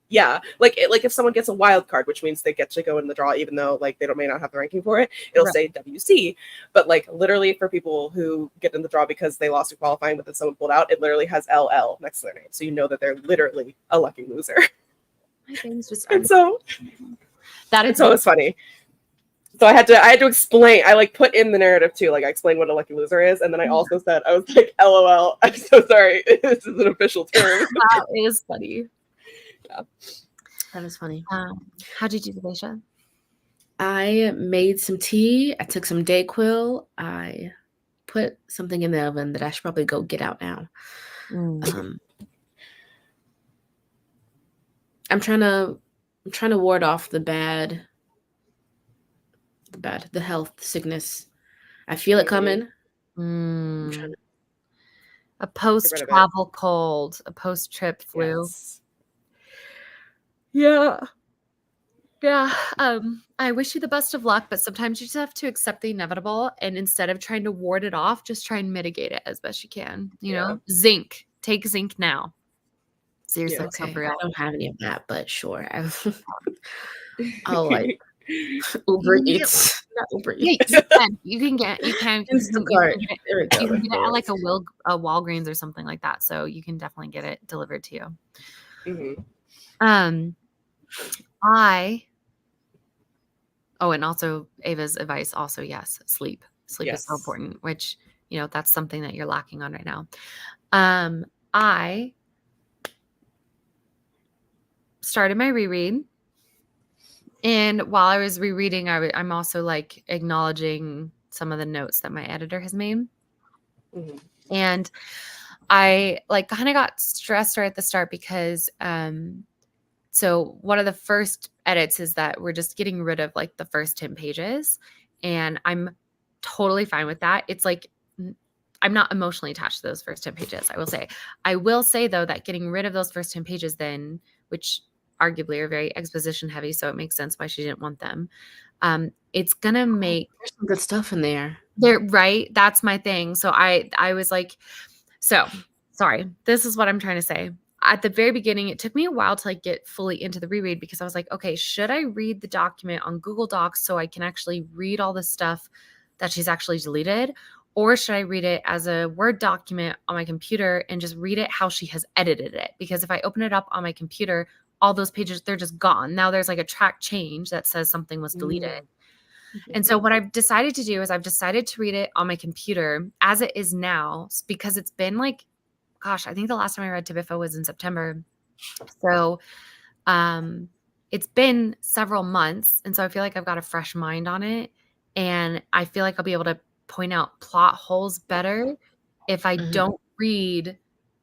Yeah, like if someone gets a wild card, which means they get to go in the draw, even though like they may not have the ranking for it, it'll Right. say WC. But like literally for people who get in the draw because they lost in qualifying, but then someone pulled out, it literally has LL next to their name, so you know that they're literally a lucky loser. My brain's just And so that and is so it's funny. So I had to explain. I like put in the narrative too. Like I explained what a lucky loser is, and then I also said I was like, "LOL, I'm so sorry. This is an official term." that is funny. That is funny. How'd you do, Delisha? I made some tea. I took some Dayquil. I put something in the oven that I should probably go get out now. I'm trying to ward off the health sickness. I feel it coming. I'm trying to, A post-travel cold, a post-trip flu. Yes. Yeah. Yeah. I wish you the best of luck, but sometimes you just have to accept the inevitable. And instead of trying to ward it off, just try and mitigate it as best you can. You know, zinc. Take zinc now. Seriously, Yeah. it's so okay, for real. I don't have any of that, but sure. I'll like Uber You Eats. Not Uber Yeah, Eats. you can get Instacart. it, There we go. you can get it at like Yes. a Walgreens or something like that. So you can definitely get it delivered to you. Mhm. And also Ava's advice also, yes, sleep is so Yes. important, which, you know, that's something that you're lacking on right now. I started my reread, and while I was rereading, I'm also like acknowledging some of the notes that my editor has made. Mhm. And I like kind of got stressed right at the start because so one of the first edits is that we're just getting rid of like the first 10 pages, and I'm totally fine with that. It's like I'm not emotionally attached to those first 10 pages. I will say though that getting rid of those first 10 pages then, which arguably are very exposition heavy, so it makes sense why she didn't want them. It's gonna make There's some good stuff in there. they're right. That's my thing. So I was like, so sorry. This is what I'm trying to say. At the very beginning, it took me a while to like get fully into the reread because I was like, okay, should I read the document on Google Docs so I can actually read all the stuff that she's actually deleted? Or should I read it as a Word document on my computer and just read it how she has edited it? Because if I open it up on my computer, all those pages, they're just gone. Now there's like a track change that says something was deleted. And so what I've decided to do is I've decided to read it on my computer as it is now, because it's been like, gosh, I think the last time I read Tabitha was in September. So it's been several months. And so I feel like I've got a fresh mind on it. And I feel like I'll be able to point out plot holes better if I don't read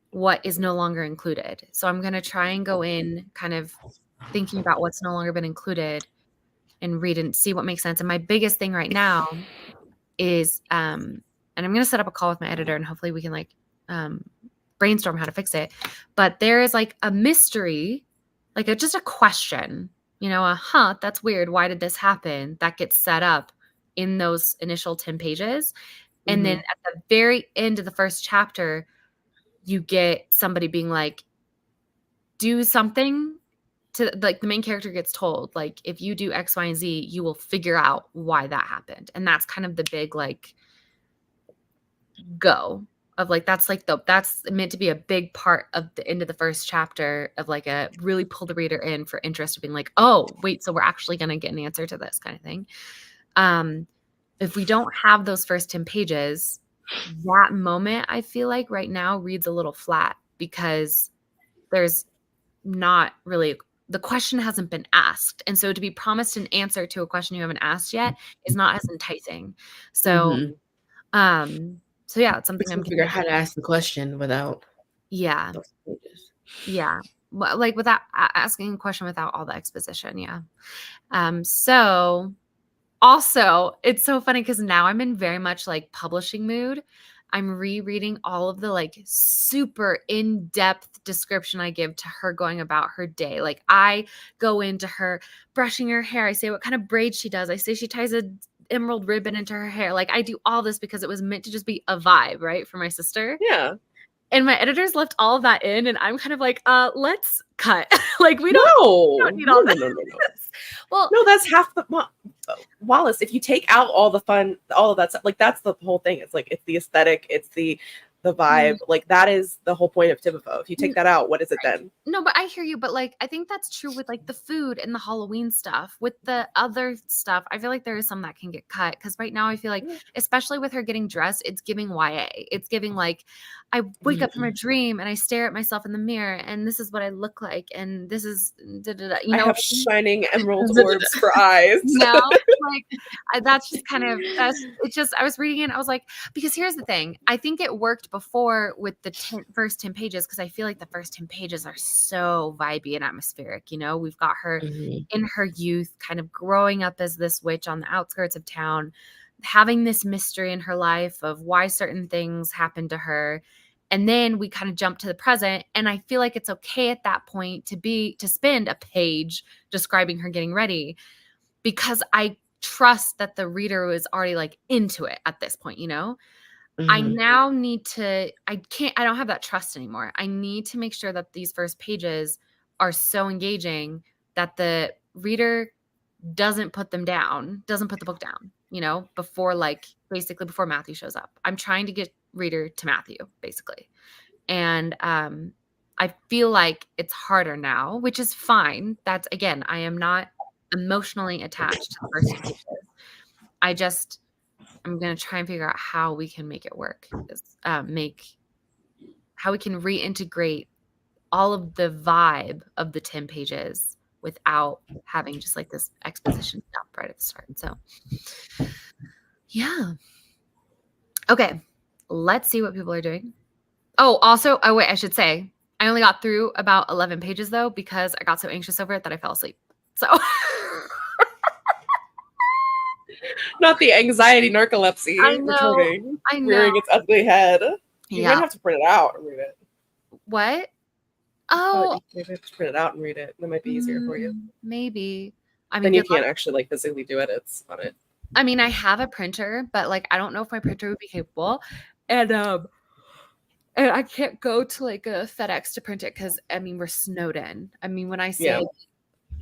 what is no longer included. So I'm going to try and go in kind of thinking about what's no longer been included and read and see what makes sense. And my biggest thing right now is, and I'm going to set up a call with my editor and hopefully we can like brainstorm how to fix it. But there is like a mystery, like just a question, you know, that's weird. Why did this happen? That gets set up in those initial 10 pages. And then at the very end of the first chapter, you get somebody being like, do something to like the main character gets told, like, if you do X, Y, and Z, you will figure out why that happened. And that's kind of the big, like, go of like, that's meant to be a big part of the end of the first chapter of like a really pull the reader in for interest of being like, oh, wait, so we're actually going to get an answer to this kind of thing. If we don't have those first 10 pages, that moment, I feel like right now reads a little flat because there's not really, the question hasn't been asked. And so to be promised an answer to a question you haven't asked yet is not as enticing. So, so yeah, it's something I'm I'm trying to figure out how to ask the question without yeah. those pages. Yeah. Well, like without asking a question without all the exposition. Yeah. So also it's so funny because now I'm in very much like publishing mood. I'm rereading all of the like super in-depth description I give to her going about her day. Like I go into her brushing her hair. I say what kind of braids she does. I say she ties a emerald ribbon into her hair. Like I do all this because it was meant to just be a vibe, right? For my sister. Yeah. And my editors left all of that in, and I'm kind of like, let's cut. Like we No. don't need all No. this. Well, No, that's half the Wallace. If you take out all the fun, all of that stuff, like that's the whole thing. It's like it's the aesthetic, it's the vibe. Like that is the whole point of Tibuffo. If you take that out, what is it then? no, but I hear you. But like, I think that's true with like the food and the Halloween stuff. With the other stuff, I feel like there is some that can get cut because right now I feel like, especially with her getting dressed, it's giving YA. It's giving like, I wake up from a dream and I stare at myself in the mirror and this is what I look like and this is you know. I have shining emerald orbs for eyes. Like that's just kind of it's just I was reading it and I was like, because here's the thing, I think it worked before with the first 10 pages because I feel like the first 10 pages are so vibey and atmospheric. You know, we've got her in her youth kind of growing up as this witch on the outskirts of town, having this mystery in her life of why certain things happened to her. And then we kind of jump to the present. And I feel like it's okay at that point to spend a page describing her getting ready because I trust that the reader was already like into it at this point, you know? I now need to, I don't have that trust anymore. I need to make sure that these first pages are so engaging that the reader doesn't put the book down, you know, basically before Matthew shows up. I'm trying to get reader to Matthew, basically. And I feel like it's harder now, which is fine. That's, again, I am not emotionally attached to the first pages. I'm going to try and figure out how we can make it work. How we can reintegrate all of the vibe of the 10 pages without having just like this exposition dump right at the start. So, yeah. Okay. Let's see what people are doing. Oh, also, wait, I should say, I only got through about 11 pages though, because I got so anxious over it that I fell asleep. So... Not the anxiety narcolepsy. I know. Rearing its ugly head. You Yeah. might have to print it out and read it. What? Oh, You have to print it out and read it. That might be easier for you. Maybe. I mean, Then you good luck. can't actually like physically do edits on it. I mean, I have a printer, but like I don't know if my printer would be capable. And I can't go to like a FedEx to print it because I mean we're snowed in. I mean, when I say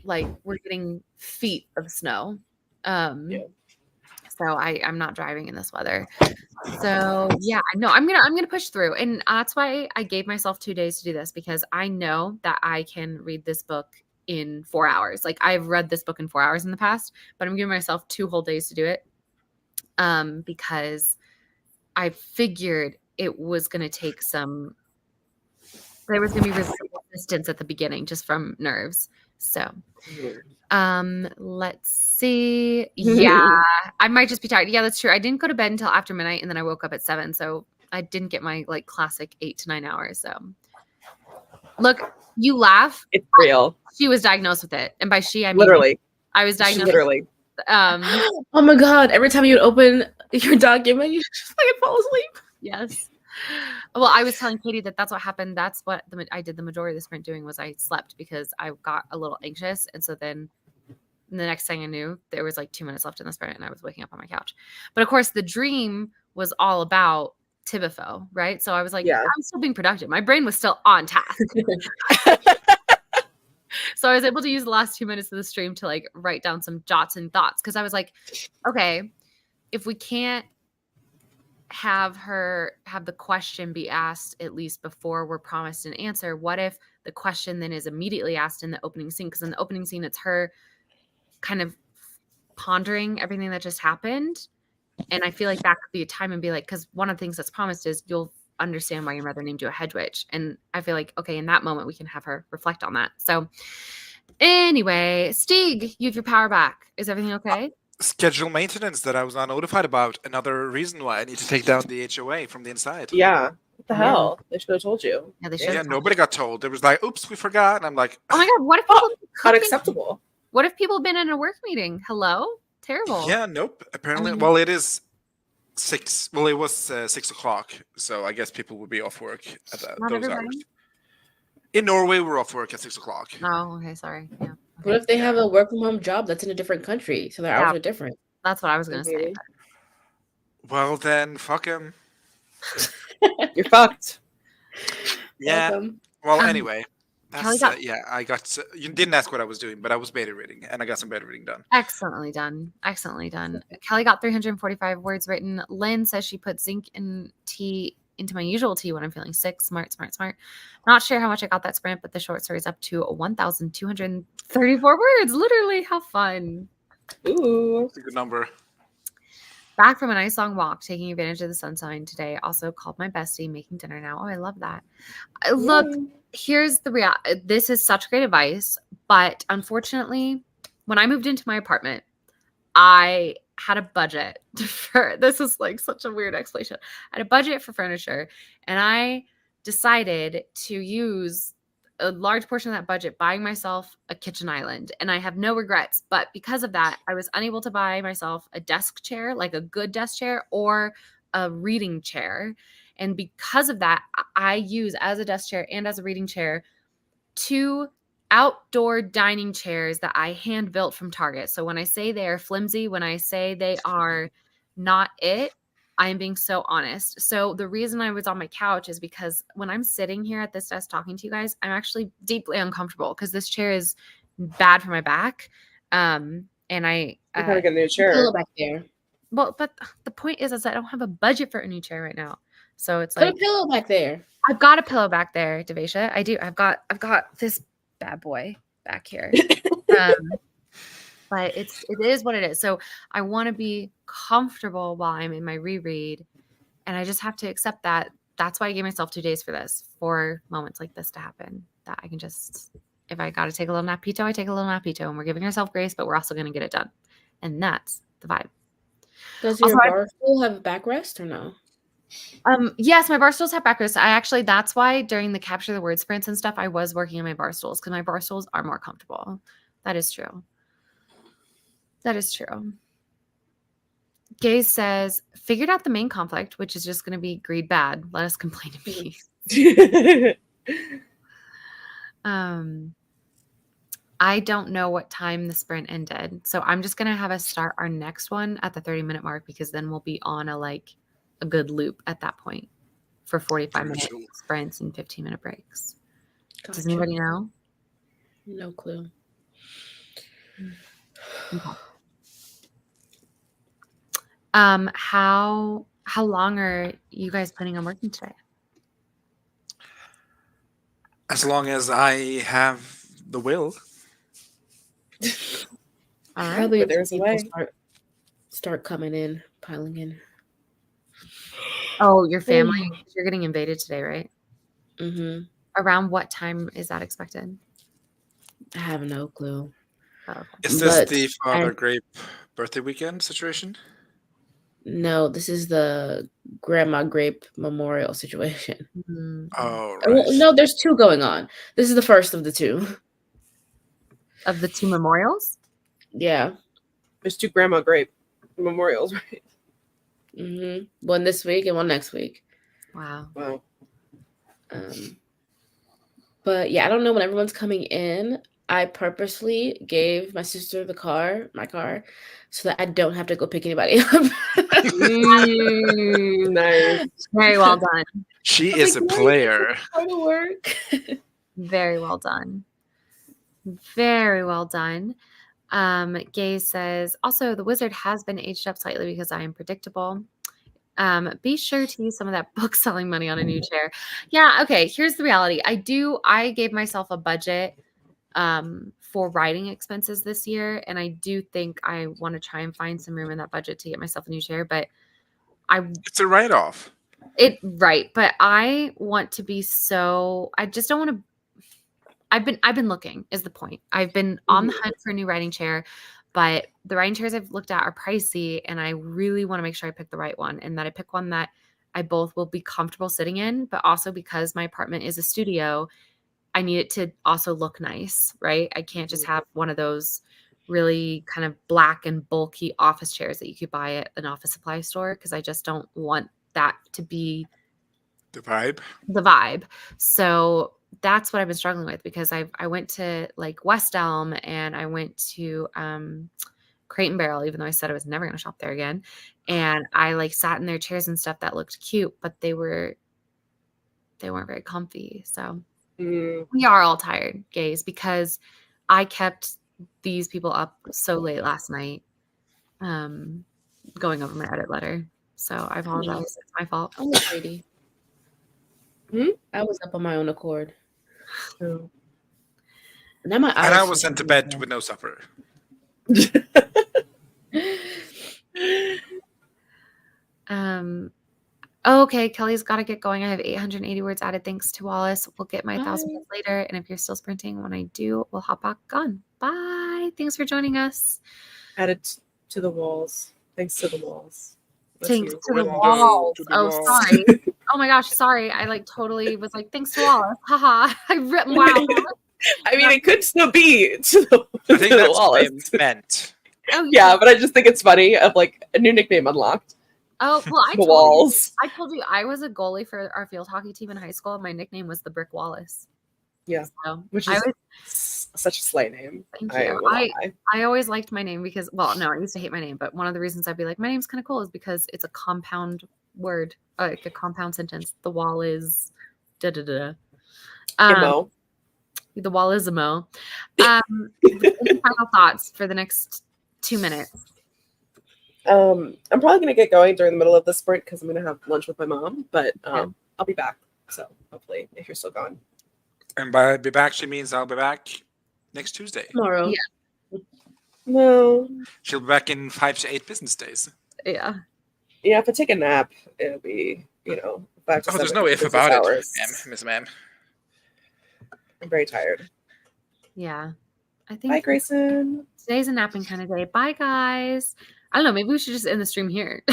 like we're getting feet of snow. So I'm not driving in this weather. So yeah, no, I'm gonna push through. And that's why I gave myself 2 days to do this, because I know that I can read this book in 4 hours. Like I've read this book in 4 hours in the past, but I'm giving myself 2 whole days to do it. Because I figured it was going to take there was going to be resistance at the beginning just from nerves. So, let's see. Yeah, I might just be tired. Yeah, that's true. I didn't go to bed until after midnight and then I woke up at 7. So I didn't get my like classic 8 to 9 hours. So look, you laugh. It's real. She was diagnosed with it. And by she, I mean, Literally. I was diagnosed. Literally. Oh my God. Every time you would open your document, you just like fall asleep. Yes. Well, I was telling Katie that that's what happened. That's what I did the majority of the sprint doing was I slept because I got a little anxious. And so then the next thing I knew, there was like 2 minutes left in the sprint and I was waking up on my couch. But of course, the dream was all about Tibuffo, right? So I was like, I'm still being productive. My brain was still on task. So I was able to use the last 2 minutes of the stream to like write down some jots and thoughts. Cause I was like, okay, if we can't have the question be asked at least before we're promised an answer, what if the question then is immediately asked in the opening scene? Because in the opening scene, it's her kind of pondering everything that just happened. And I feel like that could be a time and be like, because one of the things that's promised is understand why your mother named you a hedge witch. And I feel like, okay, in that moment, we can have her reflect on that. So anyway, Stig, you have your power back. Is everything okay? Schedule maintenance that I was not notified about. Another reason why I need to take down the HOA from the inside. Yeah. What the Yeah. hell? They should have told you. Yeah, they Yeah. should. Yeah, nobody got told. It was like, oops, we forgot. And I'm like, Oh my God, what if people Unacceptable. What if people have been in a work meeting? Hello? Terrible. yeah, nope. Apparently, mean- well, it is 6. Well, it was 6 o'clock. So I guess people would be off work at Not those everybody. hours. In Norway, we're off work at 6 o'clock. Oh, okay, sorry. Yeah. What if they have a work from home job that's in a different country, so their hours Yeah. are different? That's what I was gonna say. Maybe. Well, then, fuck him. You're fucked. Yeah. Welcome. Well, Um, anyway. Kelly That's, got- yeah, I got. You didn't ask what I was doing, but I was beta reading, and I got some beta reading done. Excellently done. Excellently done. Kelly got 345 words written. Lynn says she put zinc and tea into my usual tea when I'm feeling sick. Smart, smart, smart. Not sure how much I got that sprint, but the short story is up to 1,234 words. Literally, how fun. Ooh. It's a good number. Back from a nice long walk, taking advantage of the sunshine today. Also called my bestie, making dinner now. Oh, I love that. Look, here's the real. This is such great advice, but unfortunately, when I moved into my apartment, I had a budget for. This is like such a weird explanation. I had a budget for furniture, and I decided to use a large portion of that budget buying myself a kitchen island, and I have no regrets. But because of that, I was unable to buy myself a desk chair, like a good desk chair, or a reading chair. And because of that, I use as a desk chair and as a reading chair 2 outdoor dining chairs that I hand built from Target. So when I say they are flimsy, when I say they are not it, I am being so honest. So the reason I was on my couch is because when I'm sitting here at this desk talking to you guys, I'm actually deeply uncomfortable because this chair is bad for my back. And I You gotta get a new chair. Pillow back there. well, but the point is I don't have a budget for a new chair right now. So it's Put like a pillow back there. I've got a pillow back there, Devasia. I do. I've got this bad boy back here. But it is what it is. So I want to be comfortable while I'm in my reread. And I just have to accept that. That's why I gave myself 2 days for this, for moments like this to happen. That I can just, if I got to take a little napito, I take a little napito. And we're giving ourselves grace, but we're also going to get it done. And that's the vibe. Does Also, your I- bar stool have a backrest or no? Yes, my bar stools have backrest. That's why during the capture the word sprints and stuff, I was working on my bar stools because my bar stools are more comfortable. That is true. That is true. Gaze says, figured out the main conflict, which is just going to be greed bad. Let us complain in peace. I don't know what time the sprint ended. So I'm just going to have us start our next one at the 30-minute mark because then we'll be on a good loop at that point for 45-minute Cool. sprints and 15-minute breaks. Does Gotcha. anybody know? No clue. Okay. How long are you guys planning on working today? As long as I have the will. All right. Probably but until there's a people way. start coming in, piling in. Oh, your family, you're getting invaded today, right? Mm-hmm. Around what time is that expected? I have no clue. Oh, okay. Is this But the Father I- Grape birthday weekend situation? No, this is the Grandma Grape Memorial situation. Mhm. Oh, Well, right. no, there's 2 going on. This is the first of the 2. Of the 2 memorials? Yeah. There's 2 Grandma Grape memorials, right? Mm-hmm. One this week and one next week. Wow. Wow. But yeah, I don't know when everyone's coming in. I purposely gave my sister my car, so that I don't have to go pick anybody up. Nice. Very well done. She is a player. Go to work. Very well done. Very well done. Gaze says, also, the wizard has been aged up slightly because I am predictable. Be sure to use some of that book selling money on a new chair. Yeah, okay. Here's the reality. I gave myself a budget for writing expenses this year, and I do think I want to try and find some room in that budget to get myself a new chair, but It's a write-off. Right, but I want to be so. I just don't want to. I've been looking is the point. I've been on the hunt for a new writing chair, but the writing chairs I've looked at are pricey, and I really want to make sure I pick the right one and that I pick one that I both will be comfortable sitting in, but also because my apartment is a studio, I need it to also look nice, right? I can't just have one of those really kind of black and bulky office chairs that you could buy at an office supply store because I just don't want that to be The vibe. the vibe. So that's what I've been struggling with because I went to like West Elm and I went to Crate and Barrel, even though I said I was never going to shop there again. And I like sat in their chairs and stuff that looked cute, but they weren't very comfy. So we are all tired, gays, because I kept these people up so late last night, going over my edit letter. So I apologize. It's my fault. I'm a lady. I was up on my own accord. Now my And I eyes was feel sent to really bed bad. with no supper. Okay, Kelly's got to get going. I have 880 words added. Thanks to Wallace. We'll get my 1,000 Bye. words later. And if you're still sprinting, when I do, we'll hop back on. Bye. Thanks for joining us. Added to the walls. Thanks to the walls. That's Thanks you. to the Window walls. to the Oh, walls. sorry. Oh my gosh, sorry. I like totally was like, thanks to Wallace. Haha. I ripped. Wow. I mean, it could still be to the, I think to the that's what Wallace. they meant. Oh Yeah, but I just think it's funny of like a new nickname unlocked. Oh well, The walls. I told you I was a goalie for our field hockey team in high school. And my nickname was the Brick Wallace. Yeah, So which I is was, such a slay name. thank I you. will not lie. I always liked my name because, well, no, I used to hate my name, but one of the reasons I'd be like, my name's kind of cool is because it's a compound word, like a compound sentence. The wall is da da da. Imo. The wall is a mo. Any final thoughts for the next 2 minutes? I'm probably gonna get going during the middle of the sprint because I'm gonna have lunch with my mom, but I'll be back. So hopefully, if you're still gone. And by be back, she means I'll be back next Tuesday. Tomorrow. Yeah. No. She'll be back in 5 to 8 business days. Yeah. Yeah, if I take a nap, it'll be 5 to 7 There's no if business about hours. it, Miss Ma'am. I'm very tired. Yeah. I Bye, think Grayson. today's a napping kind of day. Bye, guys. I don't know. Maybe we should just end the stream here.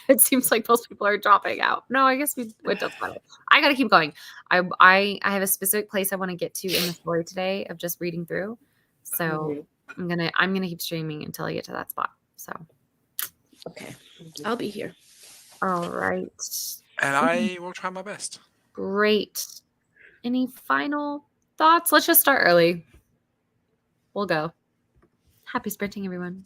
It seems like most people are dropping out. No, I guess it doesn't matter. I got to keep going. I have a specific place I want to get to in the story today of just reading through. So I'm gonna keep streaming until I get to that spot. So Okay. I'll be here. all right. And I will try my best. Great. Any final thoughts? Let's just start early. We'll go. Happy sprinting, everyone.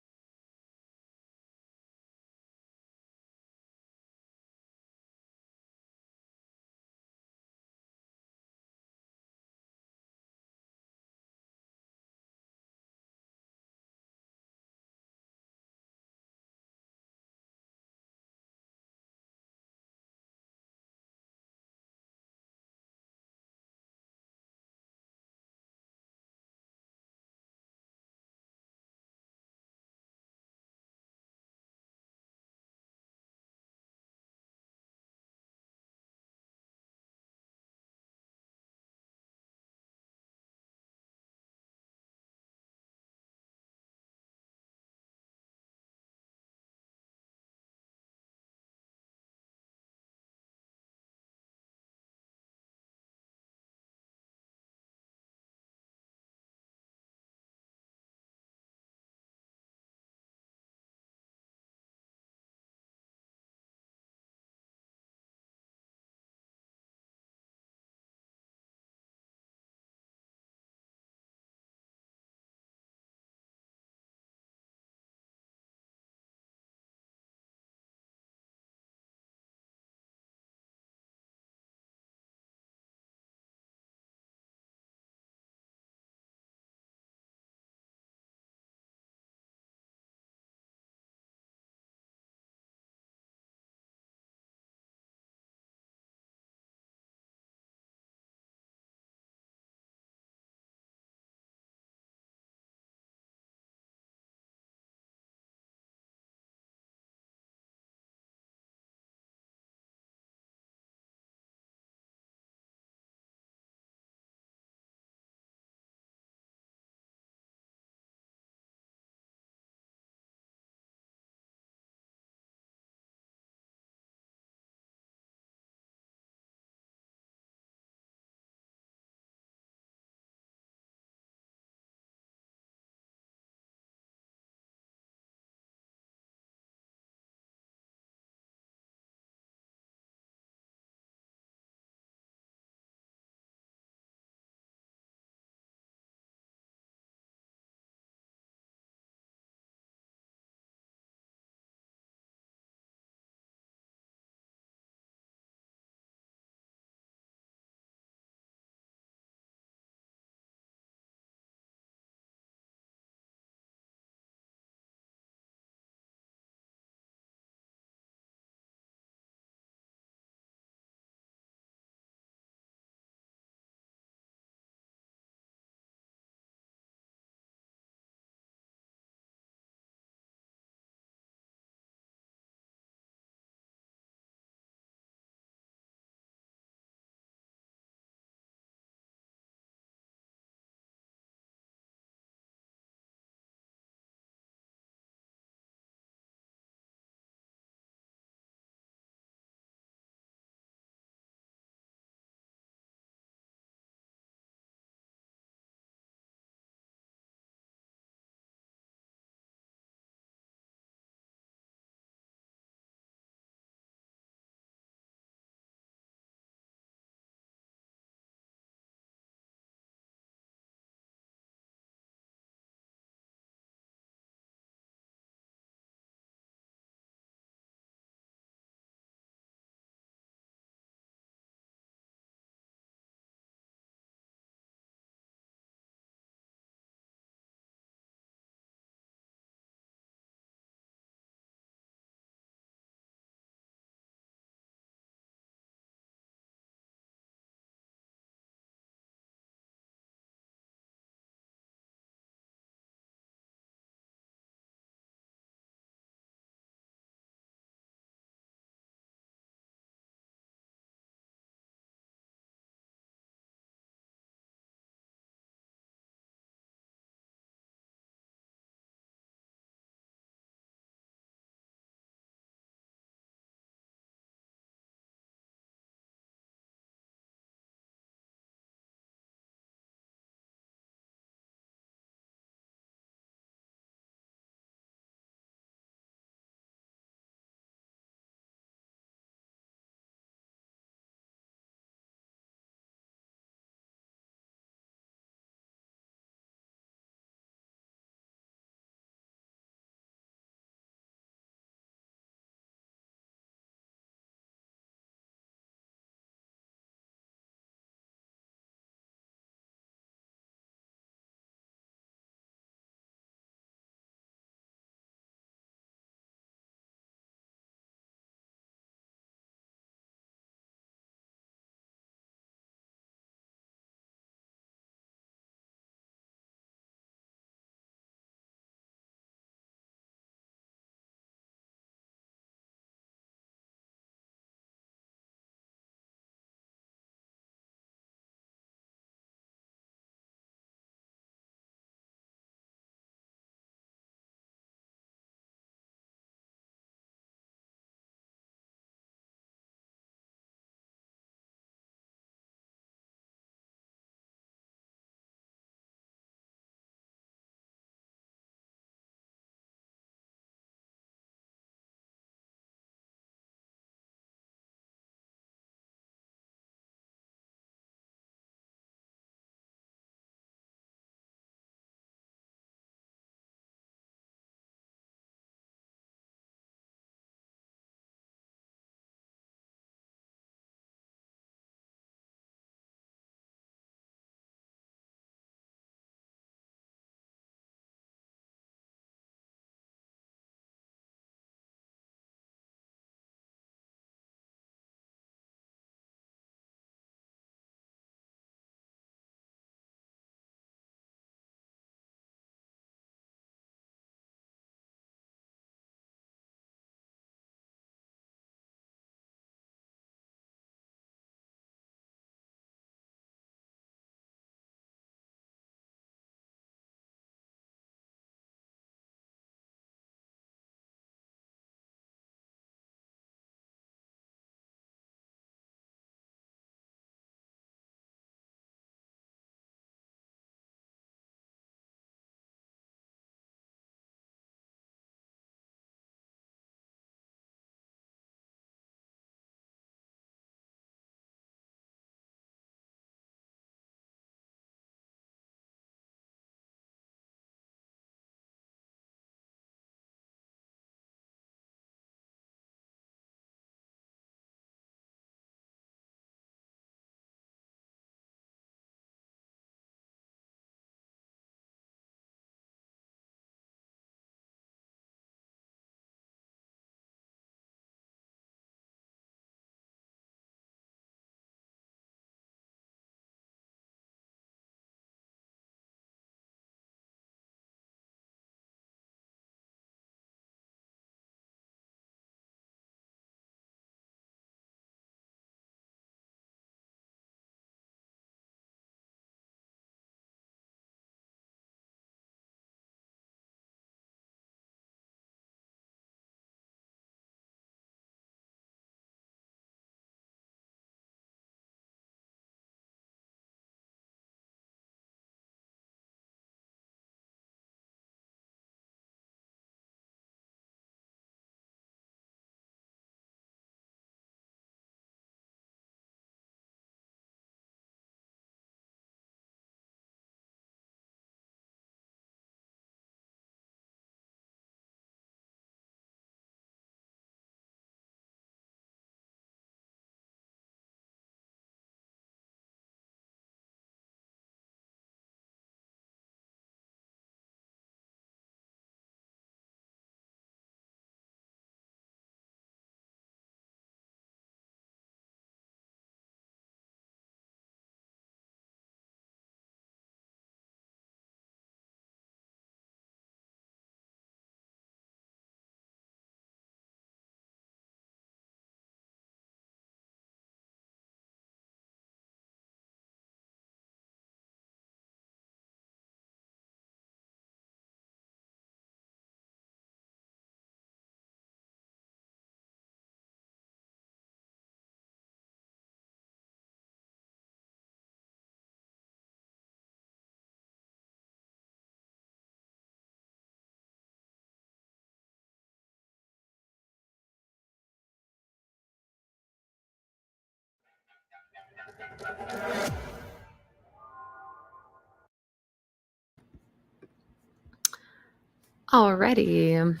Alrighty.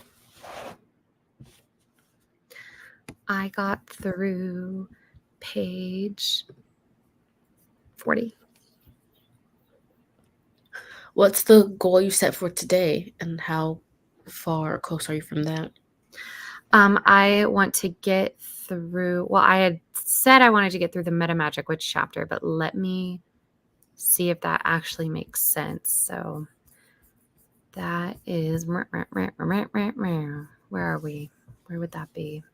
I got through page 40. What's the goal you set for today, and how far or close are you from that? I want to get through. Well, I had said I wanted to get through the Meta Magic Witch chapter, but let me see if that actually makes sense. So that is where are we? Where would that be?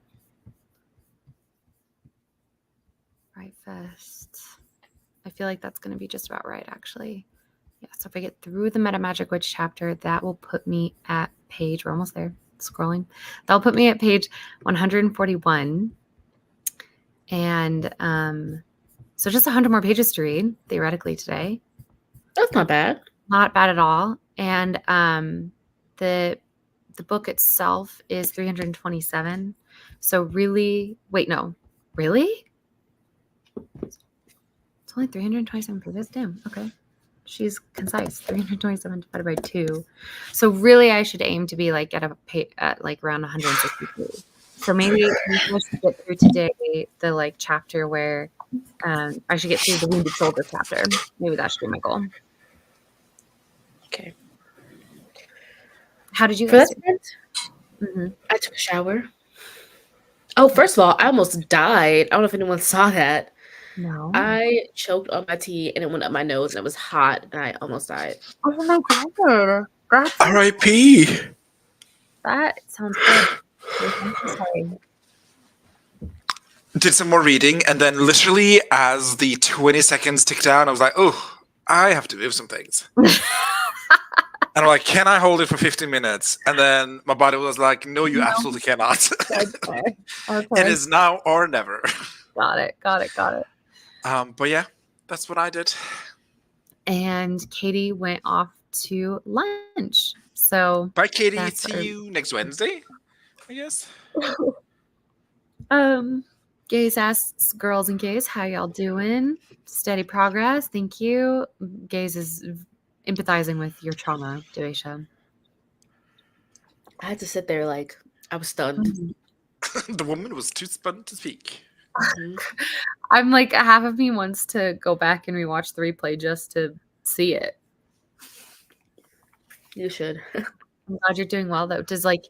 Right Fest. I feel like that's going to be just about right, actually. Yeah, so if I get through the Meta Magic Witch chapter, that will put me at page, we're almost there, scrolling. That'll put me at page 141. And so just 100 more pages to read, theoretically, today. That's not bad. Not bad at all. And the book itself is 327. So really, wait, no, really? It's only 327 pages. Damn. Okay. She's concise. 327 divided by 2. So really, I should aim to be like at like around 162. So maybe I should get through today the like chapter where I should get through the Wounded Soldier chapter. Maybe that should be my goal. Okay. How did you For guys that do? sprint, I took a shower. Oh, first of all, I almost died. I don't know if anyone saw that. No. I choked on my tea and it went up my nose and it was hot and I almost died. Oh my god. R.I.P. That sounds good. I'm so sorry. Did some more reading, and then literally as the 20 seconds ticked down, I was like, oh, I have to move some things. And I'm like, can I hold it for 15 minutes? And then my body was like, no, you absolutely cannot. Okay. It is now or never. Got it. But yeah, that's what I did. And Katie went off to lunch. So Bye, Katie. That's See our- you next Wednesday, I guess. Gaze asks girls and gays, how y'all doing? Steady progress. Thank you. Gaze is empathizing with your trauma, Duasia. I had to sit there like I was stunned. The woman was too spun to speak. Mhm. I'm like, half of me wants to go back and rewatch the replay just to see it. You should. I'm glad you're doing well, though. Does like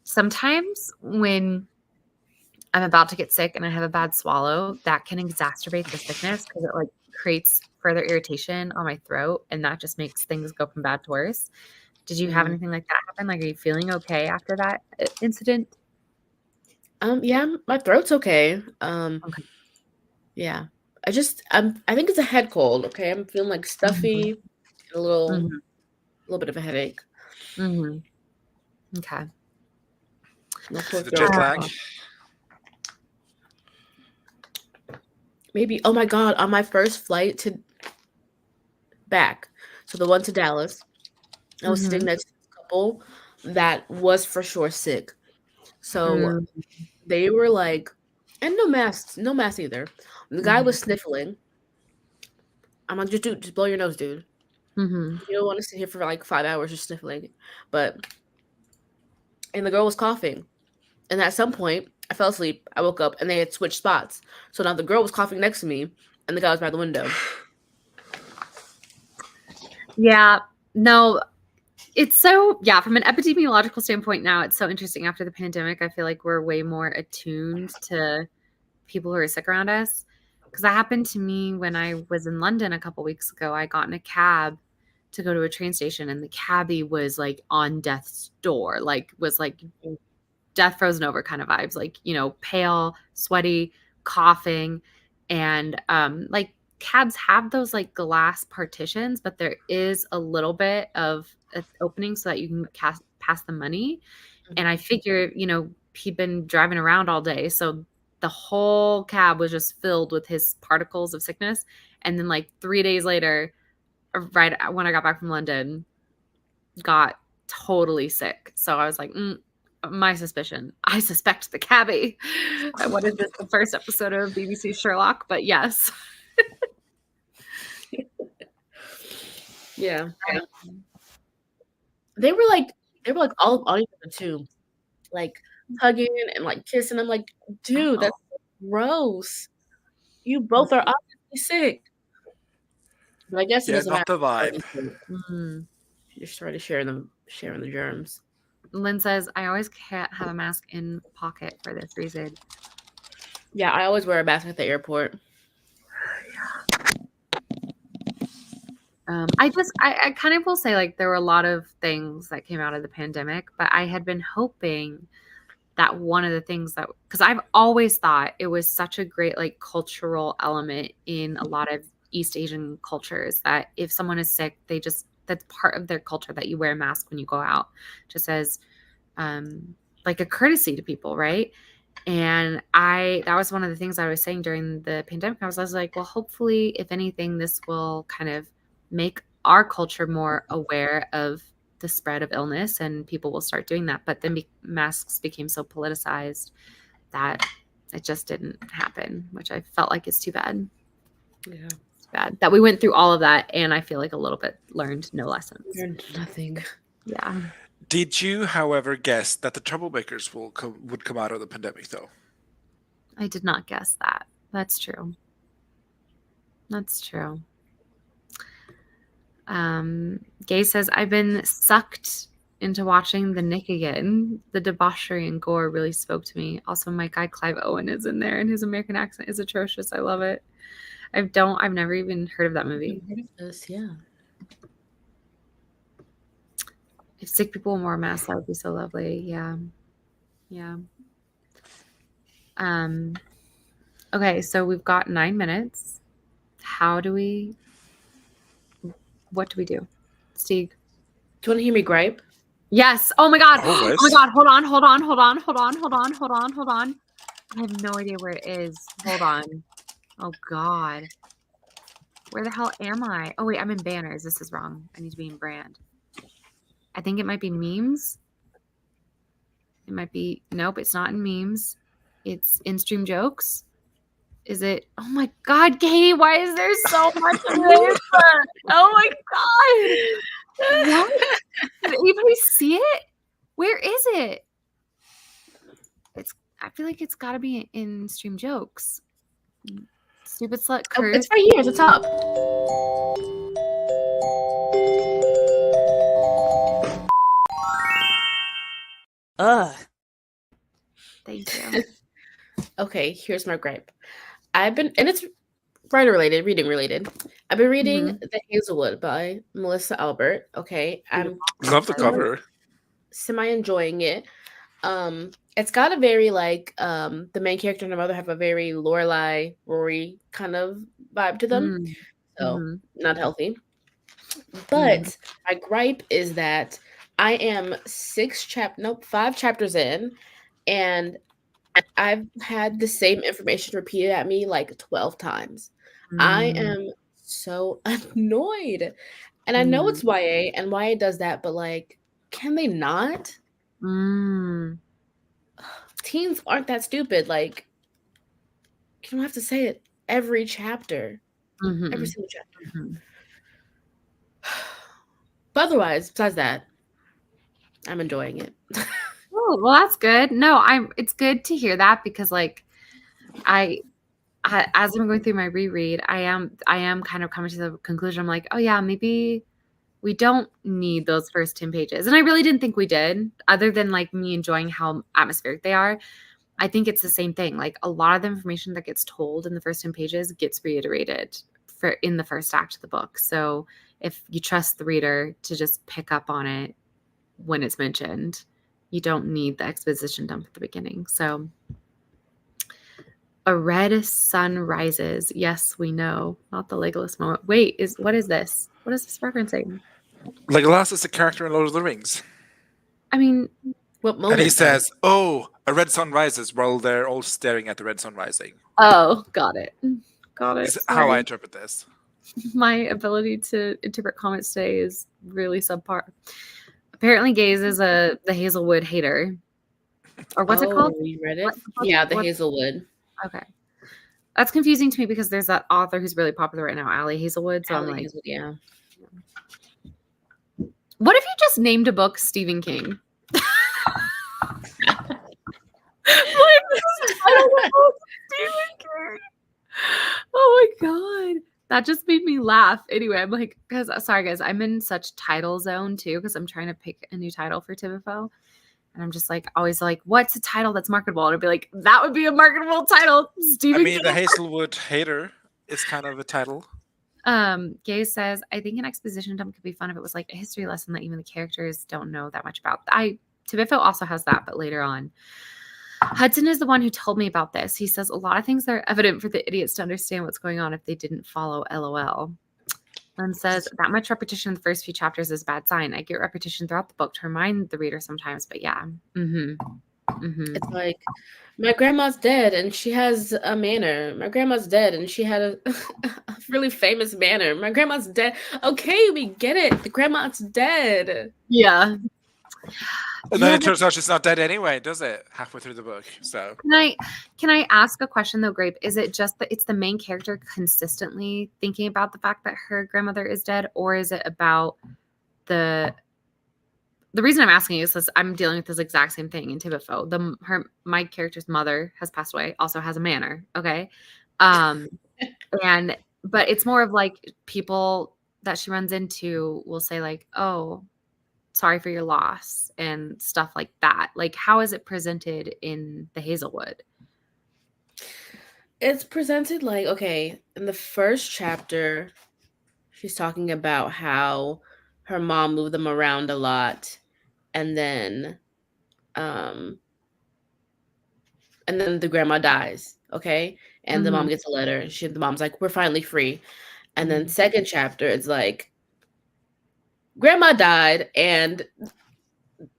sometimes when I'm about to get sick and I have a bad swallow, that can exacerbate the sickness because it like creates further irritation on my throat, and that just makes things go from bad to worse. Did you have Mhm. anything like that happen? Like, are you feeling okay after that incident? Yeah, my throat's okay. Okay. Yeah. I think it's a head cold, okay? I'm feeling like stuffy, and a little bit of a headache. Mm-hmm. Okay. No Is poor it the throat. jet lag? Maybe, oh my God, on my first flight back, so the one to Dallas, I was sitting next to a couple that was for sure sick. So they were like, and no masks either. The guy was sniffling. I'm like, dude, just blow your nose, dude. Mm-hmm. You don't want to sit here for like 5 hours just sniffling. And the girl was coughing. And at some point, I fell asleep. I woke up and they had switched spots. So now the girl was coughing next to me and the guy was by the window. Yeah. No, it's so, yeah, from an epidemiological standpoint now, it's so interesting after the pandemic. I feel like we're way more attuned to people who are sick around us. Because that happened to me when I was in London a couple weeks ago. I got in a cab to go to a train station, and the cabbie was like on death's door, like was like death frozen over kind of vibes, like, you know, pale, sweaty, coughing. And like cabs have those like glass partitions, but there is a little bit of an opening so that you can pass the money. And I figure, you know, he'd been driving around all day, so the whole cab was just filled with his particles of sickness. And then like 3 days later, right when I got back from London, got totally sick. So I was like, my suspicion, I suspect the cabbie. What is this, the first episode of BBC Sherlock? But yes. Yeah. They were like all on each other too. Like hugging and like kissing. I'm like, dude, that's so gross. You both are obviously sick. But I guess it Yeah, doesn't not matter. the vibe. Mhm. You're starting to sharing the germs. Lynn says, I always can't have a mask in pocket for this reason. Yeah, I always wear a mask at the airport. I kind of will say like there were a lot of things that came out of the pandemic, but I had been hoping that one of the things that, because I've always thought it was such a great like cultural element in a lot of East Asian cultures that if someone is sick, that's part of their culture that you wear a mask when you go out, just as like a courtesy to people, right? And that was one of the things I was saying during the pandemic. I was like, well, hopefully, if anything, this will kind of make our culture more aware of the spread of illness and people will start doing that. But then masks became so politicized that it just didn't happen, which I felt like is too bad. Yeah. It's bad that we went through all of that. And I feel like a little bit learned no lessons. Learned nothing. Yeah. Did you, however, guess that the troublemakers would come out of the pandemic, though? I did not guess that. That's true. That's true. Gay says, I've been sucked into watching The Nick again. The debauchery and gore really spoke to me. Also, my guy Clive Owen is in there and his American accent is atrocious. I love it. I've never even heard of that movie. Yeah. If sick people wore masks, that would be so lovely. Yeah. Yeah. Okay, so we've got 9 minutes. What do we do? Steve? Do you want to hear me gripe? Yes. Oh my God. Always. Oh my God. Hold on. I have no idea where it is. Hold on. Oh God. Where the hell am I? Oh wait, I'm in banners. This is wrong. I need to be in brand. I think it might be memes. It might be, nope, it's not in memes. It's in stream jokes. Is it? Oh my God, Katie, why is there so much of this? Oh my God. What? Did anybody see it? Where is it? I feel like it's got to be in stream jokes. Stupid slut Oh, curse. it's right here at the top. Thank you. Okay, here's my gripe. And it's writer related, reading related. I've been reading The Hazelwood by Melissa Albert. Okay, I'm Love the cover. semi enjoying it. It's got a very like the main character and her mother have a very Lorelai, Rory kind of vibe to them. So not healthy. But my gripe is that I am 5 chapters in, and I've had the same information repeated at me like 12 times. I am so annoyed. And I know it's YA and YA does that, but like, can they not? Teens aren't that stupid. Like, you don't have to say it every chapter. Every single chapter. But otherwise, besides that, I'm enjoying it. Oh, well, that's good. No, it's good to hear that because like I as I'm going through my reread, I am kind of coming to the conclusion. I'm like, oh yeah, maybe we don't need those first 10 pages. And I really didn't think we did, other than like me enjoying how atmospheric they are. I think it's the same thing. Like a lot of the information that gets told in the first 10 pages gets reiterated in the first act of the book. So if you trust the reader to just pick up on it when it's mentioned, you don't need the exposition dump at the beginning. So a red sun rises. Yes, we know. Not the Legolas moment. Wait, what is this? What is this referencing? Legolas is a character in Lord of the Rings. I mean, What moment? And he says, "Oh, a red sun rises," while they're all staring at the red sun rising. oh, got it. Got it. Is how I Sorry. interpret this. My ability to interpret comments today is really subpar. Apparently, Gaze is the Hazelwood hater. Or what's it called? You read it? What's- Yeah, The what's- Hazelwood. Okay. That's confusing to me because there's that author who's really popular right now, Allie Hazelwood. So I'm Allie like, Hazelwood, yeah. what if you just named a book Stephen King? Like, this is title of the book, Stephen King. Oh my god. That just made me laugh. Anyway, I'm like, because sorry guys, I'm in such title zone too, because I'm trying to pick a new title for Tibifoe. And I'm just like always like, what's a title that's marketable? And I'd be like, that would be a marketable title. I Stephen mean, King. the Hazelwood Hater is kind of a title. Gay says, I think an exposition dump could be fun if it was like a history lesson that even the characters don't know that much about. Tibifoe also has that, but later on. Hudson is the one who told me about this. He says a lot of things that are evident for the idiots to understand what's going on if they didn't follow LOL. And says that much repetition in the first few chapters is a bad sign. I get repetition throughout the book to remind the reader sometimes, but yeah. It's like, my grandma's dead and she has a manor. My grandma's dead and she had a really famous manor. My grandma's dead. Okay, we get it. The grandma's dead. Yeah. And then it turns out she's not dead anyway, does it? Halfway through the book. So Can I ask a question though, Grape? Is it just that it's the main character consistently thinking about the fact that her grandmother is dead, or is it about the reason I'm asking is this, I'm dealing with this exact same thing in Tibifoe. My character's mother has passed away, also has a manor. Okay. But it's more of like people that she runs into will say like, oh, sorry for your loss and stuff like that. Like, how is it presented in the Hazelwood? It's presented like, okay, in the first chapter, she's talking about how her mom moved them around a lot, and then the grandma dies, okay? And the mom gets a letter, and the mom's like, we're finally free. And then second chapter, it's like, grandma died, and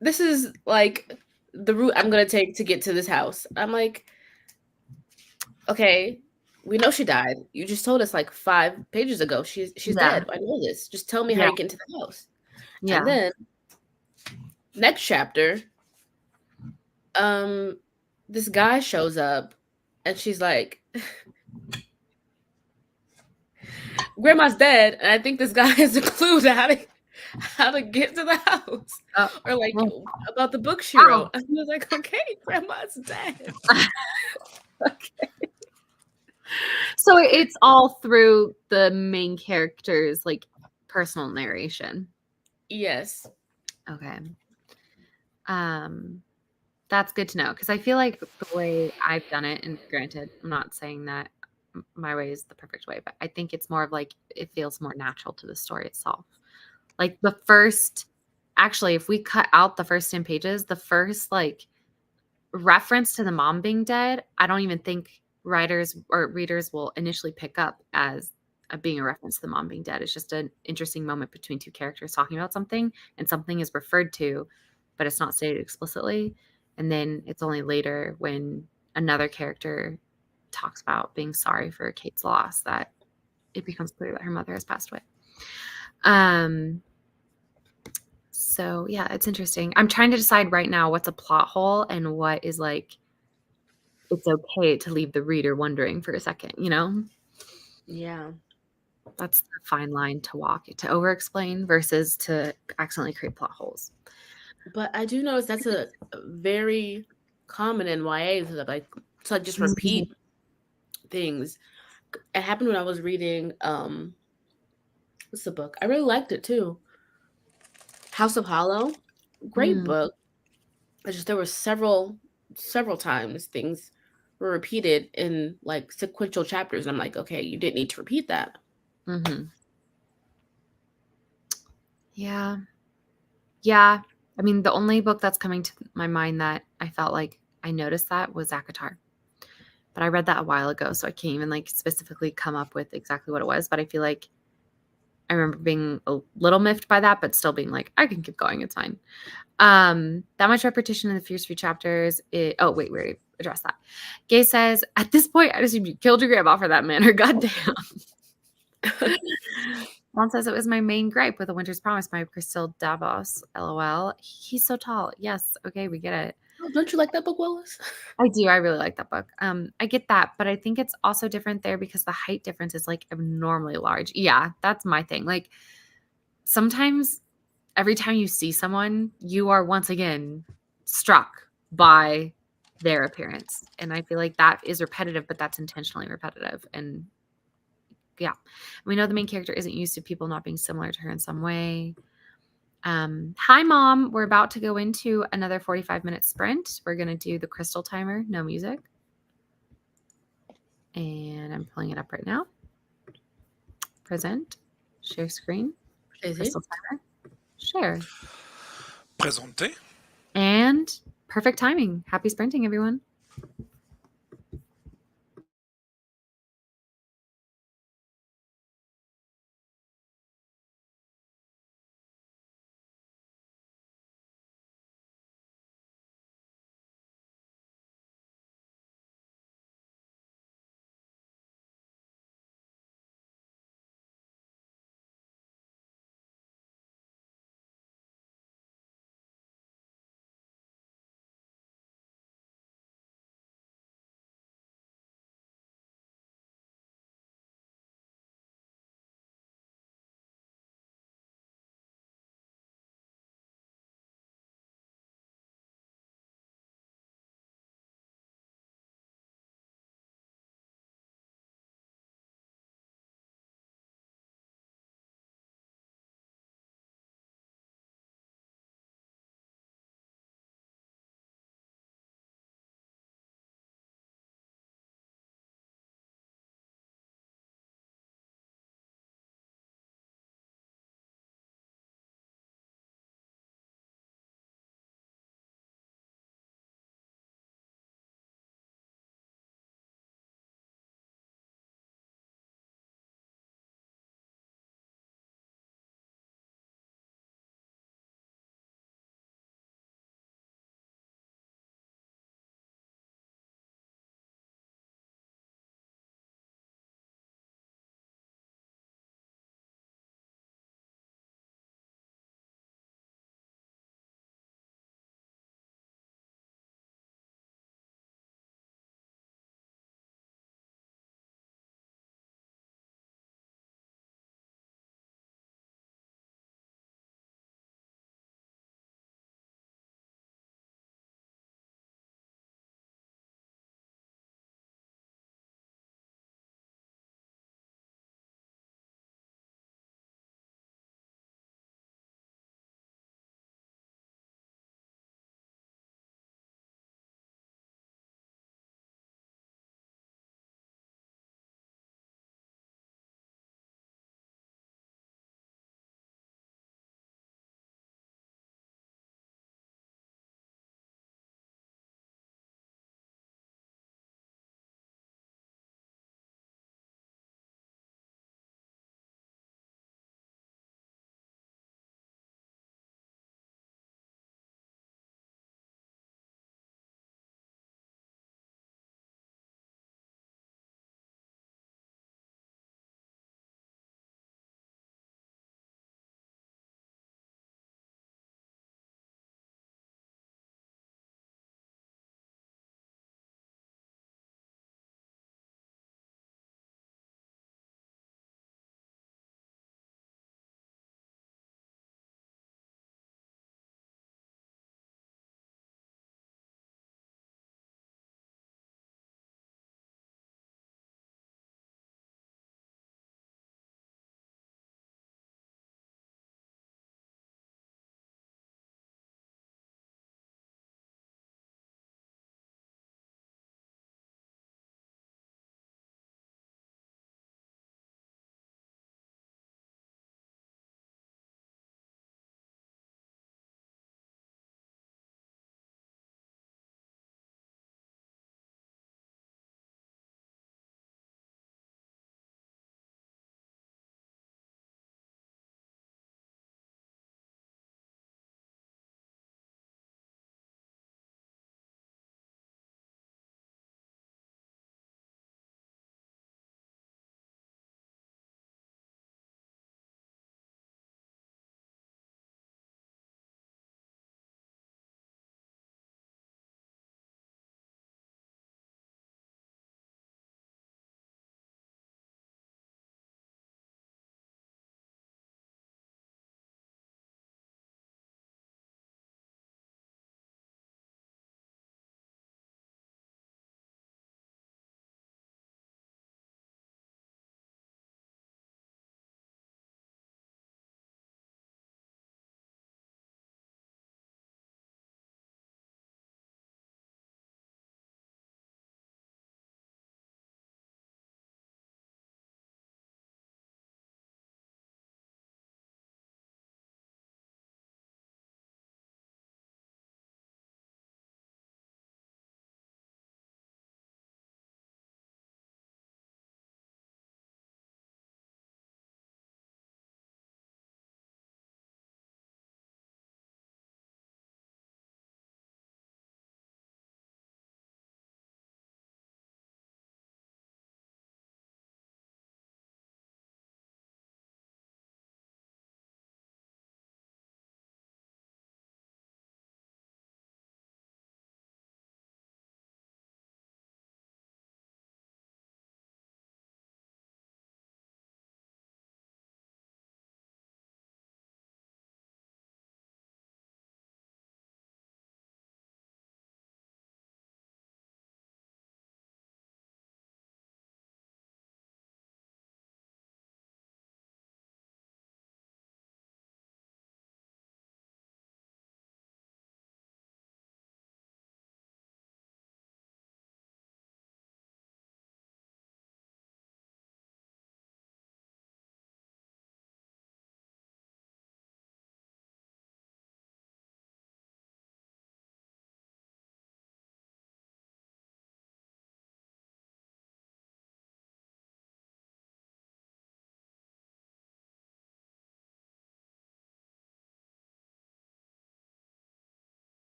this is like the route I'm gonna take to get to this house. I'm like, okay, we know she died. You just told us like 5 pages ago she's dead. I know this. Just tell me how you get into the house. Yeah. And then next chapter, this guy shows up, and she's like, grandma's dead, and I think this guy has a clue to how to get to the house, or like about the book she wrote. And I was like, okay, grandma's dead. Okay. So it's all through the main character's like personal narration. Yes. Okay. That's good to know, because I feel like the way I've done it, and granted, I'm not saying that my way is the perfect way, but I think it's more of like it feels more natural to the story itself. Like the first, actually, if we cut out the first 10 pages, the first like reference to the mom being dead, I don't even think writers or readers will initially pick up as being a reference to the mom being dead. It's just an interesting moment between two characters talking about something, and something is referred to, but it's not stated explicitly. And then it's only later when another character talks about being sorry for Kate's loss that it becomes clear that her mother has passed away. So yeah, it's interesting. I'm trying to decide right now what's a plot hole and what is like, it's okay to leave the reader wondering for a second, you know? Yeah. That's the fine line to walk, to over-explain versus to accidentally create plot holes. But I do notice that's a very common in YA, to just repeat things. It happened when I was reading, what's the book? I really liked it too. House of Hollow. Great book. It's just there were several times things were repeated in like sequential chapters. And I'm like, okay, you didn't need to repeat that. Yeah. Yeah. I mean, the only book that's coming to my mind that I felt like I noticed that was ACOTAR. But I read that a while ago, so I can't even like specifically come up with exactly what it was. But I feel like I remember being a little miffed by that, but still being like, I can keep going. It's fine. That much repetition in the first few chapters. We already addressed that. Gay says, at this point, I assume you killed your grandma for that manner. Goddamn. Mom says it was my main gripe with A Winter's Promise by Crystal Davos. LOL. He's so tall. Yes. Okay, we get it. Oh, don't you like that book, Wallace? I do. I really like that book. I get that, but I think it's also different there because the height difference is like abnormally large. Yeah, that's my thing. Like sometimes every time you see someone, you are once again struck by their appearance. And I feel like that is repetitive, but that's intentionally repetitive. And yeah, we know the main character isn't used to people not being similar to her in some way. Hi, Mom. We're about to go into another 45-minute sprint. We're going to do the crystal timer, no music. And I'm pulling it up right now. Present, share screen, crystal timer, share. Présenté. And perfect timing. Happy sprinting, everyone.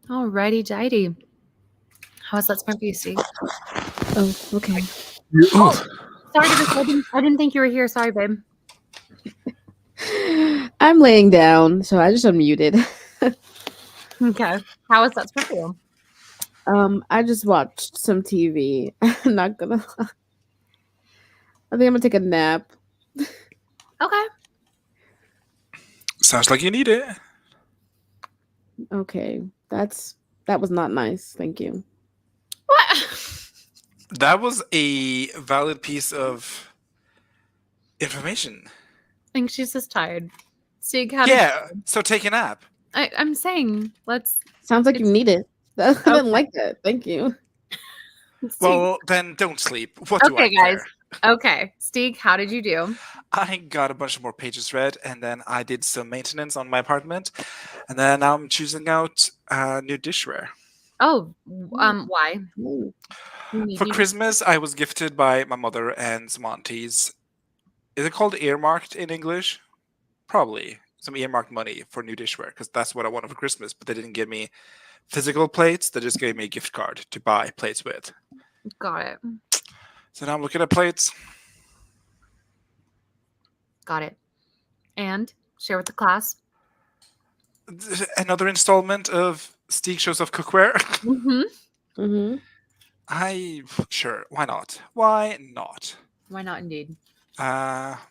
Alrighty, dighty. How was that sprint for you, Steve? Oh, okay. Sorry, I didn't think you were here. Sorry, babe. I'm laying down, so I just unmuted. Okay. How was that sprint for you? I just watched some TV. I'm not gonna lie. I think I'm gonna take a nap. Okay. Sounds like you need it. Okay. That was not nice. Thank you. What? That was a valid piece of information. I think she's just tired. Steve, how did Yeah, so take a nap. I'm saying let's Sounds like you It's- need it. I Okay. didn't like that. Thank you. Steve. Well, then don't sleep. What do I Okay, guys. care? Okay. Steve, how did you do? I got a bunch more pages read, and then I did some maintenance on my apartment, and then I'm choosing out new dishware. Oh, why? Ooh. You need For new- Christmas, I was gifted by my mother and some aunties. Is it called earmarked in English? Probably some earmarked money for new dishware, because that's what I wanted for Christmas. But they didn't give me physical plates; they just gave me a gift card to buy plates with. Got it. So now I'm looking at plates. Got it. And share with the class. Another installment of Steak Shows of Cookware. Mm-hmm. Mm-hmm. Sure, why not? Why not? Why not, indeed?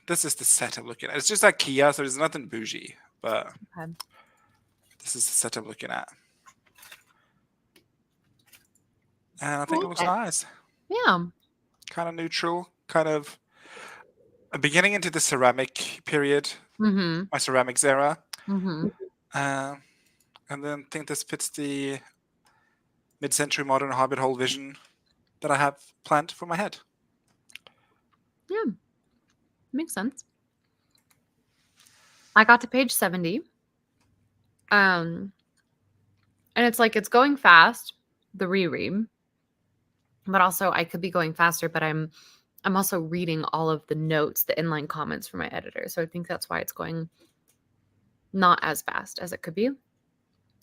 This is the set I'm looking at. It's just IKEA, so there's nothing bougie, but Okay. this is the set I'm looking at. And I think it looks Okay. nice. Yeah. Kind of neutral, kind of beginning into the ceramic period, Mm-hmm. my ceramics era. Mm-hmm. And then I think this fits the mid-century modern hobbit hole vision that I have planned for my head. Yeah. Makes sense. I got to page 70. And it's like it's going fast, the reread. But also I could be going faster, but I'm also reading all of the notes, the inline comments from my editor. So I think that's why it's going not as fast as it could be.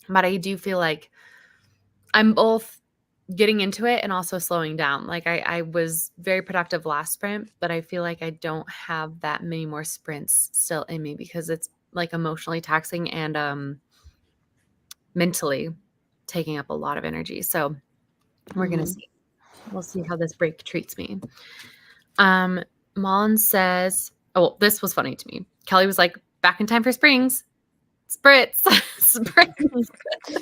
But I do feel like I'm both getting into it and also slowing down. Like I was very productive last sprint, but I feel like I don't have that many more sprints still in me because it's like emotionally taxing and mentally taking up a lot of energy. So we're gonna see. We'll see how this break treats me. Mullen says, oh, this was funny to me. Kelly was like, back in time for springs. Spritz. Spritz.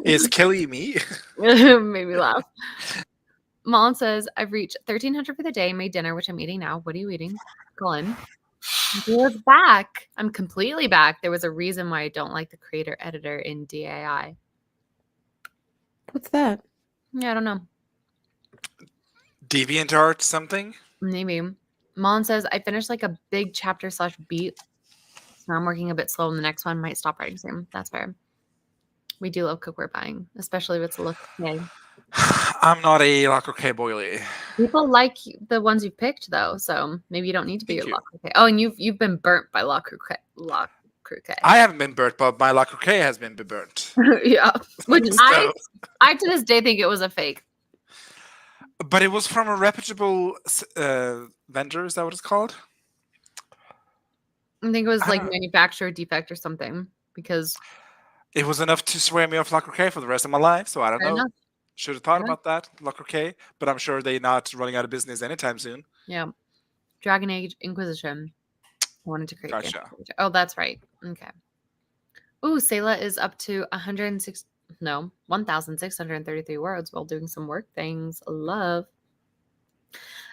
Is Kelly me? Made me laugh. Mullen says, I've reached 1,300 for the day, made dinner, which I'm eating now. What are you eating? Colin. We're back. I'm completely back. There was a reason why I don't like the creator editor in DAI. What's that? Yeah, I don't know. DeviantArt something? Maybe. Mullen says, I finished like a big chapter / beat. So I'm working a bit slow on the next one. Might stop writing soon. That's fair. We do love cookware buying, especially if it's a look. Okay. I'm not a La Croquet boilie. People like the ones you've picked though, so maybe you don't need to be Thank a you. La Croquet. Oh, and you've been burnt by La Croquet. La Croquet. I haven't been burnt, but my La Croquet has been burnt. Yeah. Which So- I to this day think it was a fake. But it was from a reputable vendor. Is that what it's called? I think it was I like don't- manufacturer defect or something because It was enough to swear me off La Croquet for the rest of my life. So I don't fair know. enough. Should have thought Fair about that, La Croquet. But I'm sure they're not running out of business anytime soon. Yeah. Dragon Age Inquisition. I wanted to create. the Gotcha. Inquisition. Oh, that's right. Okay. Ooh, Sayla is up to 1,633 words while doing some work things. Love.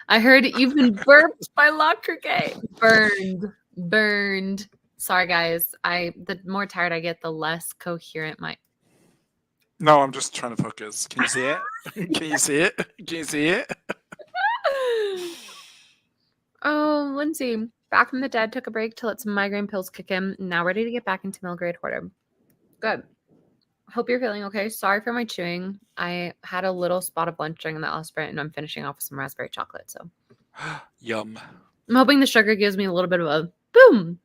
I heard you've been burped by La Croquet. Burned. Sorry, guys. The more tired I get, the less coherent my. No, I'm just trying to focus. Can you see it? Can you see it? Can you see it? Oh, Lindsay, back from the dead, took a break to let some migraine pills kick in. Now ready to get back into middle grade hoarder. Good. Hope you're feeling okay. Sorry for my chewing. I had a little spot of lunch during the last sprint, and I'm finishing off with some raspberry chocolate. So Yum. I'm hoping the sugar gives me a little bit of a boom.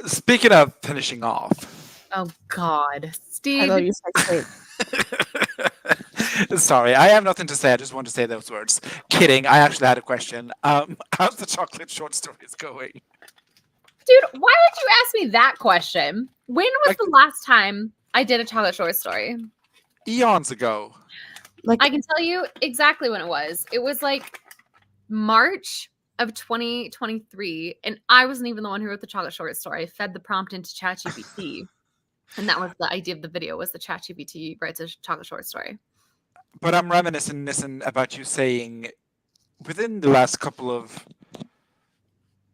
Speaking of finishing off. Oh God, I Steve. love your sex tape. Sorry, I have nothing to say. I just want to say those words. Kidding. I actually had a question. How's the chocolate short stories going? Dude, why would you ask me that question? When was Like- the last time I did a chocolate short story? Eons ago. Like I can tell you exactly when it was. It was like March of 2023, and I wasn't even the one who wrote the chocolate short story. I fed the prompt into ChatGPT, and that was the idea of the video. Was the ChatGPT writes a chocolate short story? But I'm reminiscing about you saying within the last couple of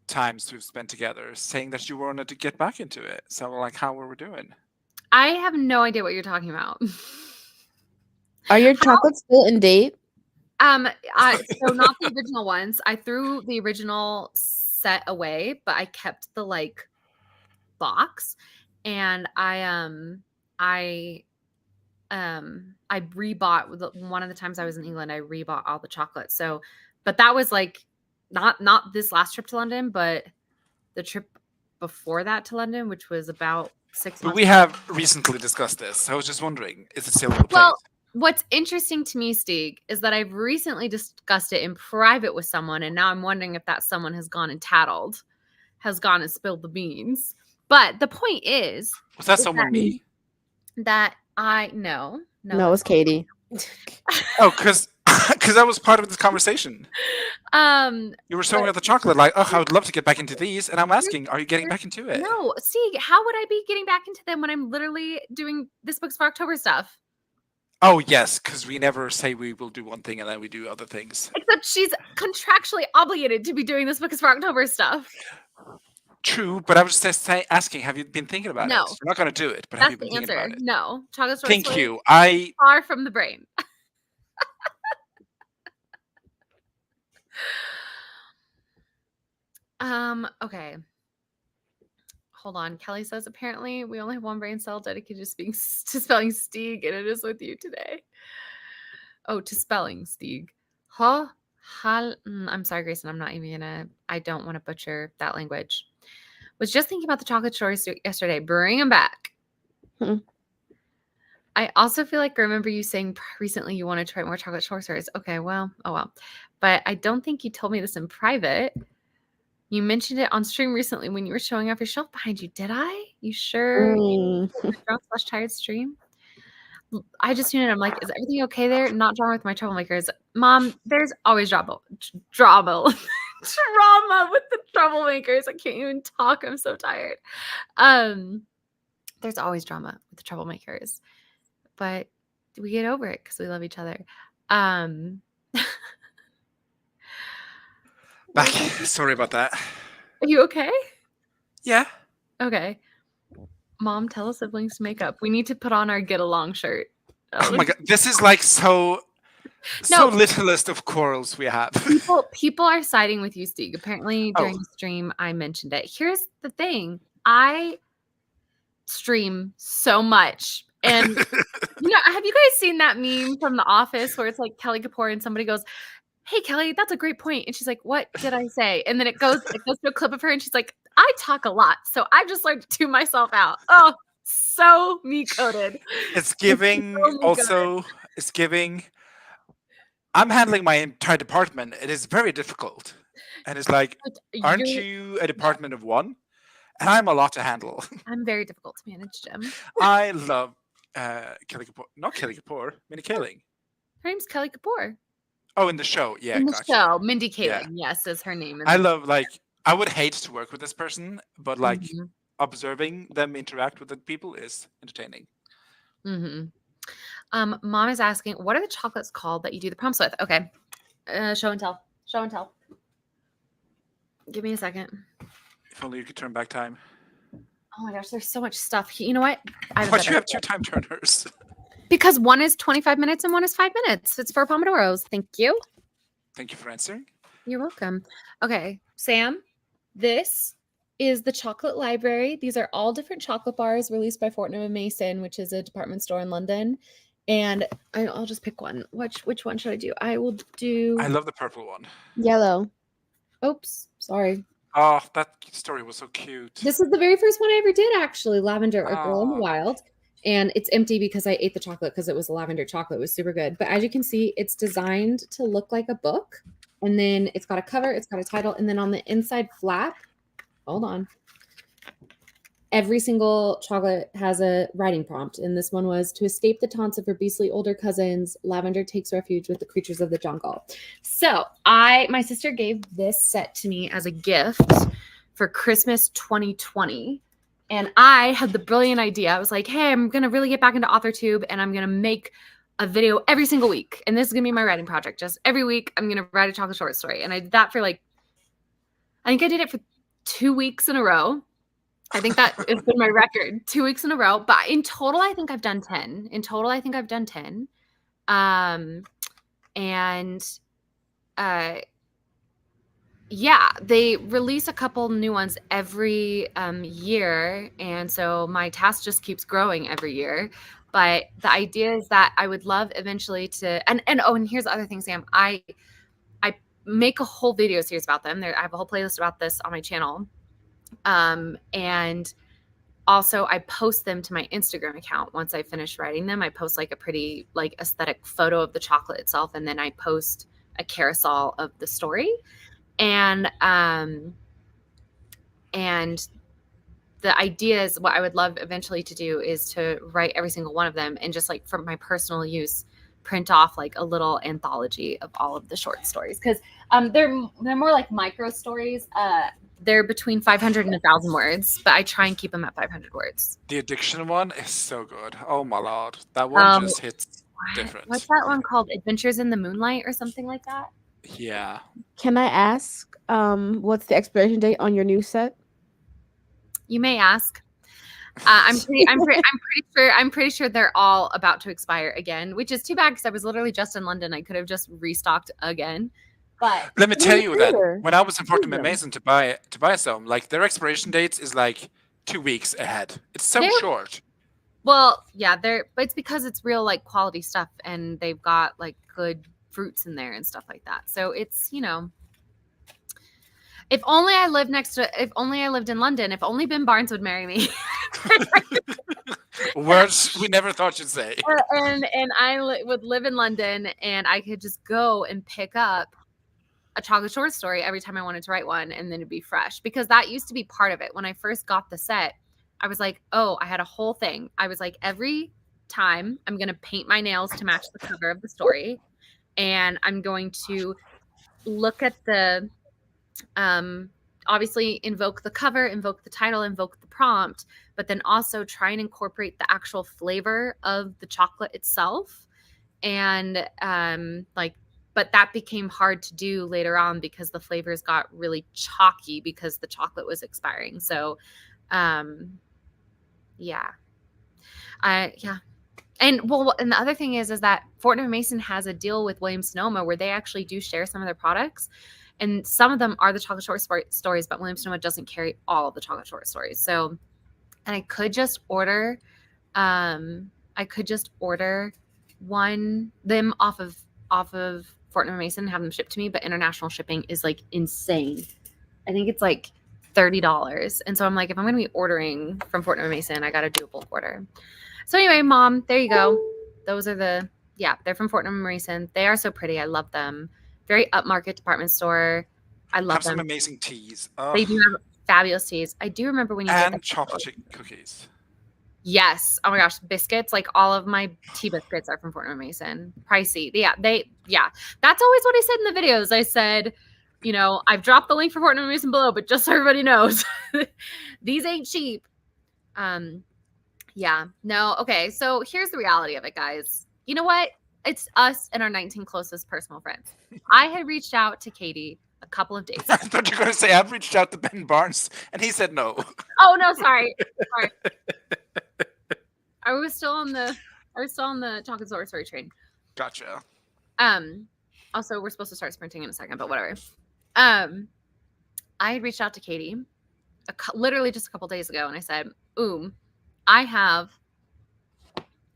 times we've spent together, saying that you wanted to get back into it. So like, how were we doing? I have no idea what you're talking about. are your chocolates still in date? So not the original ones. I threw the original set away, but I kept the like box, and I rebought one of the times I was in England. I rebought all the chocolate. So, but that was like not this last trip to London, but the trip before that to London, which was about 6 But months. we have recently discussed this. So I was just wondering, is it still in the plate? Well, what's interesting to me, Stieg, is that I've recently discussed it in private with someone, and now I'm wondering if that someone has gone and tattled, has gone and spilled the beans. But the point is Was that is someone me? that I no. No, it was Katie. Oh, because I was part of this conversation. You were showing me the chocolate, like, oh, I would love to get back into these, and I'm asking, are you getting back into it? No, Stieg, how would I be getting back into them when I'm literally doing this Books for October stuff? Oh yes, because we never say we will do one thing and then we do other things. Except she's contractually obligated to be doing this Books for October stuff. True, but I was just asking, have you been thinking about No. it? You're not going to do it, but have That's you been the thinking answer. about it? No. Chocolate short Thank story you. I far from the brain. Okay. Hold on. Kelly says apparently we only have one brain cell dedicated to speaking to spelling Stieg, and it is with you today. Oh, to spelling Stieg. Huh? I'm sorry, Grayson. I'm not even gonna. I don't want to butcher that language. Was just thinking about the chocolate stories yesterday. Bring them back. Hmm. I also feel like I remember you saying recently you wanted to write more chocolate short stories. Okay, well, oh well. But I don't think you told me this in private. You mentioned it on stream recently when you were showing off your shelf behind you. Did I? You sure? Drunk/tired stream? I just tuned in. I'm like, is everything okay there? Not drama with my troublemakers. Mom, there's always drama. Drama with the troublemakers. I can't even talk. I'm so tired. There's always drama with the troublemakers. But we get over it because we love each other. back. Sorry about that. Are you okay? Yeah. Okay. Mom, tell us siblings to make up. We need to put on our get along shirt. Oh my god, this is like so littlest of quarrels we have. People are siding with you, Stieg. Apparently during the stream I mentioned it. Here's the thing. I stream so much. And you know, have you guys seen that meme from The Office where it's like Kelly Kapoor and somebody goes, "Hey Kelly, that's a great point." And she's like, "What did I say?" And then it goes to a clip of her and she's like, "I talk a lot, so I just learned to tune myself out." Oh, so me coded. It's giving so also it's giving I'm handling my entire department. It is very difficult. And it's like, aren't you a department of one? And I'm a lot to handle. I'm very difficult to manage, Jim. I love Kelly Kapoor. Not Kelly Kapoor, Mindy Kaling. Her name's Kelly Kapoor. Oh, in the show. Yeah, In the gotcha. show, Mindy Kaling, Yeah. yes, is her name. I love, like, I would hate to work with this person, but like Mhm. observing them interact with the people is entertaining. Mom is asking, what are the chocolates called that you do the prompts with? Okay. Show and tell. Show and tell. Give me a second. If only you could turn back time. Oh my gosh, there's so much stuff. You know what? Why'd you have two time turners? Because one is 25 minutes and one is 5 minutes. It's for Pomodoros. Thank you. Thank you for answering. You're welcome. Okay, Sam, this is the Chocolate Library. These are all different chocolate bars released by Fortnum & Mason, which is a department store in London. And I'll just pick one. Which one should I do? I will do... I love the purple one. Yellow. Oops, sorry. Oh, that story was so cute. This is the very first one I ever did, actually. Lavender, A Girl in the Ah. Wild. And it's empty because I ate the chocolate because it was lavender chocolate. It was super good. But as you can see, it's designed to look like a book. And then it's got a cover, it's got a title. And then on the inside flap, hold on. Every single chocolate has a writing prompt. And this one was, to escape the taunts of her beastly older cousins, Lavender takes refuge with the creatures of the jungle. So my sister gave this set to me as a gift for Christmas 2020. And I had the brilliant idea. I was like, hey, I'm going to really get back into AuthorTube and I'm going to make a video every single week. And this is going to be my writing project. Just every week, I'm going to write a chocolate short story. And I did that for I think I did it for 2 weeks in a row. I think that has been my record, 2 weeks in a row. But in total, I think I've done 10. Yeah, they release a couple new ones every year. And so my task just keeps growing every year. But the idea is that I would love eventually to, and here's the other thing, Sam. I make a whole video series about them. I have a whole playlist about this on my channel. And also I post them to my Instagram account. Once I finish writing them, I post a pretty aesthetic photo of the chocolate itself. And then I post a carousel of the story. And the idea is, what I would love eventually to do is to write every single one of them and just for my personal use, print off a little anthology of all of the short stories. Cause they're more like micro stories. They're between 500 and 1,000 words, but I try and keep them at 500 words. The addiction one is so good. Oh my lord, that one just hits different. What's that one called? Adventures in the Moonlight or something like that? Yeah. Can I ask, what's the expiration date on your new set? You may ask. I'm pretty sure they're all about to expire again, which is too bad because I was literally just in London. I could have just restocked again. But Let me tell you that Sure. when I was in Fortnum Sure. and Mason to buy some, their expiration dates is 2 weeks ahead. It's so They're- short. well, yeah, but it's because it's real quality stuff and they've got good fruits in there and stuff like that. So it's, if only I lived in London, if only Ben Barnes would marry me. Words we never thought you'd say. and I would live in London and I could just go and pick up a chocolate short story every time I wanted to write one, and then it'd be fresh, because that used to be part of it. When I first got the set, I was like, oh, I had a whole thing. I was like, every time I'm going to paint my nails to match the cover of the story, and I'm going to look at the obviously invoke the cover, invoke the title, invoke the prompt, but then also try and incorporate the actual flavor of the chocolate itself. And but that became hard to do later on because the flavors got really chalky because the chocolate was expiring. So yeah. And the other thing is that Fortnum & Mason has a deal with Williams-Sonoma where they actually do share some of their products. And some of them are the chocolate short stories, but Williams-Sonoma doesn't carry all of the chocolate short stories. So, and I could just order them off of Fortnum & Mason and have them shipped to me, but international shipping is insane. I think it's $30. And so I'm like, if I'm going to be ordering from Fortnum & Mason, I got to do a bulk order. So anyway, Mom, there you go. Those are they're from Fortnum & Mason. They are so pretty. I love them. Very upmarket department store. I love Have some them. amazing teas. They do have fabulous teas. I do remember when you And did chocolate chip cookies. Yes. Oh my gosh, biscuits. All of my tea biscuits are from Fortnum & Mason. Pricey. Yeah. That's always what I said in the videos. I said, I've dropped the link for Fortnum & Mason below, but just so everybody knows, these ain't cheap. Yeah. No. Okay. So here's the reality of it, guys. You know what? It's us and our 19 closest personal friends. I had reached out to Katie a couple of days I ago. thought you were going to say I've reached out to Ben Barnes and he said no. Oh no, sorry. I was still on the chocolate story train. Gotcha. Also, we're supposed to start sprinting in a second, but whatever. I had reached out to Katie literally just a couple days ago, and I said, I have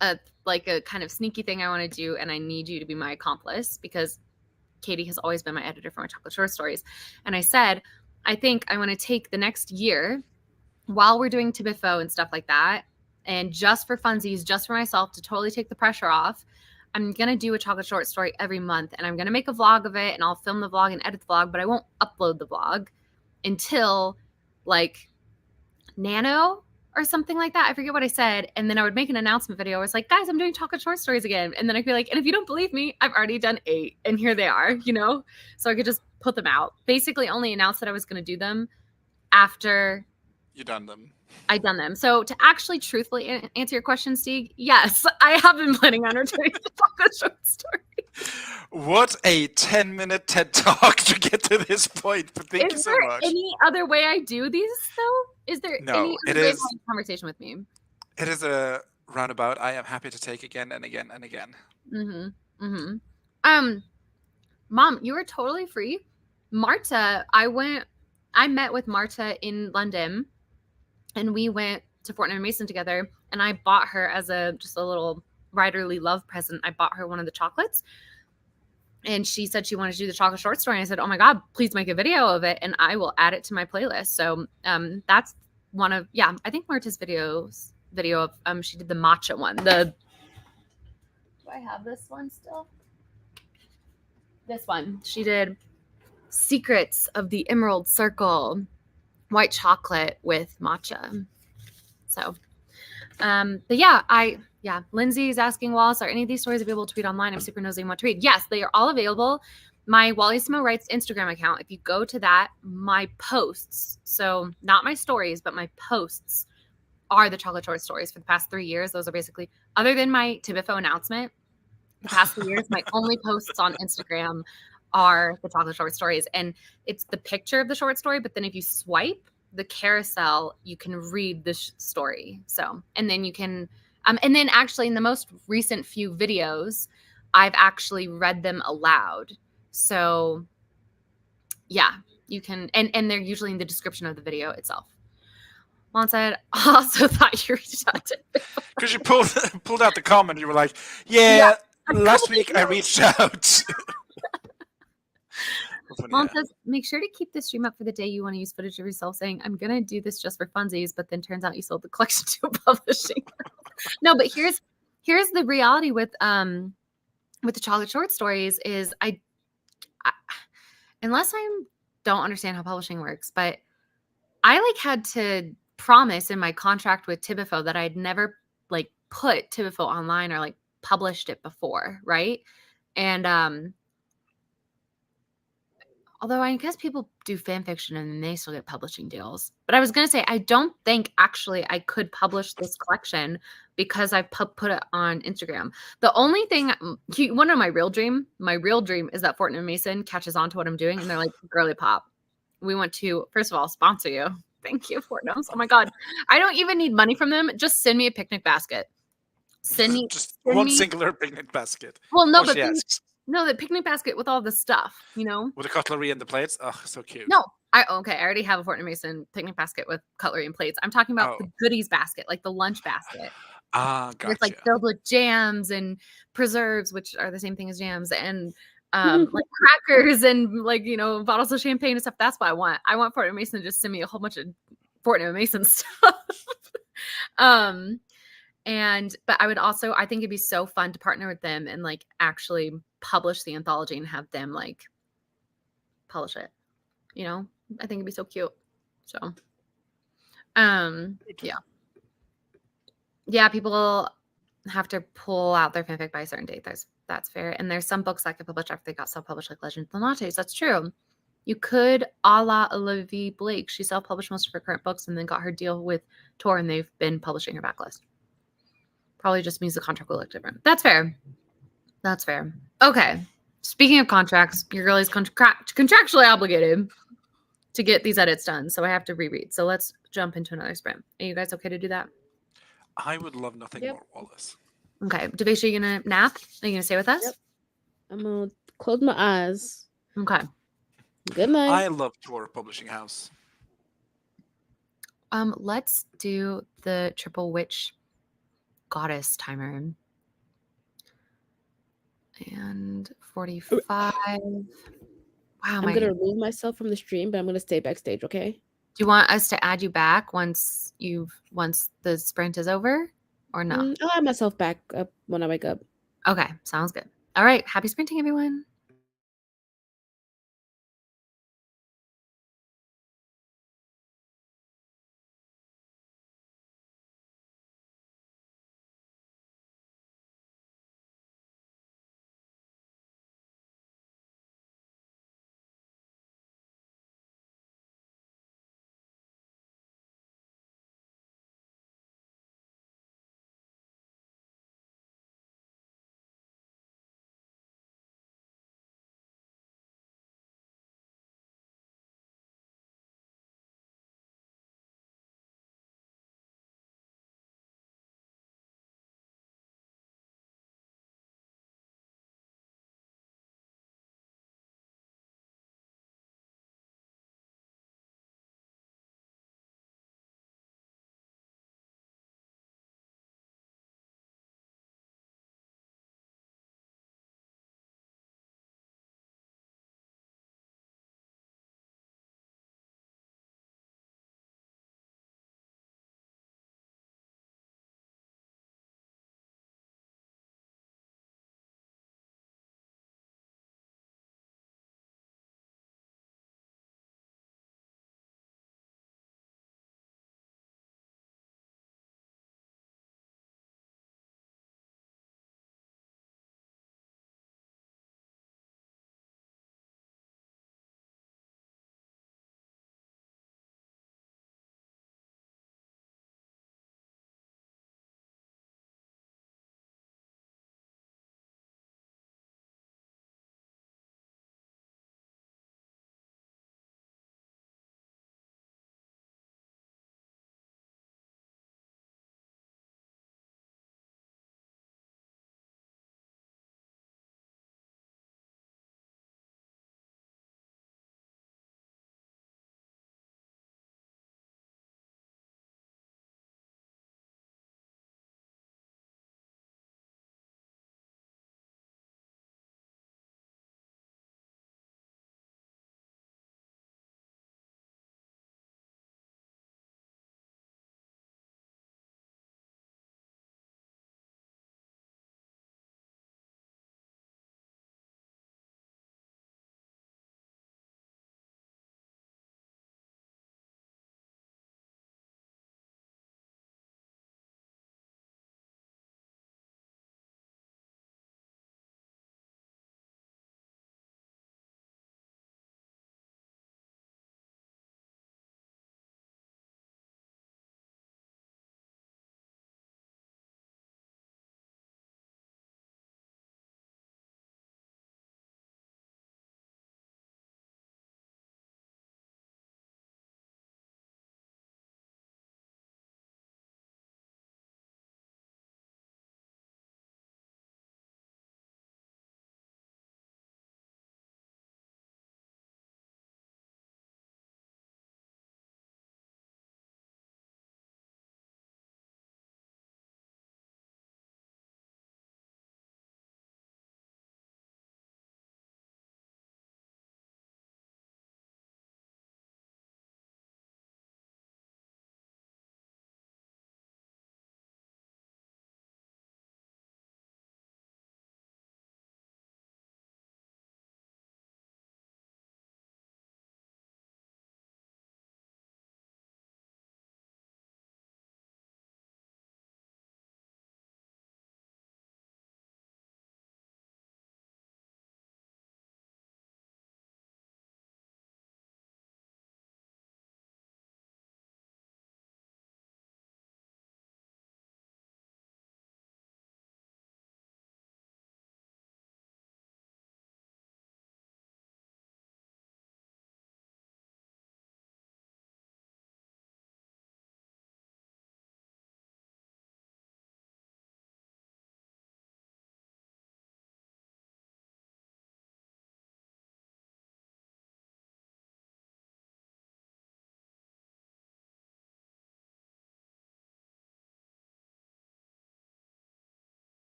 a kind of sneaky thing I want to do, and I need you to be my accomplice, because Katie has always been my editor for my chocolate short stories. And I said, I think I want to take the next year while we're doing Tibifo and stuff like that, and just for funsies, just for myself to totally take the pressure off, I'm going to do a chocolate short story every month, and I'm going to make a vlog of it, and I'll film the vlog and edit the vlog, but I won't upload the vlog until like Nano or something like that. I forget what I said. And then I would make an announcement video. I was like, guys, I'm doing chocolate short stories again. And then I'd be like, and if you don't believe me, I've already done 8 and here they are, you know? So I could just put them out. Basically only announced that I was going to do them after You done them. I'd done them. So to actually truthfully answer your question, Stieg, yes, I have been planning on returning to chocolate short story. What a 10-minute TED talk to get to this point, but thank you Is so there much. any other way I do these though? Is there No, any it other way is- to have a conversation with me? It is a roundabout I am happy to take again and again and again. Mom, you were totally free. Marta, I met with Marta in London, and we went to Fortnum & Mason together, and I bought her as just a little writerly love present. I bought her one of the chocolates, and she said she wanted to do the chocolate short story. And I said, oh my God, please make a video of it, and I will add it to my playlist. So that's one of, I think Marta's video of, she did the matcha one. Do I have this one still? This one. She did Secrets of the Emerald Circle, white chocolate with matcha. So, but Lindsay is asking, Wallace, are any of these stories available to read online? I'm super nosy and want to read. Yes, they are all available. My Wallissimo Writes Instagram account, if you go to that, my posts, so not my stories, but my posts are the chocolate short stories for the past 3 years. Those are basically, other than my Tibifo announcement, the past 3 years, my only posts on Instagram are the chocolate short stories. And it's the picture of the short story, but then if you swipe the carousel, you can read the story. So, and then you can, and then actually in the most recent few videos, I've actually read them aloud. So yeah, you can, and they're usually in the description of the video itself. Mom said, I also thought you reached out to Because you pulled out the comment, you were like, yeah last week I reached out. Mom says, make sure to keep the stream up for the day you want to use footage of yourself saying, I'm going to do this just for funsies, but then turns out you sold the collection to a publishing. No, but here's the reality with the chocolate short stories is I unless I don't understand how publishing works, but I had to promise in my contract with Tibifo that I'd never put Tibifo online or published it before, right? And although I guess people do fan fiction and they still get publishing deals. But I was going to say, I don't think actually I could publish this collection because I put it on Instagram. The only thing, one of my real dream is that Fortnum & Mason catches on to what I'm doing and they're like, girly pop. We want to, first of all, sponsor you. Thank you, Fortnum's. Oh my God. I don't even need money from them. Just send me a picnic basket. Just one singular picnic basket. Well, no, but the picnic basket with all the stuff, with the cutlery and the plates. Oh, so cute. No, I already have a Fortnum & Mason picnic basket with cutlery and plates. I'm talking about the goodies basket, like the lunch basket. Gotcha. It's filled with jams and preserves, which are the same thing as jams, and crackers and bottles of champagne and stuff. That's what I want. I want Fortnum & Mason to just send me a whole bunch of Fortnum & Mason stuff. But I would also, I think it'd be so fun to partner with them and actually publish the anthology and have them publish it. I think it'd be so cute. So, yeah, people have to pull out their fanfic by a certain date. That's fair. And there's some books that get published after they got self-published, like Legend of the Lattes. That's true. You could, a la Olivia Blake. She self-published most of her current books and then got her deal with Tor, and they've been publishing her backlist. Probably just means the contract will look different. That's fair. Okay. Speaking of contracts, your girl is contractually obligated to get these edits done. So I have to reread. So let's jump into another sprint. Are you guys okay to do that? I would love nothing more, Wallace. Okay. Devisha, are you going to nap? Are you going to stay with us? Yep. I'm going to close my eyes. Okay. Good night. I love Tor Publishing House. Let's do the Triple Witch Goddess timer. and 45. Wow, I'm my, gonna do remove myself from the stream, but I'm gonna stay backstage. Okay. you want us to add you back once the sprint is over or no? I'll add myself back up when I wake up. Okay, sounds good. All right, happy sprinting, everyone.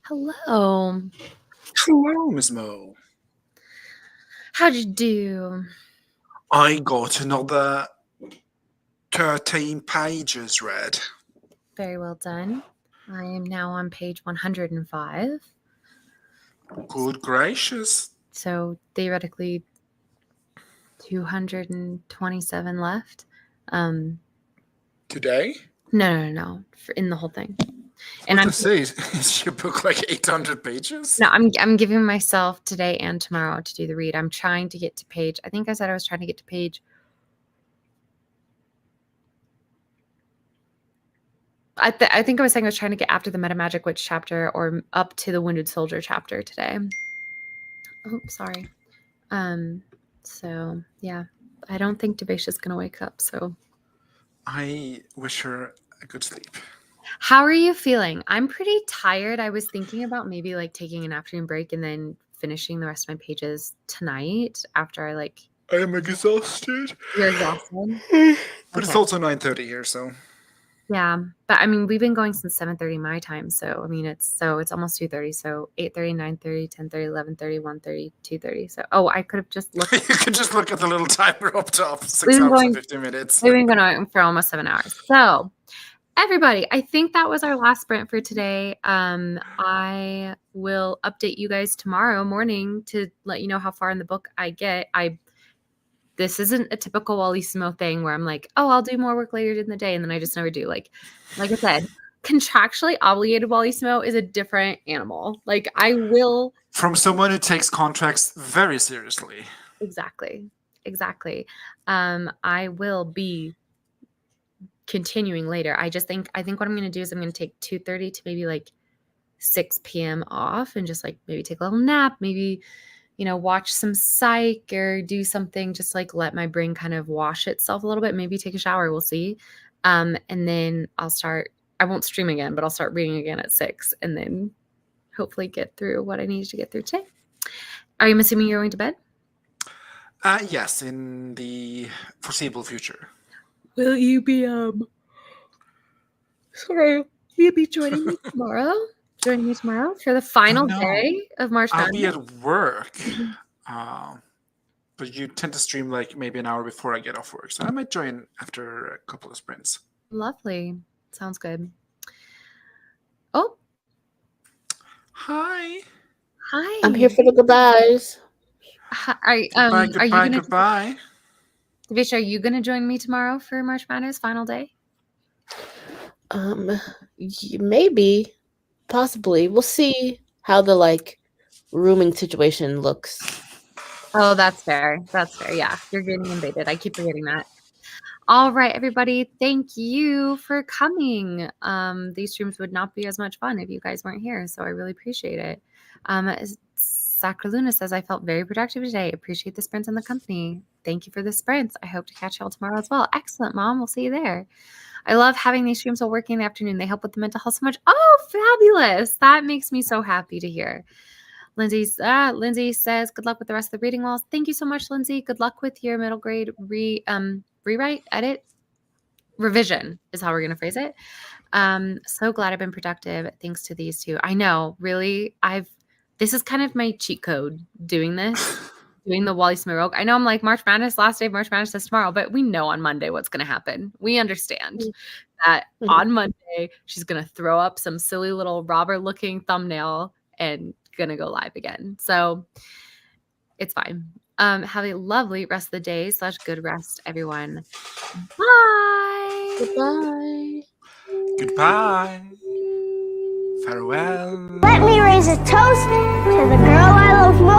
Hello. Hello, Miss Mo. How'd you do? I got another 13 pages read. Very well done. I am now on page 105. Good gracious. So theoretically, 227 left. Today? No. In the whole thing. And What I'm to say? Is your book like 800 pages? no, I'm giving myself today and tomorrow to do the read. I'm trying to get to page. I think I said I was trying to get to page. I think I was saying I was trying to get after the Meta Magic Witch chapter or up to the Wounded Soldier chapter today. Oh, sorry. So yeah, I don't think Devasha's gonna wake up. So I wish her a good sleep. how are you feeling? I'm pretty tired. I was thinking about maybe like taking an afternoon break and then finishing the rest of my pages tonight after I like. I am exhausted. You're exhausted. But it's Okay. also 9:30 here, so Yeah, but I mean, we've been going since 7:30 my time, so I mean, it's almost 2:30, so 8:30, 9:30, 10:30, 11:30, 1:30, 2:30. So I could have just looked. you can just look at the little timer up top. 6 We've been hours going- and 50 minutes. We've been going for almost 7 hours. So everybody, I think that was our last sprint for today. I will update you guys tomorrow morning to let you know how far in the book I get. This isn't a typical Wallissimo thing where I'm like, oh, I'll do more work later in the day, and then I just never do. Like I said, contractually obligated Wallissimo is a different animal. Like I will From someone who takes contracts very seriously. exactly. I will be continuing later. I think what I'm going to do is I'm going to take 2:30 to maybe like 6 p.m. off and just like maybe take a little nap, maybe watch some psych or do something, just like let my brain kind of wash itself a little bit, maybe take a shower, we'll see. And then I won't stream again, but I'll start reading again at 6 and then hopefully get through what I needed to get through today. Are you assuming you're going to bed? Yes, in the foreseeable future. Will you be will you be joining me tomorrow? Joining me tomorrow for the final No. day of March I'll be Madness? at work. But you tend to stream like maybe an hour before I get off work. So I might join after a couple of sprints. Lovely. Sounds good. Oh, Hi. hi. I'm here for the goodbyes. Hi, Goodbye, are you gonna goodbye. Visha, are you gonna join me tomorrow for March Madness final day? Maybe, possibly. We'll see how the rooming situation looks. Oh, that's fair. Yeah, you're getting invaded. I keep forgetting that. All right, everybody. Thank you for coming. These streams would not be as much fun if you guys weren't here, so I really appreciate it. Sacraluna says, I felt very productive today. Appreciate the sprints and the company. Thank you for the sprints. I hope to catch you all tomorrow as well. Excellent, Mom. We'll see you there. I love having these streams while working in the afternoon. They help with the mental health so much. Oh, fabulous. That makes me so happy to hear. Lindsay says, good luck with the rest of the reading walls. Thank you so much, Lindsay. Good luck with your middle grade rewrite, edit, revision is how we're going to phrase it. So glad I've been productive thanks to these two. I know, really, this is kind of my cheat code doing this, doing the Wallissimo Rogue. I know I'm like March Madness, last day of March Madness is tomorrow, but we know on Monday what's going to happen. We understand that on Monday, she's going to throw up some silly little robber looking thumbnail and going to go live again. So it's fine. Have a lovely rest of the day / good rest, everyone. Bye. Goodbye. Goodbye. Farewell. Let me raise a toast to the girl I love most.